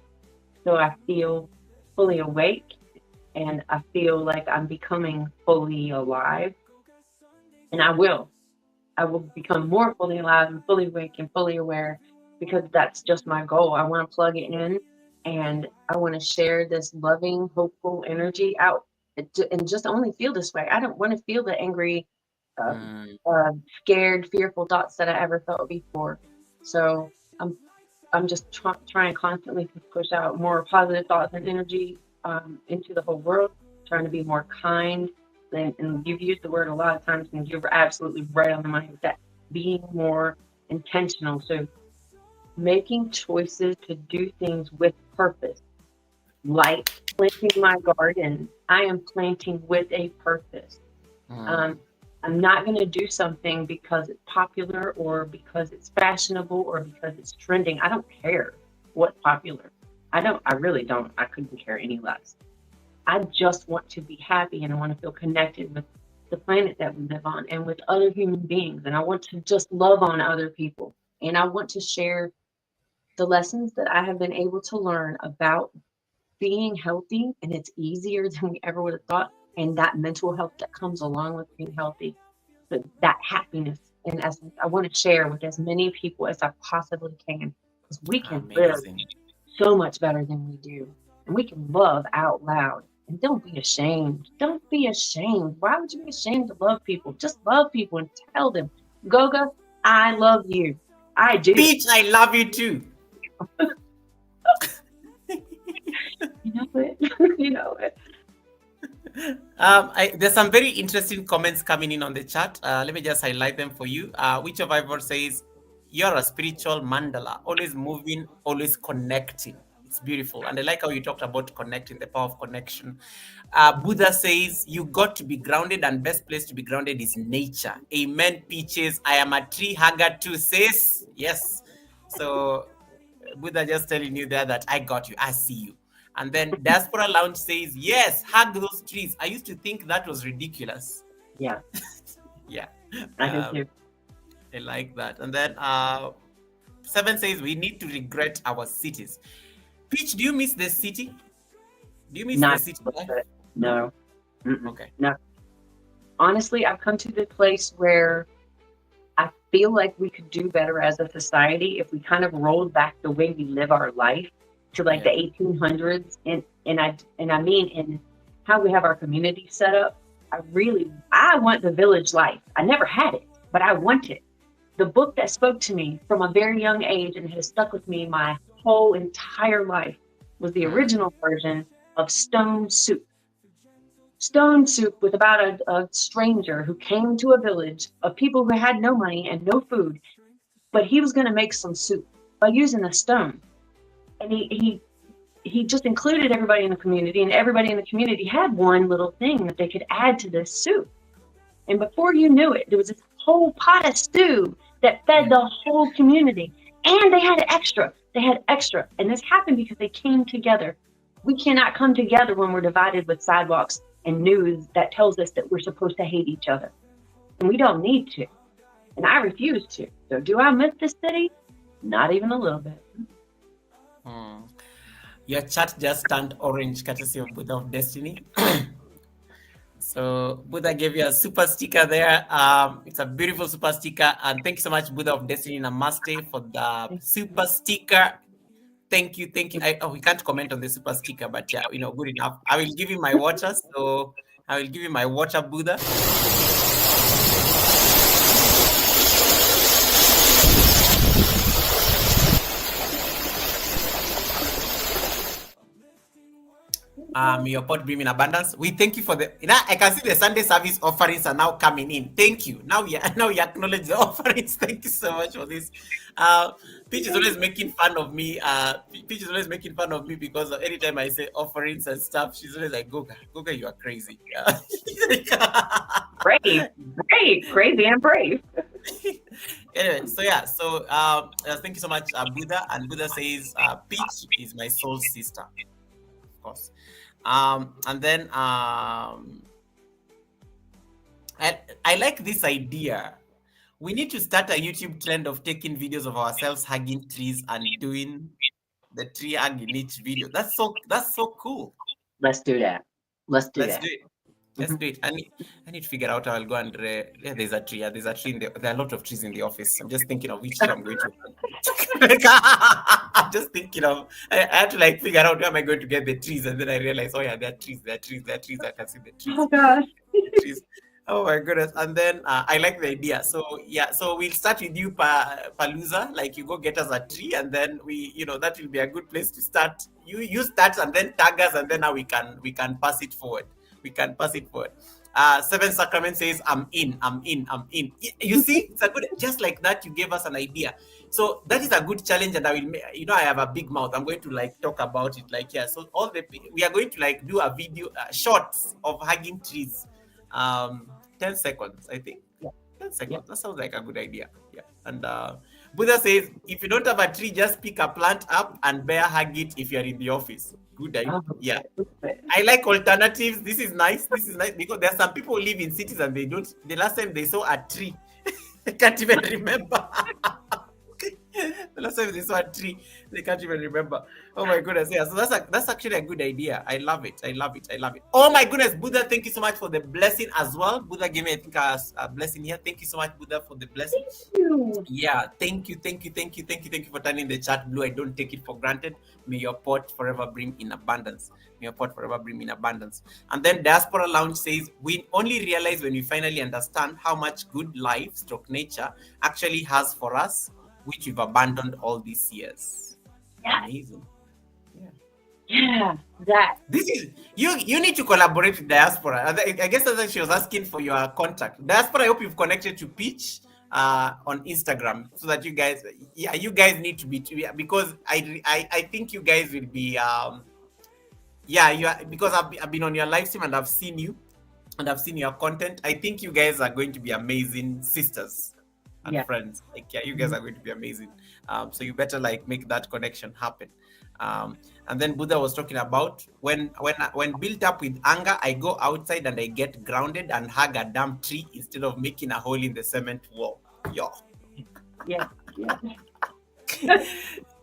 So I feel fully awake, and I feel like I'm becoming fully alive. And I will become more fully alive and fully awake and fully aware, because that's just my goal. I want to plug it in. And I want to share this loving, hopeful energy out and just only feel this way. I don't want to feel the angry, scared, fearful thoughts that I ever felt before. So I'm just trying constantly to push out more positive thoughts and energy into the whole world, trying to be more kind. And you've used the word a lot of times, and you're absolutely right on the money with that, being more intentional. So making choices to do things with purpose, like planting my garden. I am planting with a purpose. I'm not going to do something because it's popular or because it's fashionable or because it's trending. I don't care what's popular. I really don't. I couldn't care any less. I just want to be happy, and I want to feel connected with the planet that we live on and with other human beings. And I want to just love on other people. And I want to share the lessons that I have been able to learn about being healthy, and it's easier than we ever would have thought, and that mental health that comes along with being healthy, but that happiness in essence, I want to share with as many people as I possibly can, because we can live so much better than we do, and we can love out loud. And don't be ashamed. Don't be ashamed. Why would you be ashamed to love people? Just love people and tell them, Goga, I love you. I do. Peach, I love you too. You know it. You know it. There's some very interesting comments coming in on the chat. Let me just highlight them for you. Which of Ivor says, you're a spiritual mandala, always moving, always connecting. It's beautiful. And I like how you talked about connecting, the power of connection. Buddha says, you got to be grounded, and best place to be grounded is nature. Amen, Peaches. I am a tree hugger too, sis. Yes. So Buddha just telling you there that I got you. I see you. And then Diaspora Lounge says, yes, hug those trees. I used to think that was ridiculous. Yeah. Yeah. I do too. I like that. And then Seven says, we need to regret our cities. Peach, do you miss the city? Do you miss the city? No. Okay. No. Honestly, I've come to the place where I feel like we could do better as a society if we kind of rolled back the way we live our life to like the 1800s, and I mean in how we have our community set up. I want the village life. I never had it, but I want it. The book that spoke to me from a very young age and has stuck with me my whole entire life was the original version of Stone Soup. Stone Soup was about a stranger who came to a village of people who had no money and no food, but he was going to make some soup by using a stone. And he just included everybody in the community, and everybody in the community had one little thing that they could add to this soup. And before you knew it, there was this whole pot of stew that fed the whole community. And they had extra. They had extra. And this happened because they came together. We cannot come together when we're divided with sidewalks and news that tells us that we're supposed to hate each other. And we don't need to. And I refuse to. So do I miss this city? Not even a little bit. Your chat just turned orange, courtesy of Buddha of Destiny. So Buddha gave you a super sticker there. It's a beautiful super sticker. And thank you so much, Buddha of Destiny Namaste, for the super sticker. Thank you. We can't comment on the super sticker, but yeah, good enough. I will give you my water. So I will give you my water, Buddha. Your pot bring in abundance. We thank you for I can see the Sunday service offerings are now coming in. Thank you. Now you acknowledge the offerings. Thank you so much for this. Peach is always making fun of me. Because anytime I say offerings and stuff, she's always like, Goga, you are crazy. Brave, crazy and brave. Anyway, so thank you so much, Buddha. And Buddha says, Peach is my soul sister, of course. And then I like this idea. We need to start a YouTube trend of taking videos of ourselves hugging trees and doing the tree hug in each video. That's so cool. Let's do that. Let's do it. Let's do it. I need to figure out how I'll go and there's a tree. There's a tree there are a lot of trees in the office. I'm just thinking of which tree I'm going to. I'm just thinking of. I had to figure out where am I going to get the trees, and then I realized, oh yeah, there are trees. I can see the trees. Oh gosh. Trees. Oh my goodness. And then I like the idea. So we'll start with you, Palooza. You go get us a tree, and then that will be a good place to start. You start and then tag us, and then now we can pass it forward. Seven Sacrament says, I'm in. You see, it's a good, just like that, you gave us an idea. So that is a good challenge, and I will, I have a big mouth. I'm going to talk about it. So we are going to do a video, shots of hugging trees. 10 seconds, I think. Yeah. 10 seconds. Yeah. That sounds like a good idea. Yeah. And Buddha says, if you don't have a tree, just pick a plant up and bear hug it if you're in the office. Good idea. Yeah. I like alternatives. This is nice because there are some people who live in cities and they don't. The last time they saw a tree, they can't even remember. The last time they saw a tree, they can't even remember. Oh my goodness. Yeah. So that's actually a good idea. I love it. Oh my goodness, Buddha, thank you so much for the blessing as well. Buddha gave me, I think, a blessing here. Thank you so much, Buddha, for the blessing. Thank you. Yeah. Thank you for turning the chat blue. I don't take it for granted. May your pot forever bring in abundance. And then Diaspora Lounge says, we only realize when we finally understand how much good life / nature actually has for us, which we've abandoned all these years. Yeah. Amazing. Yeah, that. This is you need to collaborate with Diaspora. I guess that's why she was asking for your contact. Diaspora, I hope you've connected to Peach on Instagram so that you guys need to be because I think you guys will be because I've been on your live stream and I've seen you and I've seen your content. I think you guys are going to be amazing sisters and friends. You guys are going to be amazing. So you better make that connection happen. And then Buddha was talking about when built up with anger, I go outside and I get grounded and hug a damn tree instead of making a hole in the cement wall. Yo. Yeah.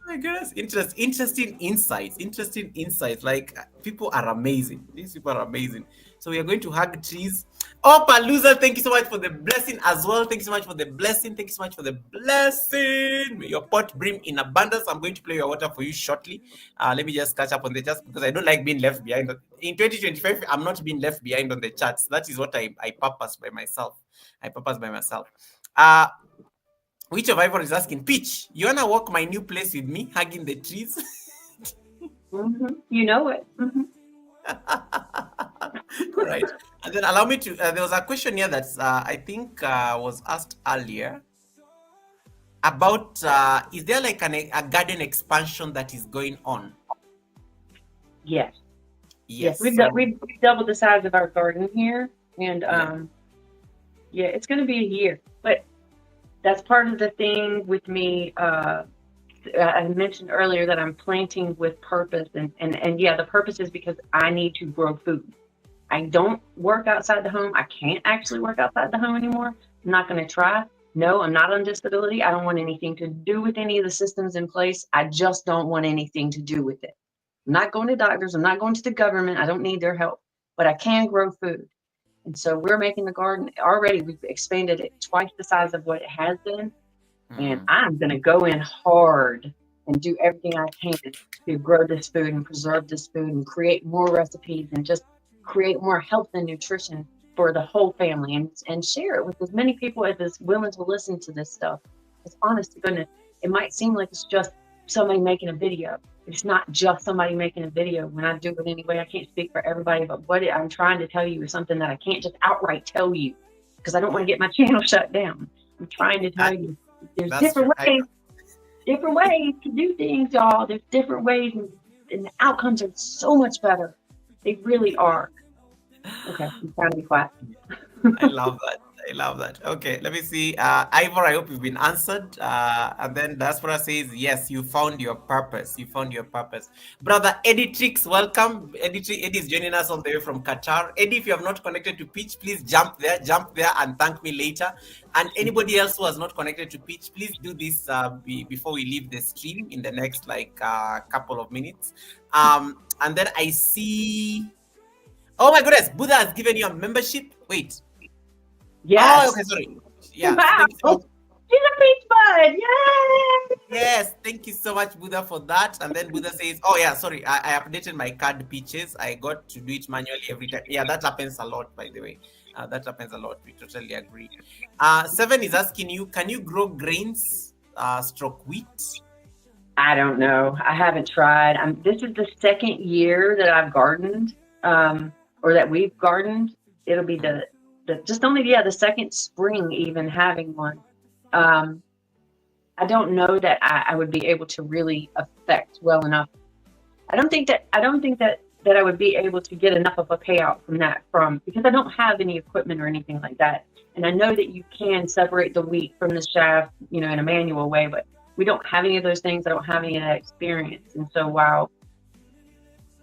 my goodness, interesting insights. Interesting insights. Like people are amazing. These people are amazing. So we are going to hug trees. Oh, Palooza, thank you so much for the blessing as well. Thank you so much for the blessing. Thank you so much for the blessing. May your pot brim in abundance. I'm going to play your water for you shortly. Let me just catch up on the charts because I don't like being left behind. In 2025, I'm not being left behind on the charts. That is what I purpose by myself. Which of Ivor is asking, Peach, you wanna walk my new place with me, hugging the trees? You know it. Right. And then allow me to, there was a question here that I think was asked earlier about, is there like a garden expansion that is going on? Yes. Yes. We've doubled the size of our garden here. And yeah, it's going to be a year. But that's part of the thing with me. I mentioned earlier that I'm planting with purpose. And yeah, the purpose is because I need to grow food. I don't work outside the home. I can't actually work outside the home anymore. I'm not going to try. No, I'm not on disability. I don't want anything to do with any of the systems in place. I just don't want anything to do with it. I'm not going to doctors. I'm not going to the government. I don't need their help, but I can grow food. And so we're making the garden already. We've expanded it twice the size of what it has been. And I'm going to go in hard and do everything I can to grow this food and preserve this food and create more recipes and just create more health and nutrition for the whole family and share it with as many people as is willing to listen to this stuff. It's honest to goodness. It might seem like it's just somebody making a video. It's not just somebody making a video. When I do it anyway, I can't speak for everybody, but what I'm trying to tell you is something that I can't just outright tell you because I don't want to get my channel shut down. I'm trying to tell you there's different ways to do things, y'all. There's different ways and the outcomes are so much better. They really are. Okay, I'm trying to be quiet. I love that. Okay, let me see. Ivor, I hope you've been answered. And then Diaspora says, yes, you found your purpose. Brother Eddie Tricks, welcome. Eddie is joining us all the way from Qatar. Eddie, if you have not connected to Pitch, please jump there and thank me later. And anybody else who has not connected to Pitch, please do this before we leave the stream in the next couple of minutes. And then I see, oh my goodness, Buddha has given you a membership. Wait. Yes. Oh, okay, sorry. Yeah. Wow. She's a peach bud. Yay! Yes, thank you so much, Buddha, for that. And then Buddha says, oh yeah, sorry, I updated my card Peaches. I got to do it manually every time. Yeah, that happens a lot, by the way. That happens a lot. We totally agree. 7 is asking you, can you grow grains, stroke wheat? I don't know. I haven't tried. This is the second year that I've gardened, or that we've gardened. It'll be the second spring even having one. I don't know that I would be able to really affect well enough. I don't think that I would be able to get enough of a payout from because I don't have any equipment or anything like that. And I know that you can separate the wheat from the chaff, in a manual way, but we don't have any of those things. I don't have any of that experience. And so while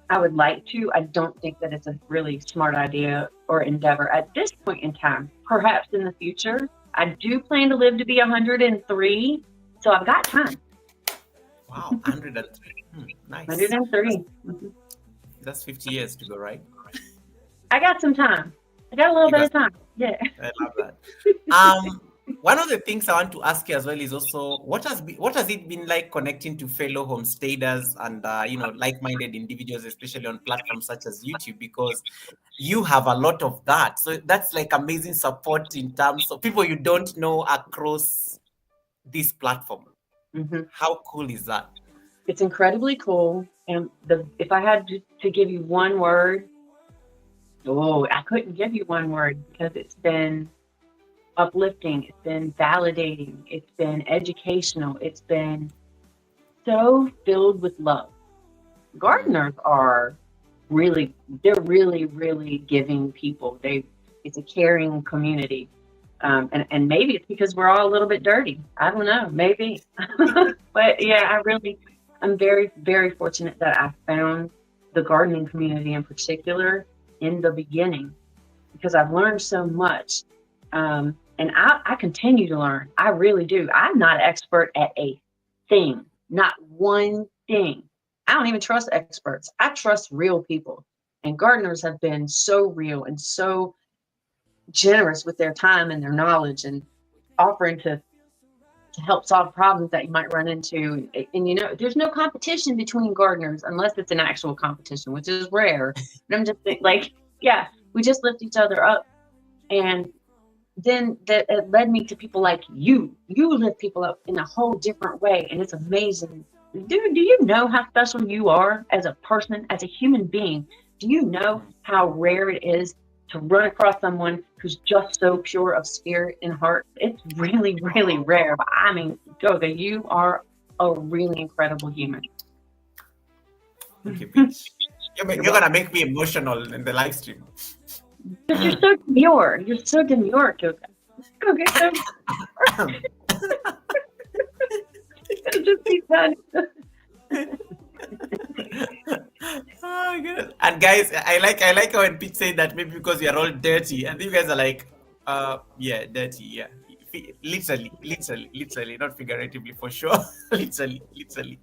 I would like to, I don't think that it's a really smart idea or endeavor at this point in time. Perhaps in the future. I do plan to live to be 103, so I've got time. Wow, 103. Nice. 103. That's 50 years to go, right? I got some time. I got a little bit of time. Yeah. I love that. One of the things I want to ask you as well is also what has it been like connecting to fellow homesteaders and like-minded individuals, especially on platforms such as YouTube, because you have a lot of that. So that's like amazing support in terms of people you don't know across this platform. Mm-hmm. How cool is that? It's incredibly cool. And if I had to give you one word, I couldn't give you one word because it's been uplifting, it's been validating, it's been educational, it's been so filled with love. Gardeners are really giving people. It's a caring community. And maybe it's because we're all a little bit dirty. I don't know, maybe. But yeah, I'm very, very fortunate that I found the gardening community in particular in the beginning because I've learned so much. And I continue to learn. I really do. I'm not an expert at a thing. Not one thing. I don't even trust experts. I trust real people. And gardeners have been so real and so generous with their time and their knowledge and offering to help solve problems that you might run into. And you know, there's no competition between gardeners unless it's an actual competition, which is rare. But I'm just like, yeah, we just lift each other up. And then that it led me to people like you. You lift people up in a whole different way. And it's amazing. Dude, do you know how special you are as a person, as a human being? Do you know how rare it is to run across someone who's just so pure of spirit and heart? It's really, really rare. But I mean, Goga, you are a really incredible human. Thank you, Peach. You're gonna make me emotional in the live stream. Because you're so demure. You're so demure, Goga. Goga, it'll just be fun. Oh, good. And guys, I like how when Pete said that maybe because we are all dirty, and you guys are like, yeah, dirty, yeah. Literally, not figuratively for sure. literally.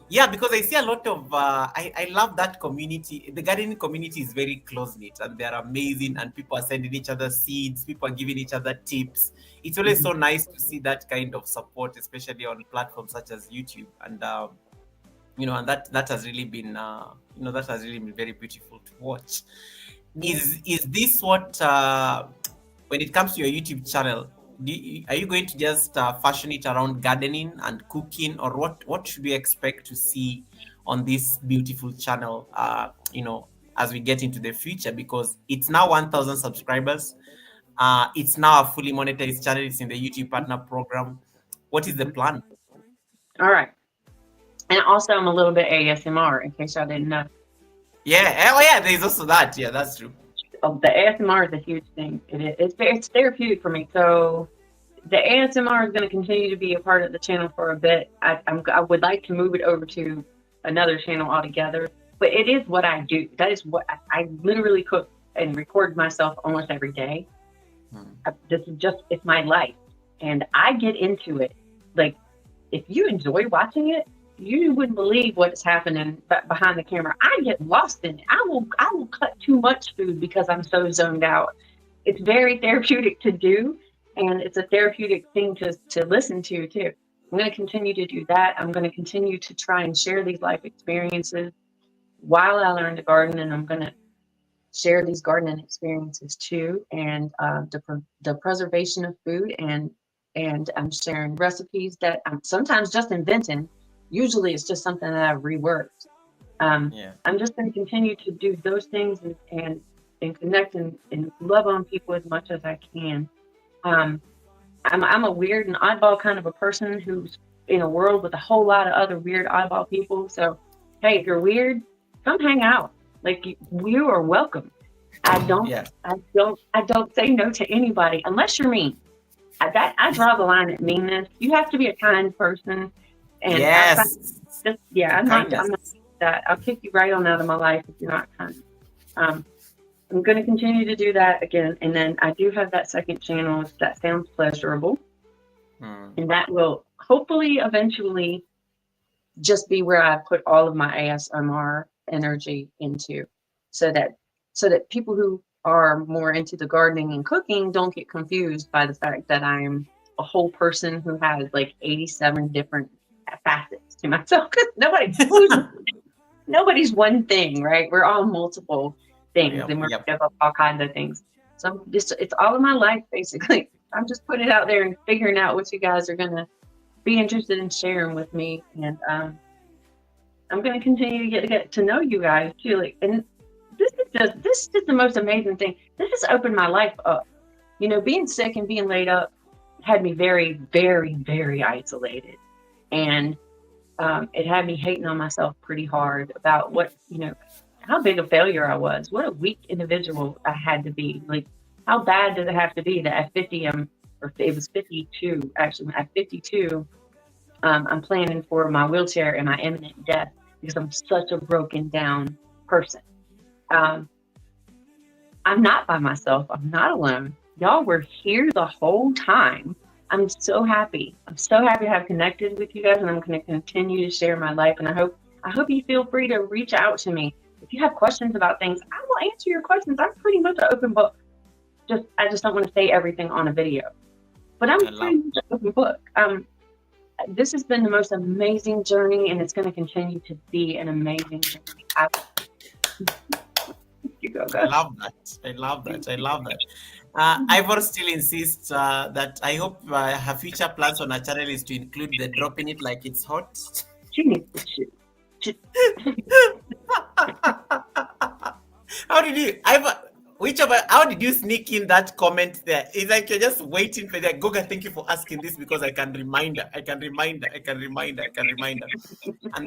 Yeah, because I see a lot of I love that community. The gardening community is very close knit and they're amazing, and people are sending each other seeds, people are giving each other tips. It's always so nice to see that kind of support, especially on platforms such as YouTube. And you know, and that has really been that has really been very beautiful to watch. Is this what when it comes to your YouTube channel, are you going to just fashion it around gardening and cooking, or what should we expect to see on this beautiful channel, as we get into the future? Because it's now 1,000 subscribers. It's now a fully monetized channel. It's in the YouTube Partner Program. What is the plan? All right. And also, I'm a little bit ASMR, in case y'all didn't know. Yeah. Oh, yeah. There's also that. Yeah, that's true. The ASMR is a huge thing. It's therapeutic for me. So the ASMR is going to continue to be a part of the channel for a bit. I would like to move it over to another channel altogether, but it is what I do. That is what I literally cook and record myself almost every day. It's my life, and I get into it. Like, if you enjoy watching it, you wouldn't believe what's happening behind the camera. I get lost in it. I will cut too much food because I'm so zoned out. It's very therapeutic to do, and it's a therapeutic thing to listen to too. I'm going to continue to do that. I'm going to continue to try and share these life experiences while I learn to garden, and I'm going to share these gardening experiences too, and the preservation of food, and I'm sharing recipes that I'm sometimes just inventing. Usually it's just something that I've reworked. I'm just going to continue to do those things and connect and love on people as much as I can. I'm a weird and oddball kind of a person who's in a world with a whole lot of other weird oddball people. So, hey, if you're weird, come hang out. Like, you are welcome. I don't say no to anybody unless you're mean. I draw the line at meanness. You have to be a kind person. And yes. I'm not that. I'll kick you right on out of my life if you're not kind. I'm going to continue to do that again. And then I do have that second channel that sounds pleasurable. And that will hopefully eventually just be where I put all of my ASMR energy into, so that people who are more into the gardening and cooking don't get confused by the fact that I am a whole person who has like 87 different facets to myself. Nobody's one thing, right? We're all multiple things, and we're all kinds of things. So it's all of my life, basically. I'm just putting it out there and figuring out what you guys are gonna be interested in sharing with me, and I'm gonna continue to get to know you guys too. Like, and this is the most amazing thing. This has opened my life up. You know, being sick and being laid up had me very, very, very isolated. And it had me hating on myself pretty hard about how big a failure I was, what a weak individual I had to be. Like, how bad does it have to be that at 50, or it was 52, actually, at 52, I'm planning for my wheelchair and my imminent death because I'm such a broken down person. I'm not by myself. I'm not alone. Y'all were here the whole time. I'm so happy. I'm so happy to have connected with you guys, and I'm going to continue to share my life. And I hope you feel free to reach out to me if you have questions about things. I will answer your questions. I'm pretty much an open book. I just don't want to say everything on a video, but I'm pretty much an open book. This has been the most amazing journey, and it's going to continue to be an amazing journey. You go. I love that. Ivor still insists that I hope her future plans on her channel is to include the dropping it like it's hot. She needs to shoot. How did you, how did you sneak in that comment there? It's like you're just waiting for that. Goga, thank you for asking this because I can remind her. And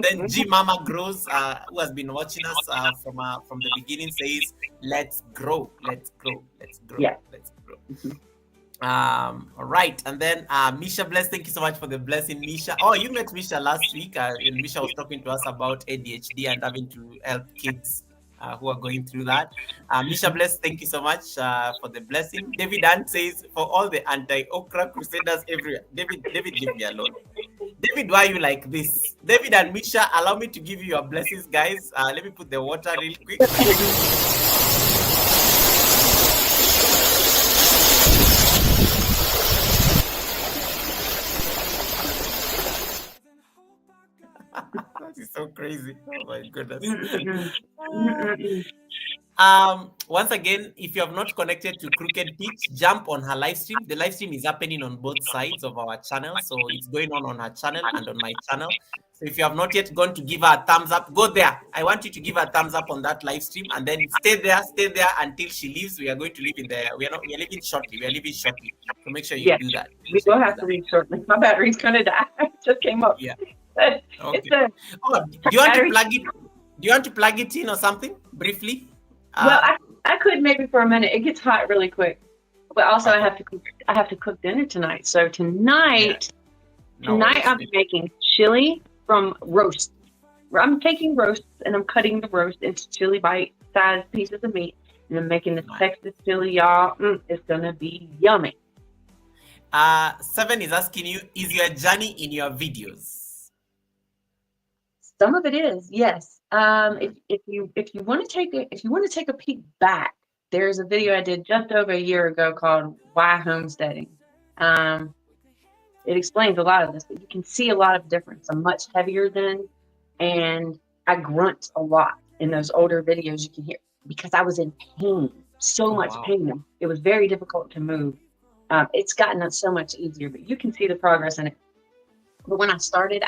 then G Mama Grows, who has been watching us from the beginning, says, let's grow. Yeah. Let's grow. All right. And then Misha Bless, thank you so much for the blessing, Misha. Oh, you met Misha last week, and Misha was talking to us about ADHD and having to help kids who are going through that. Misha Bless, thank you so much for the blessing. David Ant says, for all the anti-okra crusaders everywhere. David, leave me alone. David, why are you like this? David and Misha, allow me to give you your blessings, guys. Let me put the water real quick. That is so crazy. Oh my goodness. Once again, if you have not connected to Crooked Peach, jump on her live stream. The live stream is happening on both sides of our channel. So it's going on her channel and on my channel. So if you have not yet gone to give her a thumbs up, go there. I want you to give her a thumbs up on that live stream, and then stay there until she leaves. We are going to leave in there. We are leaving shortly. So make sure you do that. We will have to leave shortly. My battery's gonna die. It just came up. Yeah. Okay. Do you want to plug it? Do you want to plug it in or something briefly? Well, I could maybe for a minute. It gets hot really quick, but also okay. I have to cook dinner tonight. So tonight I'm making chili from roast. I'm taking roasts and I'm cutting the roast into chili bite-sized pieces of meat, and I'm making this Texas chili, y'all. It's gonna be yummy. 7 is asking you, is your journey in your videos? Some of it is, yes. If you want to take a peek back, there's a video I did just over a year ago called "Why Homesteading." It explains a lot of this, but you can see a lot of difference. I'm much heavier then, and I grunt a lot in those older videos. You can hear because I was in pain, so much pain. It was very difficult to move. It's gotten so much easier, but you can see the progress in it. But when I started,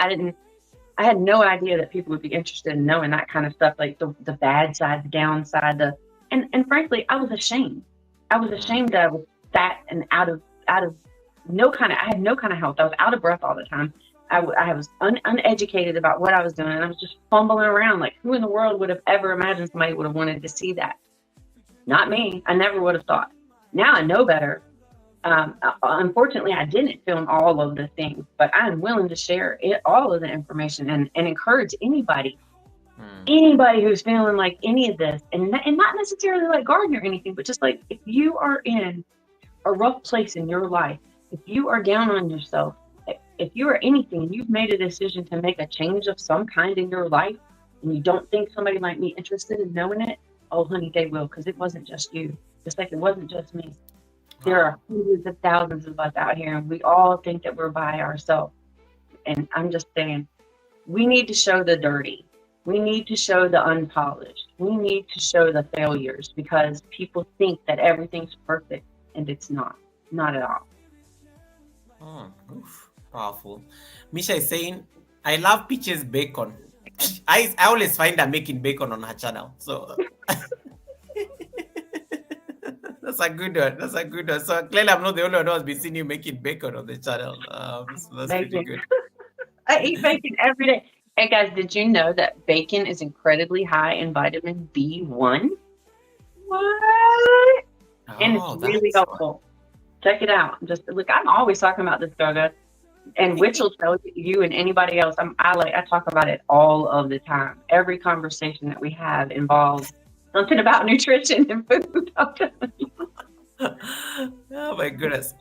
I had no idea that people would be interested in knowing that kind of stuff, like the bad side, the downside, and frankly, I was ashamed. I was ashamed that I was fat and out of I had no kind of health. I was out of breath all the time. I was uneducated about what I was doing, and I was just fumbling around. Like, who in the world would have ever imagined somebody would have wanted to see that? Not me. I never would have thought. Now I know better. Unfortunately, I didn't film all of the things, but I'm willing to share all of the information and encourage anybody who's feeling like any of this, and not necessarily like gardening or anything, but just like if you are in a rough place in your life, if you are down on yourself, if you are anything, and you've made a decision to make a change of some kind in your life, and you don't think somebody might be interested in knowing it, oh honey, they will, because it wasn't just you, just like it wasn't just me. There are hundreds of thousands of us out here, and we all think that we're by ourselves. And I'm just saying, we need to show the dirty. We need to show the unpolished. We need to show the failures, because people think that everything's perfect, and it's not. Not at all. Powerful. Misha is saying, I love Peach's bacon. I always find her making bacon on her channel. So... That's a good one. So clearly I'm not the only one who has been seeing you making bacon on the channel. So that's pretty good. I eat bacon every day. Hey guys, did you know that bacon is incredibly high in vitamin B1? What? And it's really helpful. Check it out. Just look, I'm always talking about this, Goga. And Witch will tell you and anybody else. I talk about it all of the time. Every conversation that we have involves something about nutrition and food. Oh my goodness.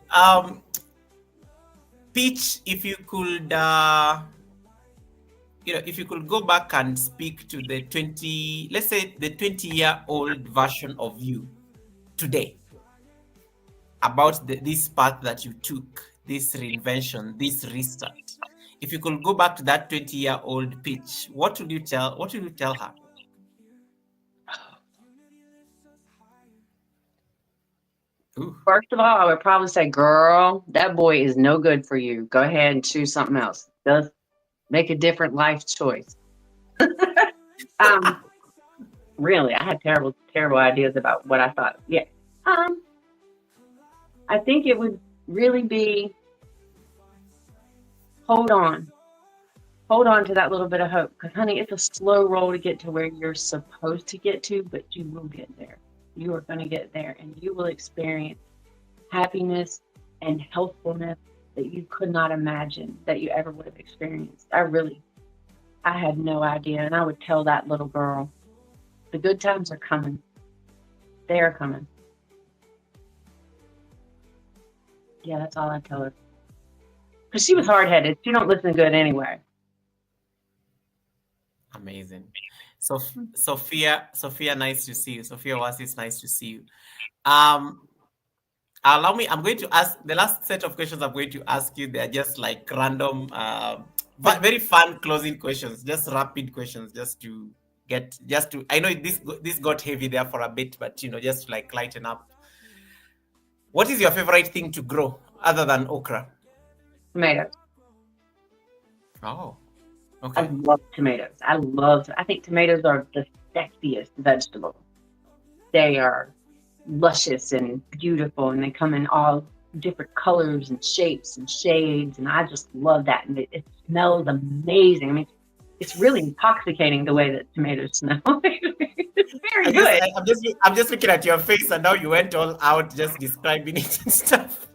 Peach, if you could, if you could go back and speak to the 20-year-old version of you today about this path that you took, this reinvention, this restart. If you could go back to that 20-year-old Peach, what would you tell her? Ooh. First of all, I would probably say, girl, that boy is no good for you. Go ahead and choose something else. Just make a different life choice. Really, I had terrible ideas about what I thought. Yeah. I think it would really be hold on to that little bit of hope, because honey, it's a slow roll to get to where you're supposed to get to, but you will get there. You are going to get there, and you will experience happiness and healthfulness that you could not imagine that you ever would have experienced. I had no idea, and I would tell that little girl, the good times are coming. They are coming. Yeah, that's all I tell her. Because she was hard-headed. She don't listen good anyway. Amazing. So Sophia, nice to see you. Sophia Wasis, nice to see you. Allow me, I'm going to ask the last set of questions I'm going to ask you. They're just like random, but very fun closing questions, just rapid questions, I know this got heavy there for a bit, but just to like lighten up. What is your favorite thing to grow other than okra? Tomatoes. Oh, okay. I love tomatoes. I think tomatoes are the sexiest vegetable. They are luscious and beautiful, and they come in all different colors and shapes and shades, and I just love that. And it smells amazing. I mean, it's really intoxicating the way that tomatoes smell. It's very good. I'm just looking at your face, and now you went all out just describing it and stuff.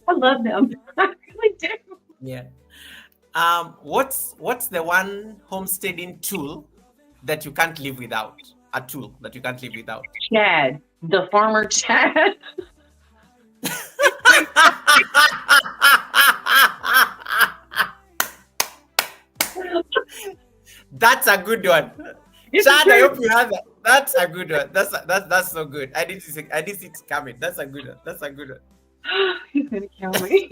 I love them. I really do. Yeah. What's the one homesteading tool that you can't live without? A tool that you can't live without? Chad, the farmer Chad. That's a good one. Chad, I hope you have that. That's a good one. That's so good. I didn't see it coming. That's a good one. He's gonna kill me.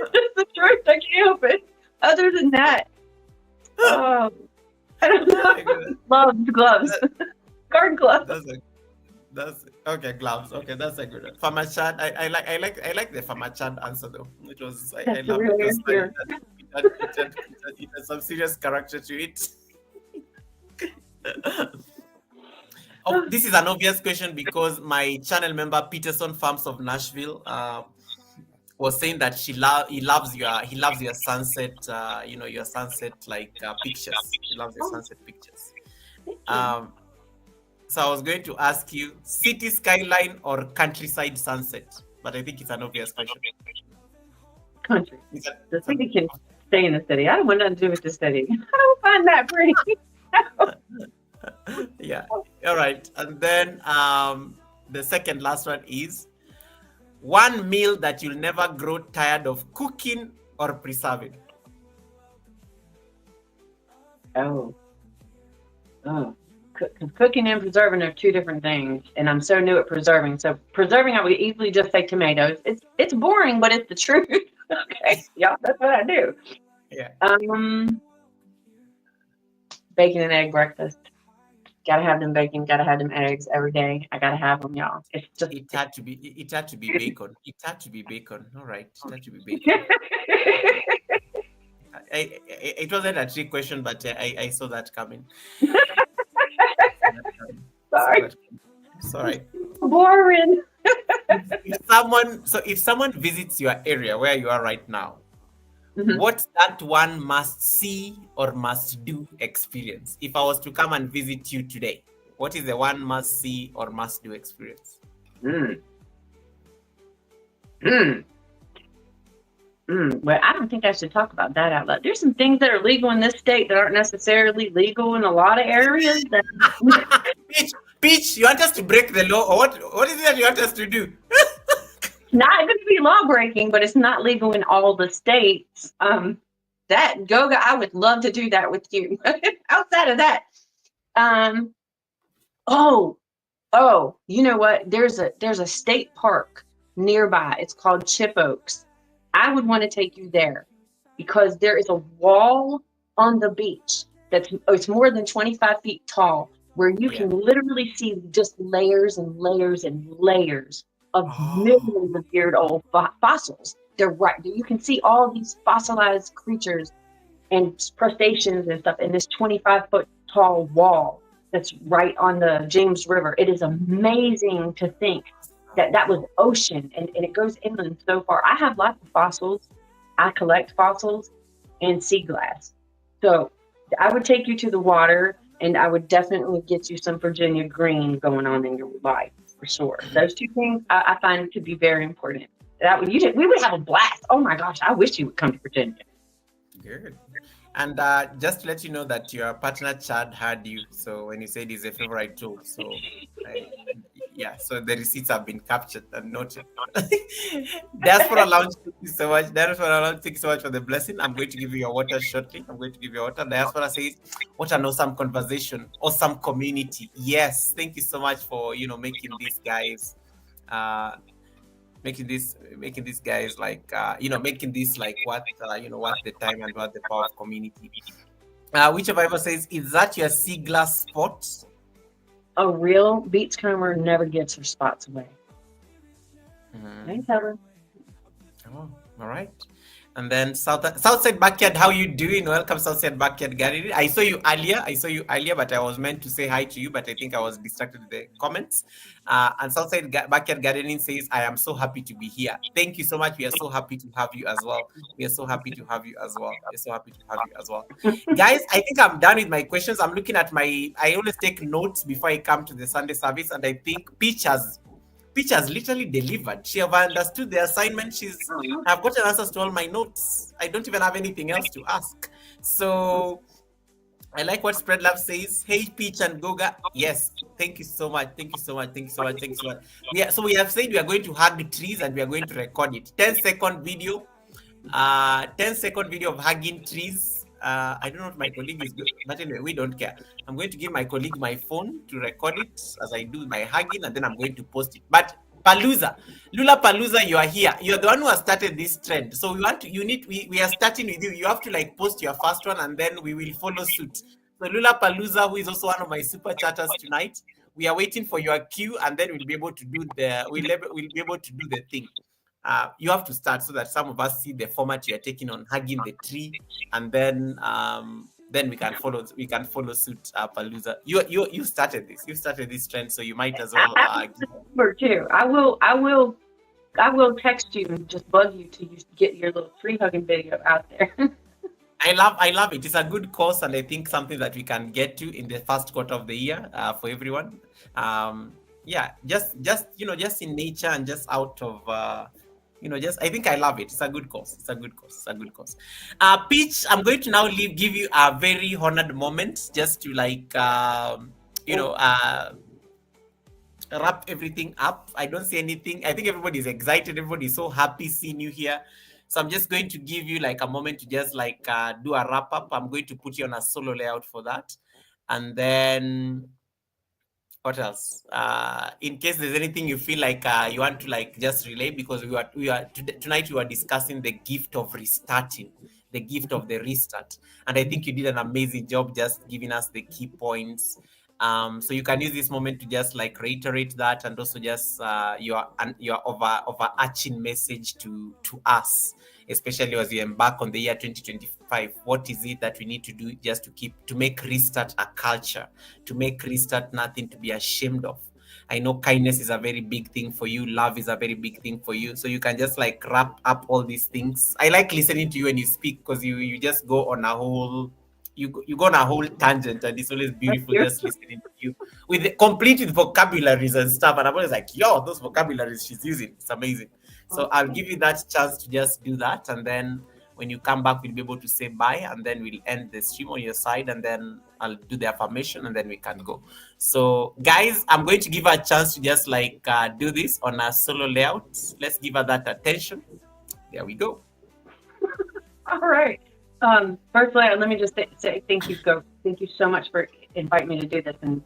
It's the truth. I can't help it. Other than that, I don't know. Gloves. Garden gloves. That's okay. Gloves. Okay, that's a good one. Farmer Chad. I like the Farmer Chad answer though. It was I love really it. It has some serious character to it. Oh, this is an obvious question because my channel member Peterson Farms of Nashville was saying that he loves your sunset, your sunset pictures. He loves your sunset pictures. So I was going to ask you, city skyline or countryside sunset, but I think it's an obvious question. Country. The city can stay in the city. I don't want nothing to do with the city. I don't find that pretty. Yeah. All right. And then the second last one is one meal that you'll never grow tired of cooking or preserving. Cooking and preserving are two different things, and I'm so new at preserving. So preserving, I would easily just say tomatoes. It's boring, but it's the truth. Okay, yeah, that's what I do. Yeah. Bacon and egg breakfast. Gotta have them bacon. Gotta have them eggs every day. I gotta have them, y'all. It had to be bacon. It had to be bacon. All right, it had to be bacon. It wasn't a trick question, but I saw that coming. Sorry. Boring. If someone visits your area where you are right now, what's that one must see or must do experience? If I was to come and visit you today, what is the one must see or must do experience? Well, I don't think I should talk about that out loud. There's some things that are legal in this state that aren't necessarily legal in a lot of areas. Peach, you want us to break the law, or what is it that you want us to do? not going to be law breaking, but it's not legal in all the states. That Goga, I would love to do that with you. Outside of that, um, oh, you know what? There's a state park nearby. It's called Chip Oaks. I would want to take you there because there is a wall on the beach it's more than 25 feet tall, where you can literally see just layers and layers and layers of millions of year old fossils. They're right. You can see all these fossilized creatures and crustaceans and stuff in this 25-foot tall wall that's right on the James River. It is amazing to think that was ocean, and it goes inland so far. I have lots of fossils. I collect fossils and sea glass. So I would take you to the water, and I would definitely get you some Virginia green going on in your life for sure. Those two things I find to be very important. We would have a blast. Oh my gosh, I wish you would come to Virginia. Good. And just to let you know that your partner Chad had you. So when you said he's a favorite tool, so so the receipts have been captured and noted. Diaspora Lounge, thank you so much. Diaspora Lounge, thank you so much for the blessing. I'm going to give you your water shortly. Diaspora says, what an awesome conversation, awesome community. Yes, thank you so much for making these guys making these guys like making this like what worth the time and what the power of community. Whichever ever says, is that your sea glass spot? A real beachcomber never gets her spots away. Thanks, Heather. Oh, all right. And then Southside Backyard, how you doing? Welcome, Southside Backyard Gallery. I saw you earlier, but I was meant to say hi to you, but I think I was distracted with the comments. And Southside Backyard Gardening says, I am so happy to be here. Thank you so much. We are so happy to have you as well. Guys, I think I'm done with my questions. I'm looking at I always take notes before I come to the Sunday service, and I think Peach has literally delivered. She have understood the assignment. I've gotten answers to all my notes. I don't even have anything else to ask. So I like what Spread Love says. Hey, Peach and Goga. Yes, thank you so much. Yeah, so we have said we are going to hug trees and we are going to record it. 10-second video. 10-second video of hugging trees. I don't know if my colleague is good, but anyway, we don't care. I'm going to give my colleague my phone to record it as I do my hugging, and then I'm going to post it. But Lula Palooza, you are here. You're the one who has started this trend. So we are starting with you. You have to post your first one, and then we will follow suit. So Lula Palooza, who is also one of my super chatters tonight, we are waiting for your cue, and then we'll be able to do the thing. You have to start so that some of us see the format you are taking on hugging the tree, and then we can follow suit. Palooza, you started this trend, so you might as well. Number two, I will text you and just bug you till you get your little tree hugging video out there. I love it. It's a good cause, and I think something that we can get to in the first quarter of the year for everyone. Just in nature and just out of. I think I love it. It's a good cause. Peach, I'm going to now give you a very honored moment just to wrap everything up. I don't see anything. I think everybody's excited. Everybody's so happy seeing you here. So I'm just going to give you a moment to just do a wrap up. I'm going to put you on a solo layout for that. And then what else? In case there's anything you feel you want to just relay, because tonight we are discussing the gift of restarting, the gift of the restart, and I think you did an amazing job just giving us the key points. So you can use this moment to just reiterate that, and also just your overarching message to us, especially as we embark on the year 2025. What is it that we need to do just to make restart a culture, to make restart nothing to be ashamed of? I know kindness is a very big thing for you. Love is a very big thing for you. So you can just wrap up all these things. I like listening to you when you speak, because you just go on a whole tangent, and it's always beautiful just listening to you complete with vocabularies and stuff. And I'm always those vocabularies she's using, it's amazing. So I'll give you that chance to just do that, and then When you come back, we'll be able to say bye, and then we'll end the stream on your side, and then I'll do the affirmation, and then we can go. So guys, I'm going to give her a chance to just like do this on a solo layout. Let's give her that attention. There we go. All right. First, let me just say thank you, Go. Thank you so much for inviting me to do this, and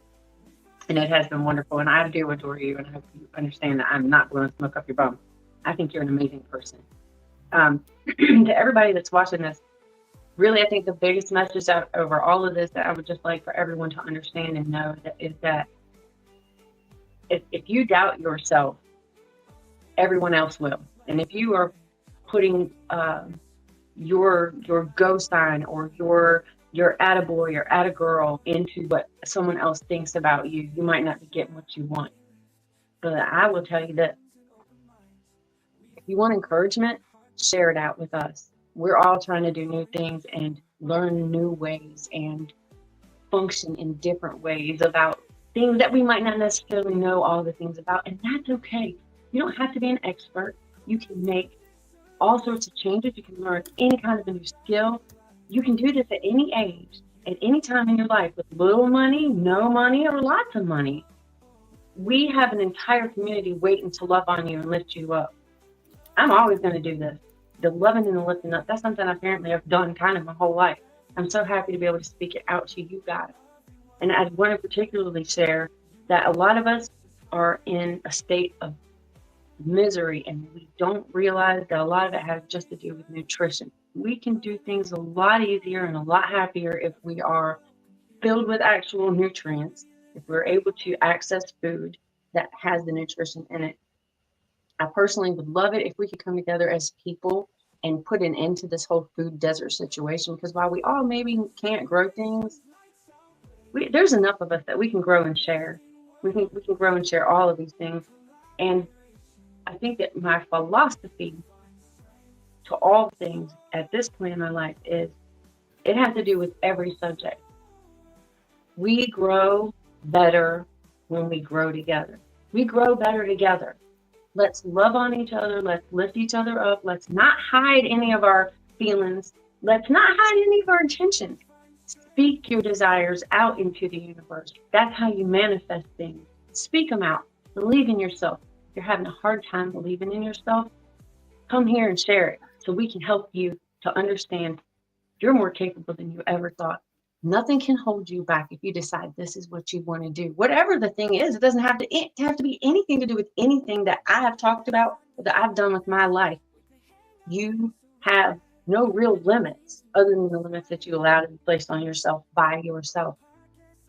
it has been wonderful. And I do adore you, and I hope you understand that I'm not blowing smoke up your bum. I think you're an amazing person. To everybody that's watching this, really, I think the biggest message out over all of this that I would just like for everyone to understand and know is that if you doubt yourself, everyone else will. And if you are putting your go sign or your attaboy or attagirl into what someone else thinks about you, you might not be getting what you want. But I will tell you that if you want encouragement, share it out with us. We're all trying to do new things and learn new ways and function in different ways about things that we might not necessarily know all the things about, and that's okay. You don't have to be an expert. You can make all sorts of changes. You can learn any kind of a new skill. You can do this at any age, at any time in your life, with little money, no money, or lots of money. We have an entire community waiting to love on you and lift you up. I'm always going to do this. The loving and the lifting up, that's something I apparently have done kind of my whole life. I'm so happy to be able to speak it out to you guys. And I want to particularly share that a lot of us are in a state of misery, and we don't realize that a lot of it has just to do with nutrition. We can do things a lot easier and a lot happier if we are filled with actual nutrients, if we're able to access food that has the nutrition in it. I personally would love it if we could come together as people and put an end to this whole food desert situation, because while we all maybe can't grow things, there's enough of us that we can grow and share. We can grow and share all of these things. And I think that my philosophy to all things at this point in my life is it has to do with every subject. We grow better when we grow together. We grow better together. Let's love on each other. Let's lift each other up. Let's not hide any of our feelings. Let's not hide any of our intentions. Speak your desires out into the universe. That's how you manifest things. Speak them out. Believe in yourself. If you're having a hard time believing in yourself, come here and share it so we can help you to understand you're more capable than you ever thought. Nothing can hold you back if you decide this is what you want to do. Whatever the thing is, it doesn't have to be anything to do with anything that I have talked about or that I've done with my life. You have no real limits other than the limits that you allow to be placed on yourself by yourself.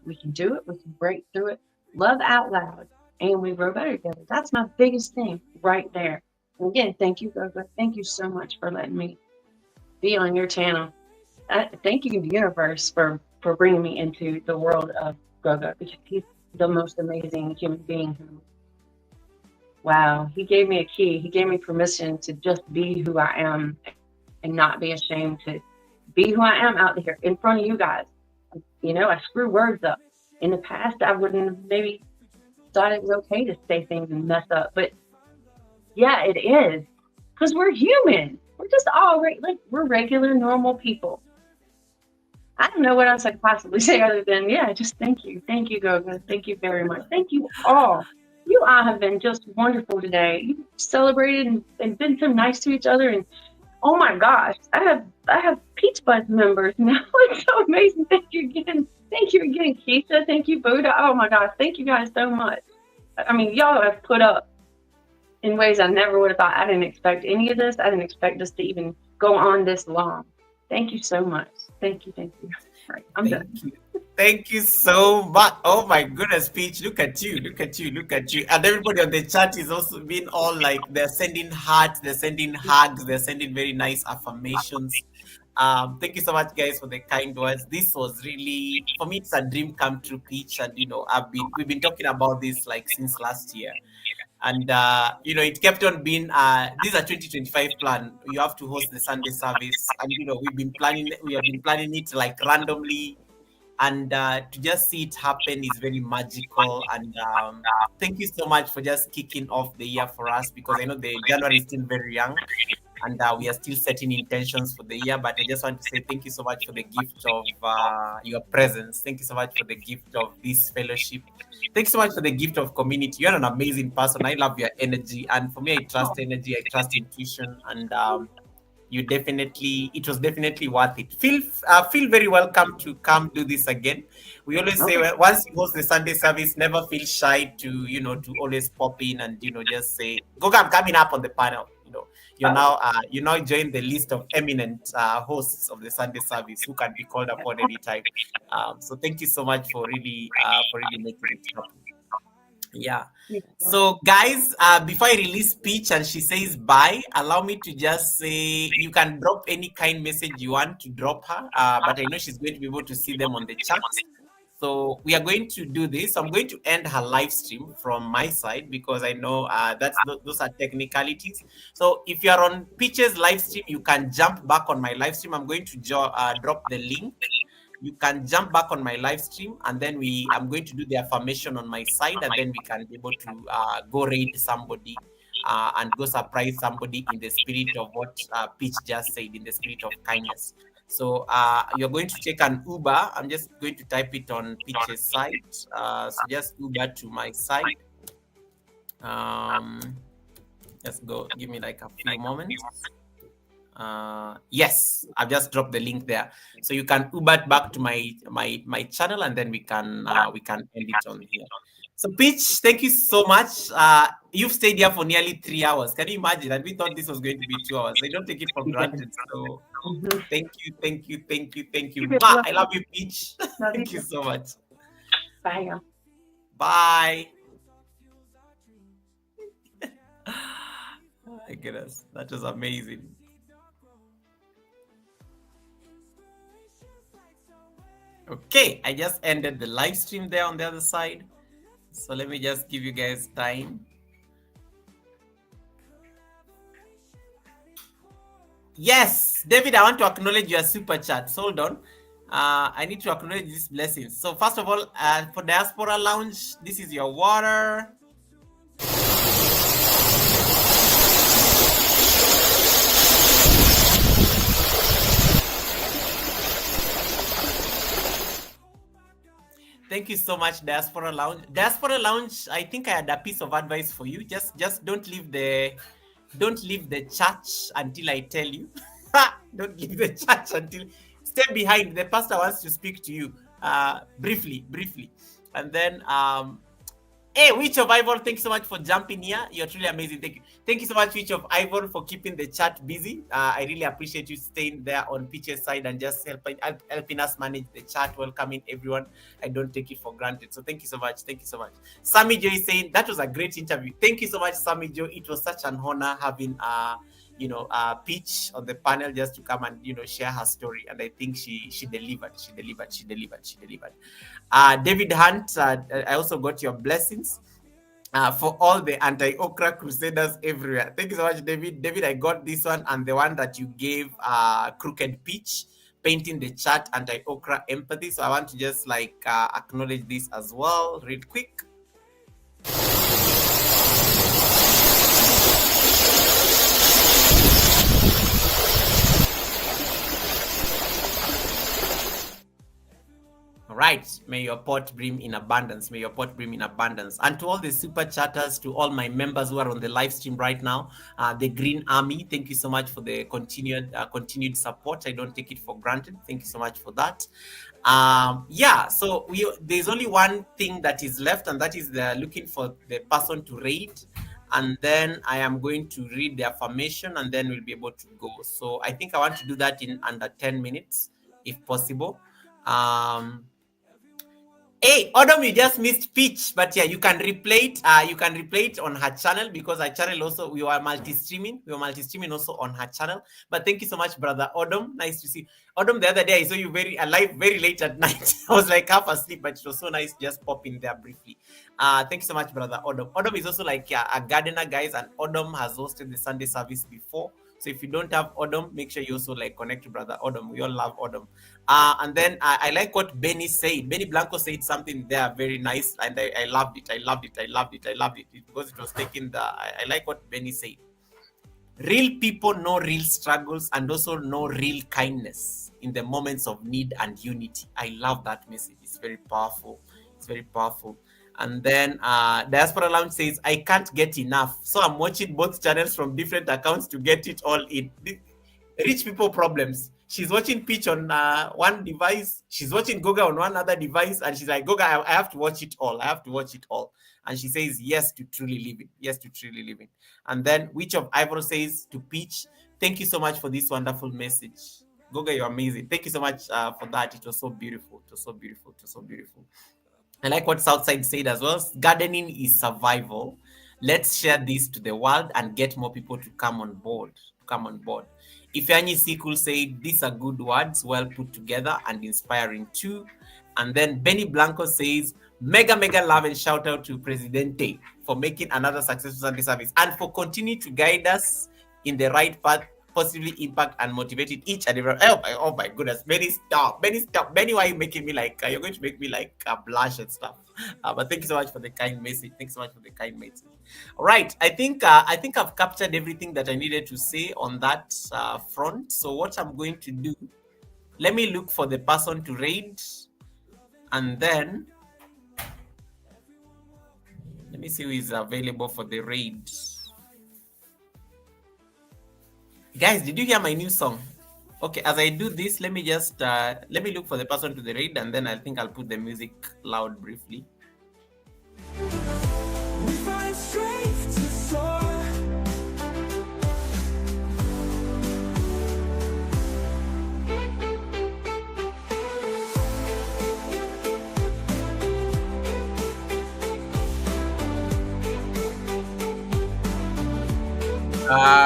We can do it. We can break through it. Love out loud, and we grow better together. That's my biggest thing right there. And again, thank you, Gogo. Thank you so much for letting me be on your channel. Thank you, the universe, for bringing me into the world of Gogo, because he's the most amazing human being who, wow, he gave me a key. He gave me permission to just be who I am and not be ashamed to be who I am out here in front of you guys. You know, I screw words up. In the past, I wouldn't have maybe thought it was okay to say things and mess up, but yeah, it is, because we're human. We're just all we're regular, normal people. I don't know what else I could possibly say other than, yeah, just thank you. Thank you, Gogo. Thank you very much. Thank you all. You all have been just wonderful today. You celebrated and been so nice to each other. And oh my gosh, I have Peach Buds members now. It's so amazing. Thank you again. Thank you again, Keisha. Thank you, Buddha. Oh my gosh, thank you guys so much. I mean, y'all have put up in ways I never would have thought. I didn't expect any of this. I didn't expect us to even go on this long. Thank you so much. Thank you. Right, I'm done. Thank you so much. Oh my goodness, Peach, look at you. And everybody on the chat is also being all like, they're sending hearts, they're sending hugs, they're sending very nice affirmations. Thank you so much, guys, for the kind words. This was really, for me, it's a dream come true, Peach. And we've been talking about this like since last year. And it kept on being this is a 2025 plan. You have to host the Sunday service, and we have been planning it like randomly, and to just see it happen is very magical. And thank you so much for just kicking off the year for us, because I know the January is still very young. and we are still setting intentions for the year. But I just want to say thank you so much for the gift of your presence. Thank you so much for the gift of this fellowship. Thanks so much for the gift of community. You're an amazing person. I love your energy, and for me, I trust energy. I trust intuition, and it was definitely worth it. Feel very welcome to come do this again. We always say, well, once you host the Sunday service, never feel shy to to always pop in and just say, Goga, I'm coming up on the panel. You're now join the list of eminent hosts of the Sunday service who can be called upon anytime. So thank you so much for really making it happen. Yeah. So guys, before I release Peach and she says bye, allow me to just say you can drop any kind message you want to drop her, but I know she's going to be able to see them on the chat. So we are going to do this. I'm going to end her live stream from my side because I know those are technicalities. So if you are on Peach's live stream, you can jump back on my live stream. I'm going to drop the link. You can jump back on my live stream, and then I'm going to do the affirmation on my side, and then we can be able to go raid somebody and go surprise somebody in the spirit of what Peach just said, in the spirit of kindness. So you're going to take an Uber. I'm just going to type it on Peach's side. So just Uber to my side. Let's go. Give me like a few moments. Yes, I've just dropped the link there, so you can Uber back to my channel, and then we can end it on here. So Peach, thank you so much. You've stayed here for nearly 3 hours. Can you imagine? And we thought this was going to be 2 hours. I don't take it for granted. So thank you. I love you, Peach. Thank you so much. Bye. Bye. Oh my goodness, that was amazing. Okay, I just ended the live stream there on the other side. So let me just give you guys time. Yes, David, I want to acknowledge your super chat. Hold on. I need to acknowledge these blessings. So first of all, for Diaspora Lounge, this is your water. Thank you so much, Diaspora Lounge. Diaspora Lounge, I think I had a piece of advice for you. Just don't leave the church until I tell you. Don't leave the church until stay behind. The pastor wants to speak to you briefly. And then hey, Witch of Ivor, thank you so much for jumping here. You're truly amazing. Thank you so much, Witch of Ivor, for keeping the chat busy. I really appreciate you staying there on Peach's side and just helping us manage the chat, welcoming everyone. I don't take it for granted. So thank you so much. Sammy Joe is saying that was a great interview. Thank you so much, Sammy Joe. It was such an honor having Peach on the panel just to come and share her story, and I think she delivered. David Hunt, I also got your blessings for all the anti-okra crusaders everywhere. Thank you so much, David. David, I got this one and the one that you gave Crooked Peach, painting the chat, anti-okra empathy. So I want to just acknowledge this as well real quick. Right. May your pot brim in abundance. And to all the super chatters, to all my members who are on the live stream right now, the Green Army, thank you so much for the continued support. I don't take it for granted. Thank you so much for that. So there's only one thing that is left, and that is looking for the person to raid. And then I am going to read the affirmation, and then we'll be able to go. So I think I want to do that in under 10 minutes, if possible. Hey, Odom, you just missed Peach, but yeah, you can replay it. You can replay it on her channel, because her channel also, we were multi-streaming. Also on her channel. But thank you so much, brother Odom. Nice to see. Odom, the other day I saw you very late at night. I was like half asleep, but it was so nice just pop in there briefly. Thank you so much, brother Odom. Odom is also like a gardener, guys, and Odom has hosted the Sunday service before. So if you don't have Odom, make sure you also connect to brother Odom. We all love Odom. And then I like what Benny said. Benny Blanco said something there very nice, and I loved it. Because it was taking I like what Benny said. Real people know real struggles and also know real kindness in the moments of need and unity. I love that message. It's very powerful. It's very powerful. And then Diaspora Lounge says, I can't get enough. So I'm watching both channels from different accounts to get it all in. Rich people problems. She's watching Peach on one device. She's watching Goga on one other device. And she's like, Goga, I have to watch it all. I have to watch it all. And she says, yes to truly living. Yes to truly living. And then Witch of Ivor says to Peach, thank you so much for this wonderful message. Goga, you're amazing. Thank you so much for that. It was so beautiful. It was so beautiful. It was so beautiful. I like what Southside said as well. Gardening is survival. Let's share this to the world and get more people to come on board. Ifeanyi Sikul said, these are good words, well put together and inspiring too. And then Benny Blanco says, mega love and shout out to Presidente for making another successful Sunday service and for continuing to guide us in the right path, positively impact and motivated each and every. Oh my goodness, Benny, stop. Benny, why are you making me like, you're going to make me like blush and stuff. But thank you so much for the kind message. Thanks so much for the kind message. All right, I think I've captured everything that I needed to say on that front. So what I'm going to do, let me look for the person to raid, and then let me see who is available for the raid. Guys, did you hear my new song? Okay, as I do this, let me just let me look for the person to the raid, and then I think I'll put the music loud briefly. We find strength to soar.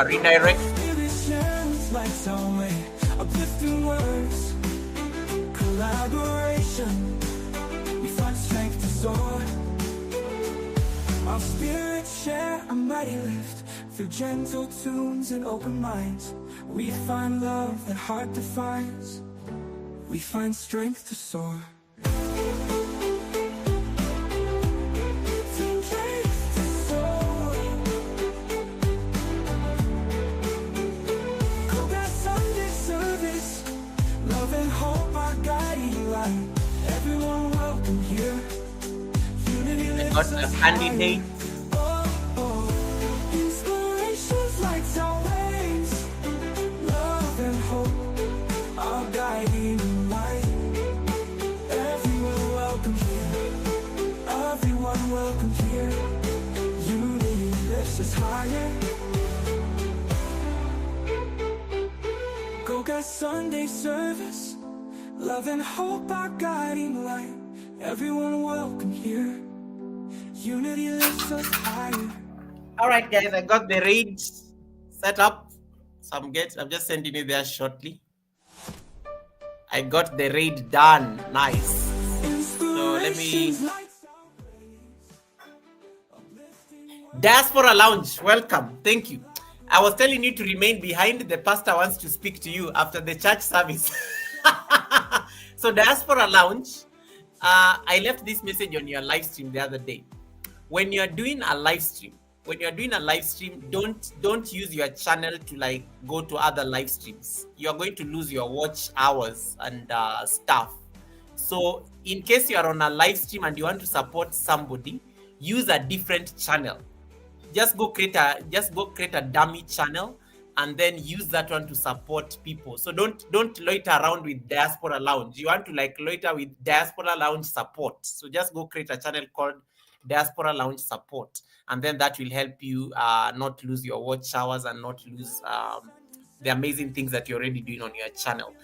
Redirect. Lights our way, uplifting words, collaboration. We find strength to soar. Our spirits share a mighty lift through gentle tunes and open minds. We find love that heart defines. We find strength to soar. Everyone welcome here. Unity lifts us Candidate. Inspirations lights our ways. Love and hope, our guiding light. Everyone welcome here. Everyone welcome here. Unity lifts us higher. Go get Sunday service. Love and hope, our guiding light. Everyone welcome here. Unity lifts us higher. All right, guys, I got the raid set up. So I'm just sending you there shortly. I got the raid done. Nice. So let me. Diaspora Lounge, welcome. Thank you. I was telling you to remain behind. The pastor wants to speak to you after the church service. So Diaspora Lounge, I left this message on your live stream the other day. When you're doing a live stream, don't use your channel to like go to other live streams. You're going to lose your watch hours and stuff. So in case you are on a live stream and you want to support somebody, use a different channel. Just go create a dummy channel and then use that one to support people. So don't loiter around with Diaspora Lounge. You want to like loiter with Diaspora Lounge support. So just go create a channel called Diaspora Lounge Support, and then that will help you not lose your watch hours and not lose the amazing things that you're already doing on your channel.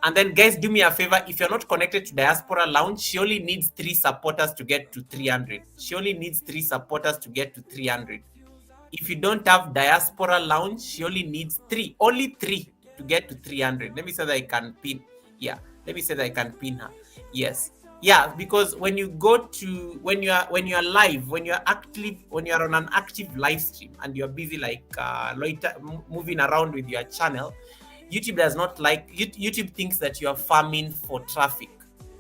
And then guys, do me a favor, if you're not connected to Diaspora Lounge, she only needs 3 supporters to get to 300. She only needs 3 supporters to get to 300. If you don't have Diaspora Lounge, she only needs 3, only 3 to get to 300. Let me say that I can pin. Yeah, let me say that I can pin her. Yes. Yeah, because when you go to when you are live, when you're on an active live stream and you're busy like moving around with your channel, YouTube does not like YouTube thinks that you are farming for traffic.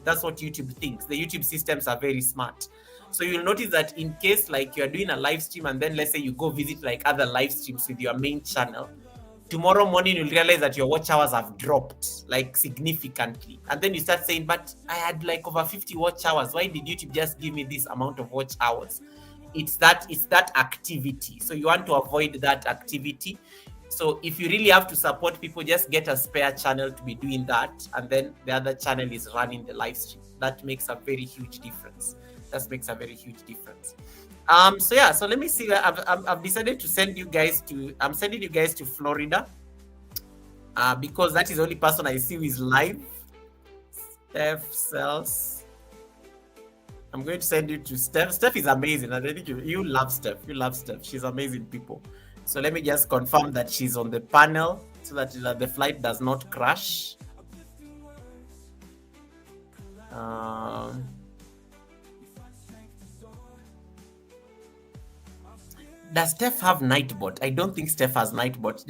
That's what YouTube thinks. The YouTube systems are very smart. So you'll notice that in case like you're doing a live stream and then let's say you go visit like other live streams with your main channel, tomorrow morning you'll realize that your watch hours have dropped like significantly. And then you start saying, but I had like over 50 watch hours. Why did YouTube just give me this amount of watch hours? It's that activity. So you want to avoid that activity. So if you really have to support people, just get a spare channel to be doing that. And then the other channel is running the live stream. That makes a very huge difference. That makes a very huge difference. So yeah, so let me see. I've decided to send you guys to, I'm sending you guys to Florida because that is the only person I see who is live. Steph Sells. I'm going to send you to Steph. Steph is amazing. I think you love Steph. You love Steph. She's amazing people. So let me just confirm that she's on the panel so that the flight does not crash. Does Steph have Nightbot? I don't think Steph has Nightbot.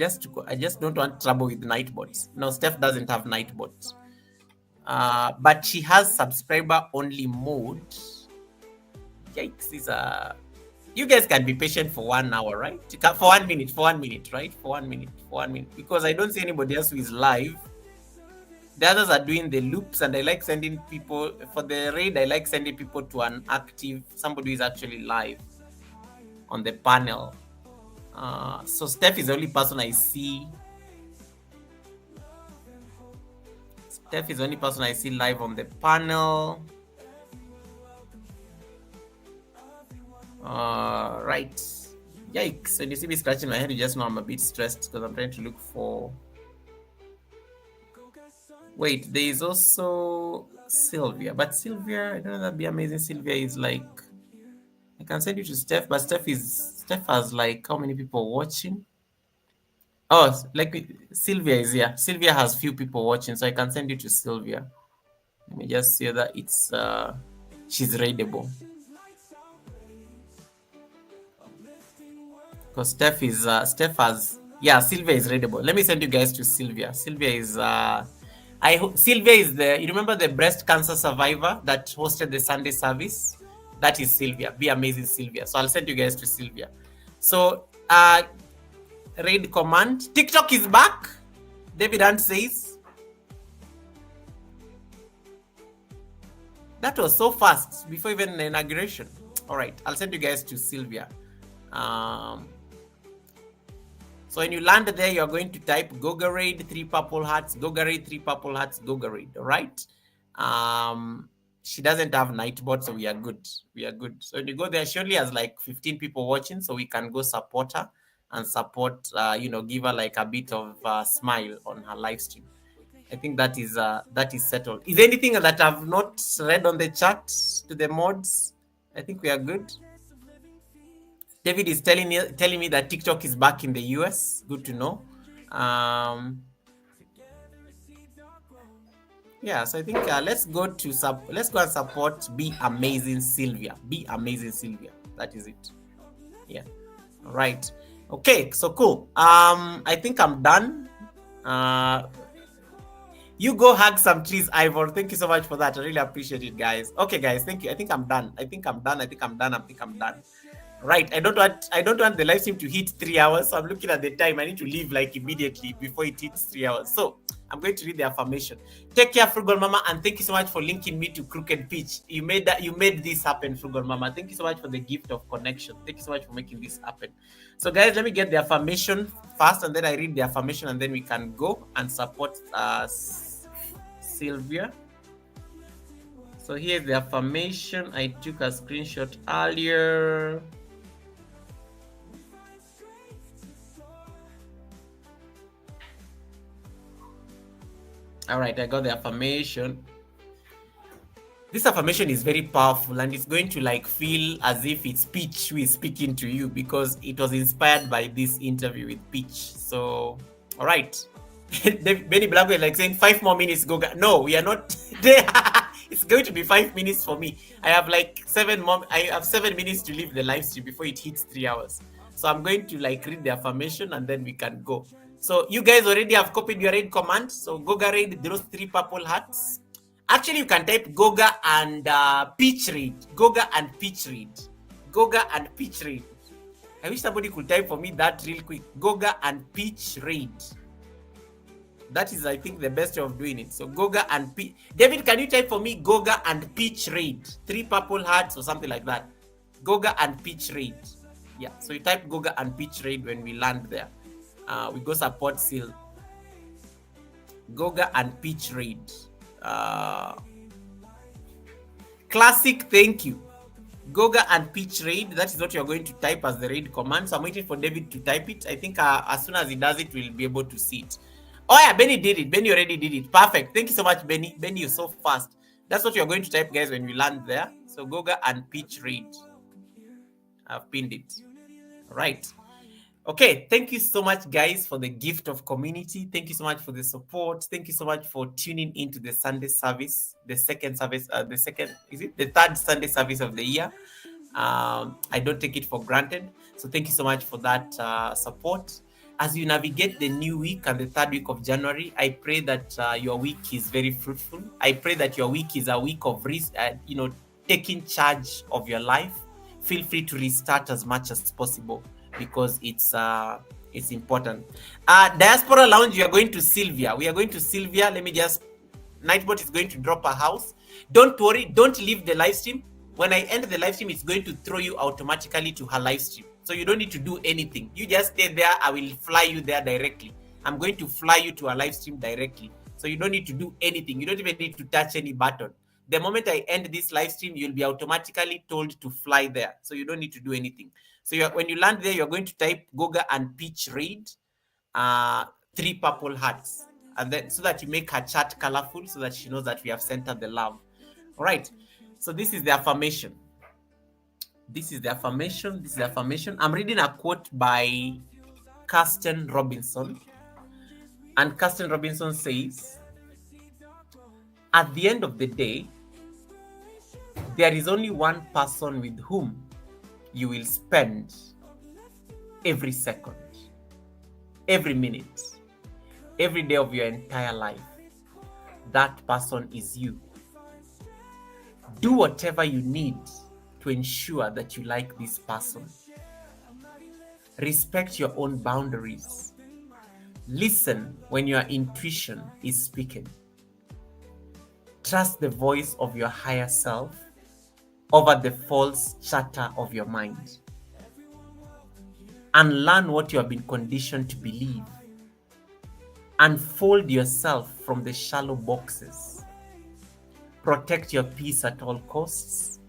I just don't want trouble with Nightbots. No, Steph doesn't have Nightbot. But she has subscriber only mode. Yikes! You guys can be patient for 1 hour, right? For 1 minute, right? For 1 minute, because I don't see anybody else who is live. The others are doing the loops, and I like sending people for the raid. I like sending people to an active, somebody who is actually live on the panel. So Steph is the only person I see. Steph is the only person I see live on the panel. Right. Yikes. When you see me scratching my head, you just know I'm a bit stressed because I'm trying to look for... Wait, there is also Sylvia. But Sylvia, I don't know, that'd be amazing. Sylvia is like... I can send you to Steph, but Steph has like how many people watching? Oh, like Sylvia is here. Sylvia has few people watching, so I can send you to Sylvia. Let me just say that it's she's raidable. Because Steph has Sylvia is raidable. Let me send you guys to Sylvia. Sylvia is Sylvia is you remember the breast cancer survivor that hosted the Sunday service? That is Sylvia. Be amazing, Sylvia. So I'll send you guys to Sylvia. So raid command. TikTok is back. David Hunt says. That was so fast before even the inauguration. All right, I'll send you guys to Sylvia. So when you land there, you're going to type Gogarade 3 purple hearts, Gogarade 3 purple hearts, Gogarade. All right. She doesn't have Nightbot, so we are good. So when you go there, she only has like 15 people watching, so we can go support her and support, give her like a bit of a smile on her live stream. I think that is settled. Is there anything that I've not read on the chat to the mods? I think we are good. David is telling me that TikTok is back in the US. Good to know. Yeah, so I think let's go and support Be Amazing Sylvia. Be Amazing Sylvia. That is it. Yeah. All right. Okay. So cool. I think I'm done. You go hug some trees, Ivor. Thank you so much for that. I really appreciate it, guys. Okay, guys. Thank you. I think I'm done. Right. I don't want the live stream to hit 3 hours. So I'm looking at the time. I need to leave like immediately before it hits 3 hours. So I'm going to read the affirmation. Take care, Frugal Mama, and thank you so much for linking me to Crooked Pitch. You made this happen, Frugal Mama. Thank you so much for the gift of connection. Thank you so much for making this happen. So guys, let me get the affirmation first, and then I read the affirmation, and then we can go and support Sylvia. So here's the affirmation. I took a screenshot earlier. All right, I got the affirmation. This affirmation is very powerful, and it's going to like feel as if it's Peach who is speaking to you because it was inspired by this interview with Peach. So, all right. Benny Blanco is like saying 5 more minutes. Go. No, we are not there. It's going to be 5 minutes for me. I have like 7 more. I have 7 minutes to leave the live stream before it hits 3 hours. So I'm going to like read the affirmation and then we can go. So you guys already have copied your raid command. So Goga raid those 3 purple hearts. Actually, you can type Goga and Peach Read. Goga and Peach Read. Goga and Peach Read. I wish somebody could type for me that real quick. Goga and Peach Read. That is, I think, the best way of doing it. So Goga and Peach. David, can you type for me Goga and Peach Read? 3 purple hearts or something like that. Goga and Peach Read. Yeah, so you type Goga and Peach Read when we land there. We go support Seal. Goga and Peach Read. Classic, thank you. Goga and Peach Raid. That is what you're going to type as the raid command. So I'm waiting for David to type it. I think as soon as he does it, we'll be able to see it. Oh yeah, Benny did it. Benny already did it. Perfect. Thank you so much, Benny. Benny, you're so fast. That's what you're going to type, guys, when we land there. So Goga and Peach Raid. I've pinned it. All right. Okay, thank you so much, guys, for the gift of community. Thank you so much for the support. Thank you so much for tuning into the Sunday service, the second service, the third Sunday service of the year. I don't take it for granted. So thank you so much for that support. As you navigate the new week and the third week of January, I pray that your week is very fruitful. I pray that your week is a week of taking charge of your life. Feel free to restart as much as possible, because it's important. Diaspora Lounge, we are going to Sylvia. Let me just, Nightbot is going to drop a house. Don't worry, don't leave the live stream. When I end the live stream, it's going to throw you automatically to her live stream. So you don't need to do anything. You just stay there. I will fly you there directly. I'm going to fly you to a live stream directly. So you don't need to do anything. You don't even need to touch any button. The moment I end this live stream, you'll be automatically told to fly there. So you don't need to do anything. So when you land there, you're going to type Goga and Peach Raid, 3 purple hearts, and then so that you make her chat colorful, so that she knows that we have sent her the love. All right. So this is the affirmation. I'm reading a quote by Kirsten Robinson, and Kirsten Robinson says, "At the end of the day, there is only one person with whom you will spend every second, every minute, every day of your entire life. That person is you. Do whatever you need to ensure that you like this person. Respect your own boundaries. Listen when your intuition is speaking. Trust the voice of your higher self over the false chatter of your mind. Unlearn what you have been conditioned to believe. Unfold yourself from the shallow boxes. Protect your peace at all costs.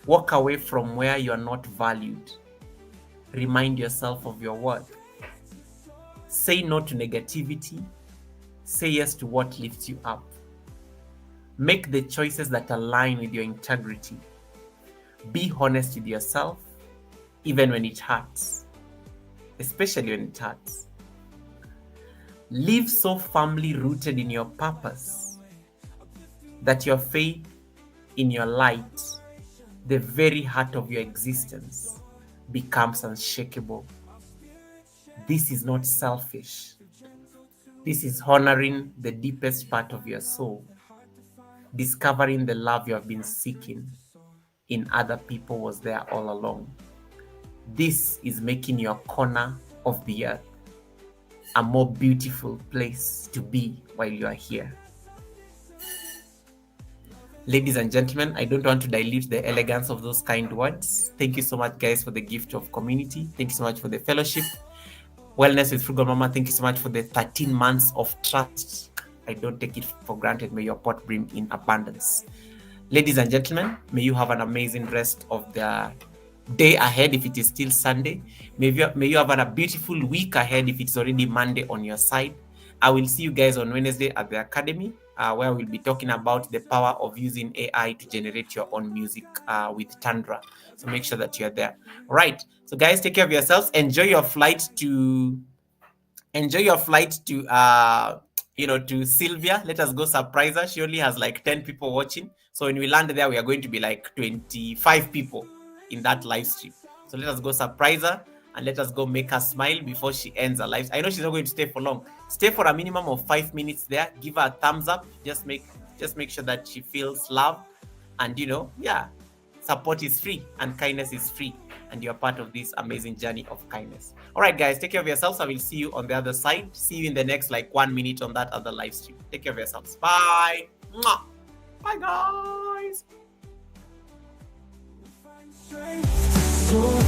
Walk away from where you are not valued. Remind yourself of your worth. Say no to negativity. Say yes to what lifts you up. Make the choices that align with your integrity. Be honest with yourself, even when it hurts, especially when it hurts. Live so firmly rooted in your purpose that your faith in your light, the very heart of your existence, becomes unshakable. This is not selfish. This is honoring the deepest part of your soul, discovering the love you have been seeking in other people was there all along. This is making your corner of the earth a more beautiful place to be while you are here." Ladies and gentlemen, I don't want to dilute the elegance of those kind words. Thank you so much, guys, for the gift of community. Thank you so much for the fellowship. Wellness with Frugal Mama, thank you so much for the 13 months of trust. I don't take it for granted. May your pot brim in abundance. Ladies and gentlemen, may you have an amazing rest of the day ahead if it is still Sunday. May you have a beautiful week ahead if it's already Monday on your side. I will see you guys on Wednesday at the Academy, where we'll be talking about the power of using AI to generate your own music with Tandra. So make sure that you're there. All right. So guys, take care of yourselves. Enjoy your flight to to Sylvia. Let us go surprise her. She only has like 10 people watching. So when we land there, we are going to be like 25 people in that live stream. So let us go surprise her and let us go make her smile before she ends her live. I know she's not going to stay for long. Stay for a minimum of 5 minutes there. Give her a thumbs up. Just make Just make sure that she feels loved, and support is free and kindness is free, and you're part of this amazing journey of kindness. All right, guys, take care of yourselves. I will see you on the other side. See you in the next 1 minute on that other live stream. Take care of yourselves. Bye. Mwah. Bye, guys. So